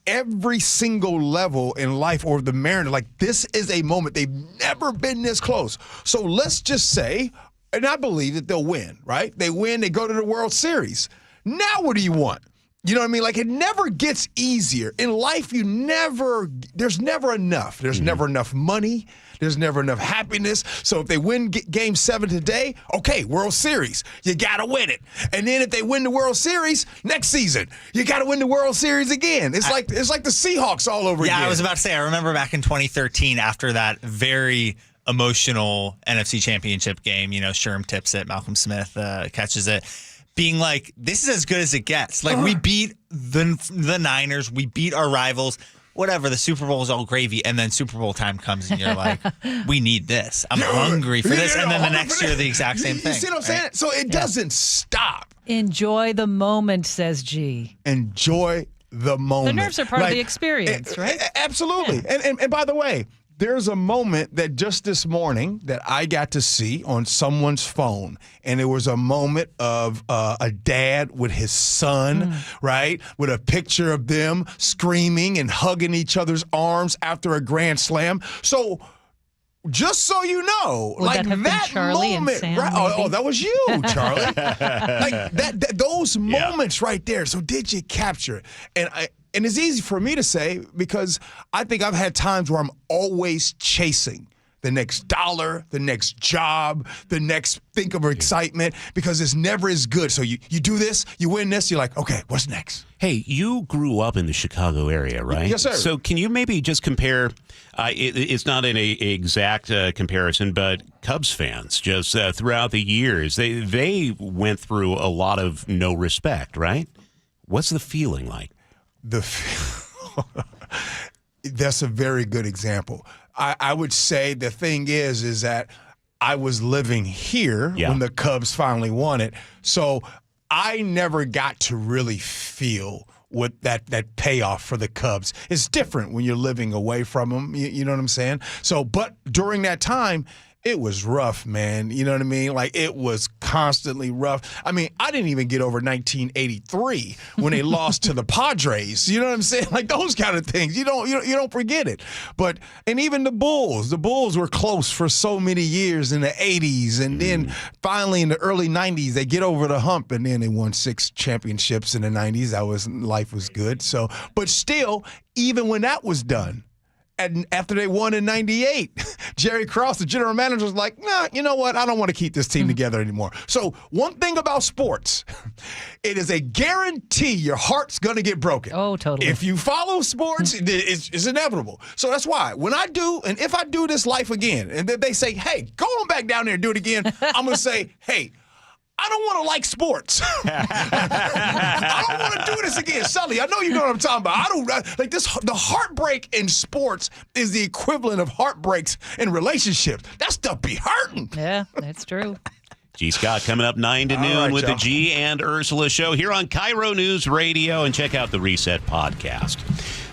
every single level in life or the Mariners, like this is a moment. They've never been this close. So let's just say, and I believe that they'll win, right? They win, they go to the World Series. Now what do you want? You know what I mean? Like, it never gets easier. In life, there's never enough. There's never enough money. There's never enough happiness. So if they win Game 7 today, okay, World Series. You got to win it. And then if they win the World Series next season, you got to win the World Series again. It's like the Seahawks all over again. Yeah, I was about to say, I remember back in 2013 after that very emotional NFC Championship game, Sherm tips it, Malcolm Smith catches it. Being like, this is as good as it gets. Like, we beat the Niners. We beat our rivals. Whatever, the Super Bowl is all gravy. And then Super Bowl time comes and you're like, we need this. I'm hungry for this. And then the next year, the exact same thing. You see what I'm saying? So it doesn't stop. Enjoy the moment, says G. Enjoy the moment. The nerves are part of the experience, right? Absolutely. Yeah. And by the way, there's a moment that just this morning that I got to see on someone's phone, and it was a moment of a dad with his son, right, with a picture of them screaming and hugging each other's arms after a grand slam. So just so you know, Would like that Charlie moment, and Sam, right? Oh, that was you, Charlie. like those moments right there. So did you capture it? And it's easy for me to say because I think I've had times where I'm always chasing the next dollar, the next job, the next think of excitement because it's never as good. So you do this, you win this, you're like, okay, what's next? Hey, you grew up in the Chicago area, right? Yes, sir. So can you maybe just compare, it's not an exact comparison, but Cubs fans just throughout the years, they went through a lot of no respect, right? What's the feeling like? That's a very good example. I would say the thing is that I was living here when the Cubs finally won it. So I never got to really feel what that payoff for the Cubs. It's different when you're living away from them. You know what I'm saying? So, but during that time, it was rough, man. You know what I mean? Like, it was constantly rough. I mean, I didn't even get over 1983 when they lost to the Padres. You know what I'm saying? Like, those kind of things. You don't forget it. But, and even the Bulls were close for so many years in the 80s. And then finally in the early 90s, they get over the hump, and then they won 6 championships in the 90s. Life was good. So, but still, even when that was done, and after they won in 98, Jerry Krause, the general manager, was like, nah, you know what? I don't want to keep this team together anymore. So one thing about sports, it is a guarantee your heart's going to get broken. Oh, totally. If you follow sports, it's inevitable. So that's why when I do, and if I do this life again, and they say, hey, go on back down there and do it again, I'm going to say, hey, I don't want to like sports. I don't want to do this again. Sully, I know you know what I'm talking about. I don't like this. The heartbreak in sports is the equivalent of heartbreaks in relationships. That stuff be hurting. Yeah, that's true. G. Scott coming up 9 to noon with y'all. the G and Ursula show here on KIRO News Radio, and check out the Reset podcast.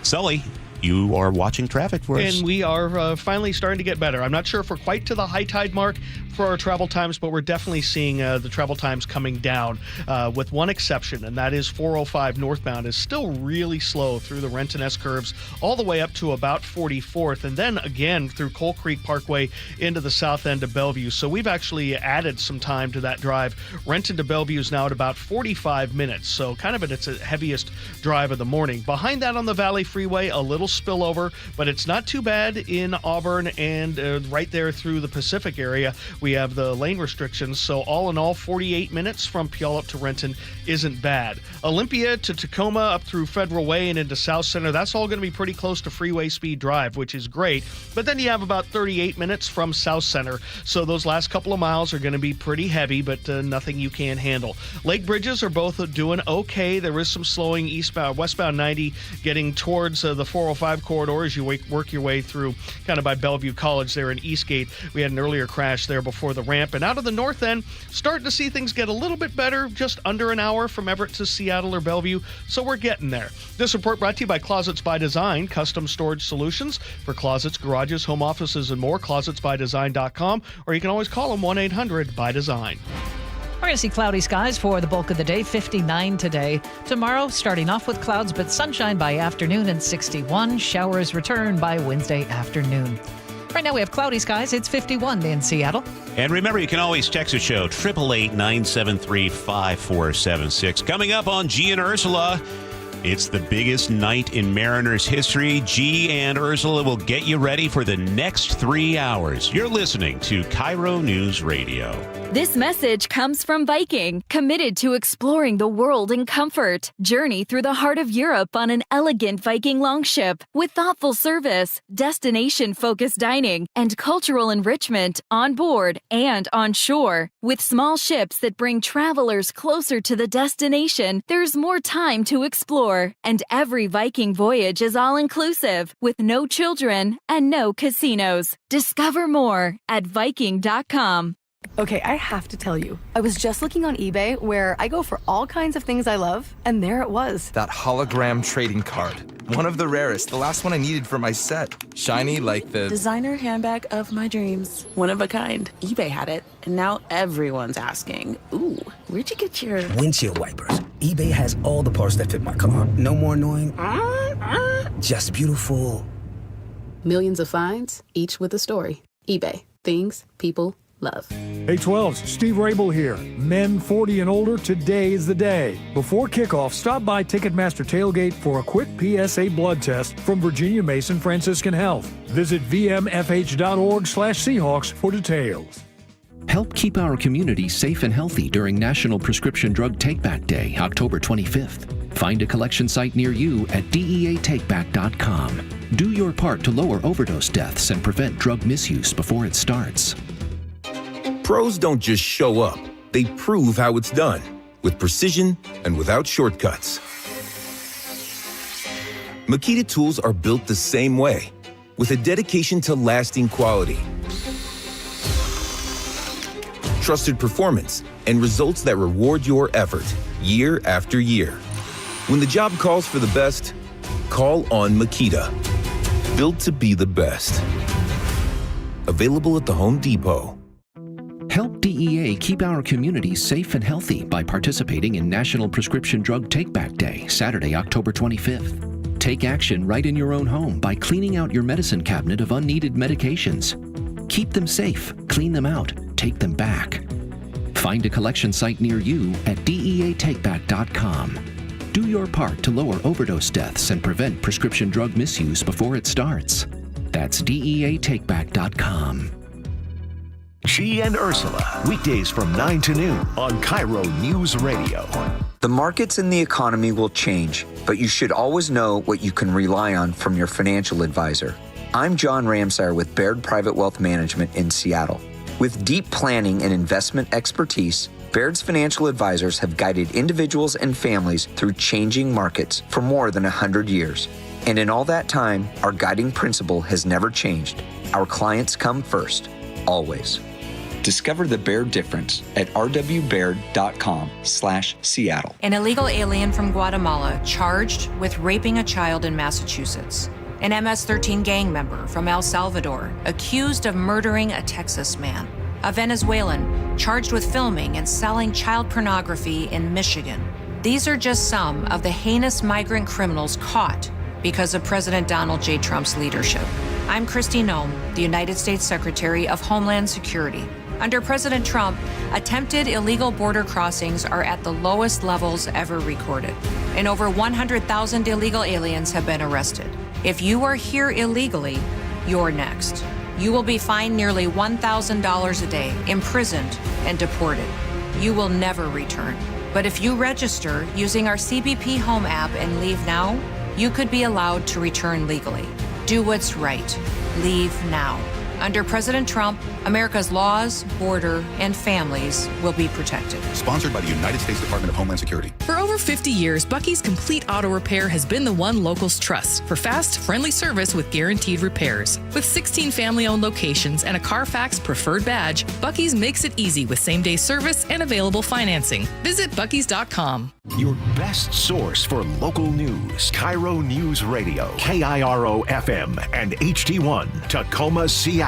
Sully, you are watching traffic for us. And we are finally starting to get better. I'm not sure if we're quite to the high tide mark for our travel times, but we're definitely seeing the travel times coming down with one exception, and that is 405 northbound is still really slow through the Renton S curves all the way up to about 44th, and then again through Coal Creek Parkway into the south end of Bellevue. So we've actually added some time to that drive. Renton to Bellevue is now at about 45 minutes, so kind of at its heaviest drive of the morning. Behind that on the Valley Freeway, a little spillover, but it's not too bad in Auburn and right there through the Pacific area. We have the lane restrictions, so all in all, 48 minutes from Puyallup to Renton isn't bad. Olympia to Tacoma up through Federal Way and into South Center, that's all going to be pretty close to freeway speed drive, which is great. But then you have about 38 minutes from South Center, so those last couple of miles are going to be pretty heavy, but nothing you can't handle. Lake Bridges are both doing okay. There is some slowing westbound 90 getting towards the 405 corridor as you work your way through kind of by Bellevue College there in Eastgate. We had an earlier crash there before the ramp. And out of the north end, starting to see things get a little bit better, just under an hour from Everett to Seattle or Bellevue. So we're getting there. This report brought to you by Closets by Design, custom storage solutions for closets, garages, home offices, and more. ClosetsByDesign.com, or you can always call them 1-800-BY-DESIGN. We're going to see cloudy skies for the bulk of the day, 59 today. Tomorrow, starting off with clouds, but sunshine by afternoon and 61. Showers return by Wednesday afternoon. Right now we have cloudy skies. It's 51 in Seattle. And remember, you can always text the show, 888-973-5476. Coming up on G and Ursula, it's the biggest night in Mariners history. G and Ursula will get you ready for the next 3 hours. You're listening to KIRO News Radio. This message comes from Viking, committed to exploring the world in comfort. Journey through the heart of Europe on an elegant Viking longship with thoughtful service, destination-focused dining, and cultural enrichment on board and on shore. With small ships that bring travelers closer to the destination, there's more time to explore. And every Viking voyage is all-inclusive, with no children and no casinos. Discover more at Viking.com. Okay, I have to tell you, I was just looking on eBay where I go for all kinds of things I love, and there it was. That hologram trading card. One of the rarest, the last one I needed for my set. Shiny like the designer handbag of my dreams. One of a kind. eBay had it, and now everyone's asking, ooh, where'd you get your windshield wipers? eBay has all the parts that fit my car. No more annoying, just beautiful. Millions of finds, each with a story. eBay. Things people love. Hey 12s, Steve Rabel here. Men 40 and older, today is the day. Before kickoff, stop by Ticketmaster Tailgate for a quick PSA blood test from Virginia Mason Franciscan Health. Visit vmfh.org/Seahawks for details. Help keep our community safe and healthy during National Prescription Drug Takeback Day, October 25th. Find a collection site near you at DEATakeback.com. Do your part to lower overdose deaths and prevent drug misuse before it starts. Pros don't just show up. They prove how it's done, with precision and without shortcuts. Makita tools are built the same way, with a dedication to lasting quality, trusted performance, and results that reward your effort year after year. When the job calls for the best, call on Makita. Built to be the best. Available at the Home Depot. Help DEA keep our communities safe and healthy by participating in National Prescription Drug Take-Back Day, Saturday, October 25th. Take action right in your own home by cleaning out your medicine cabinet of unneeded medications. Keep them safe, clean them out, take them back. Find a collection site near you at DEATakeback.com. Do your part to lower overdose deaths and prevent prescription drug misuse before it starts. That's DEATakeback.com. She and Ursula, weekdays from 9 to noon on KIRO Newsradio. The markets and the economy will change, but you should always know what you can rely on from your financial advisor. I'm John Ramsire with Baird Private Wealth Management in Seattle. With deep planning and investment expertise, Baird's financial advisors have guided individuals and families through changing markets for more than 100 years. And in all that time, our guiding principle has never changed. Our clients come first, always. Discover the Baird difference at rwbaird.com/Seattle. An illegal alien from Guatemala charged with raping a child in Massachusetts. An MS-13 gang member from El Salvador accused of murdering a Texas man. A Venezuelan charged with filming and selling child pornography in Michigan. These are just some of the heinous migrant criminals caught because of President Donald J. Trump's leadership. I'm Kristi Noem, the United States Secretary of Homeland Security. Under President Trump, attempted illegal border crossings are at the lowest levels ever recorded, and over 100,000 illegal aliens have been arrested. If you are here illegally, you're next. You will be fined nearly $1,000 a day, imprisoned, and deported. You will never return. But if you register using our CBP Home app and leave now, you could be allowed to return legally. Do what's right. Leave now. Under President Trump, America's laws, border, and families will be protected. Sponsored by the United States Department of Homeland Security. For over 50 years, Bucky's Complete Auto Repair has been the one locals trust for fast, friendly service with guaranteed repairs. With 16 family-owned locations and a Carfax preferred badge, Bucky's makes it easy with same-day service and available financing. Visit Bucky's.com. Your best source for local news. KIRO News Radio, KIRO FM and HD1, Tacoma, Seattle.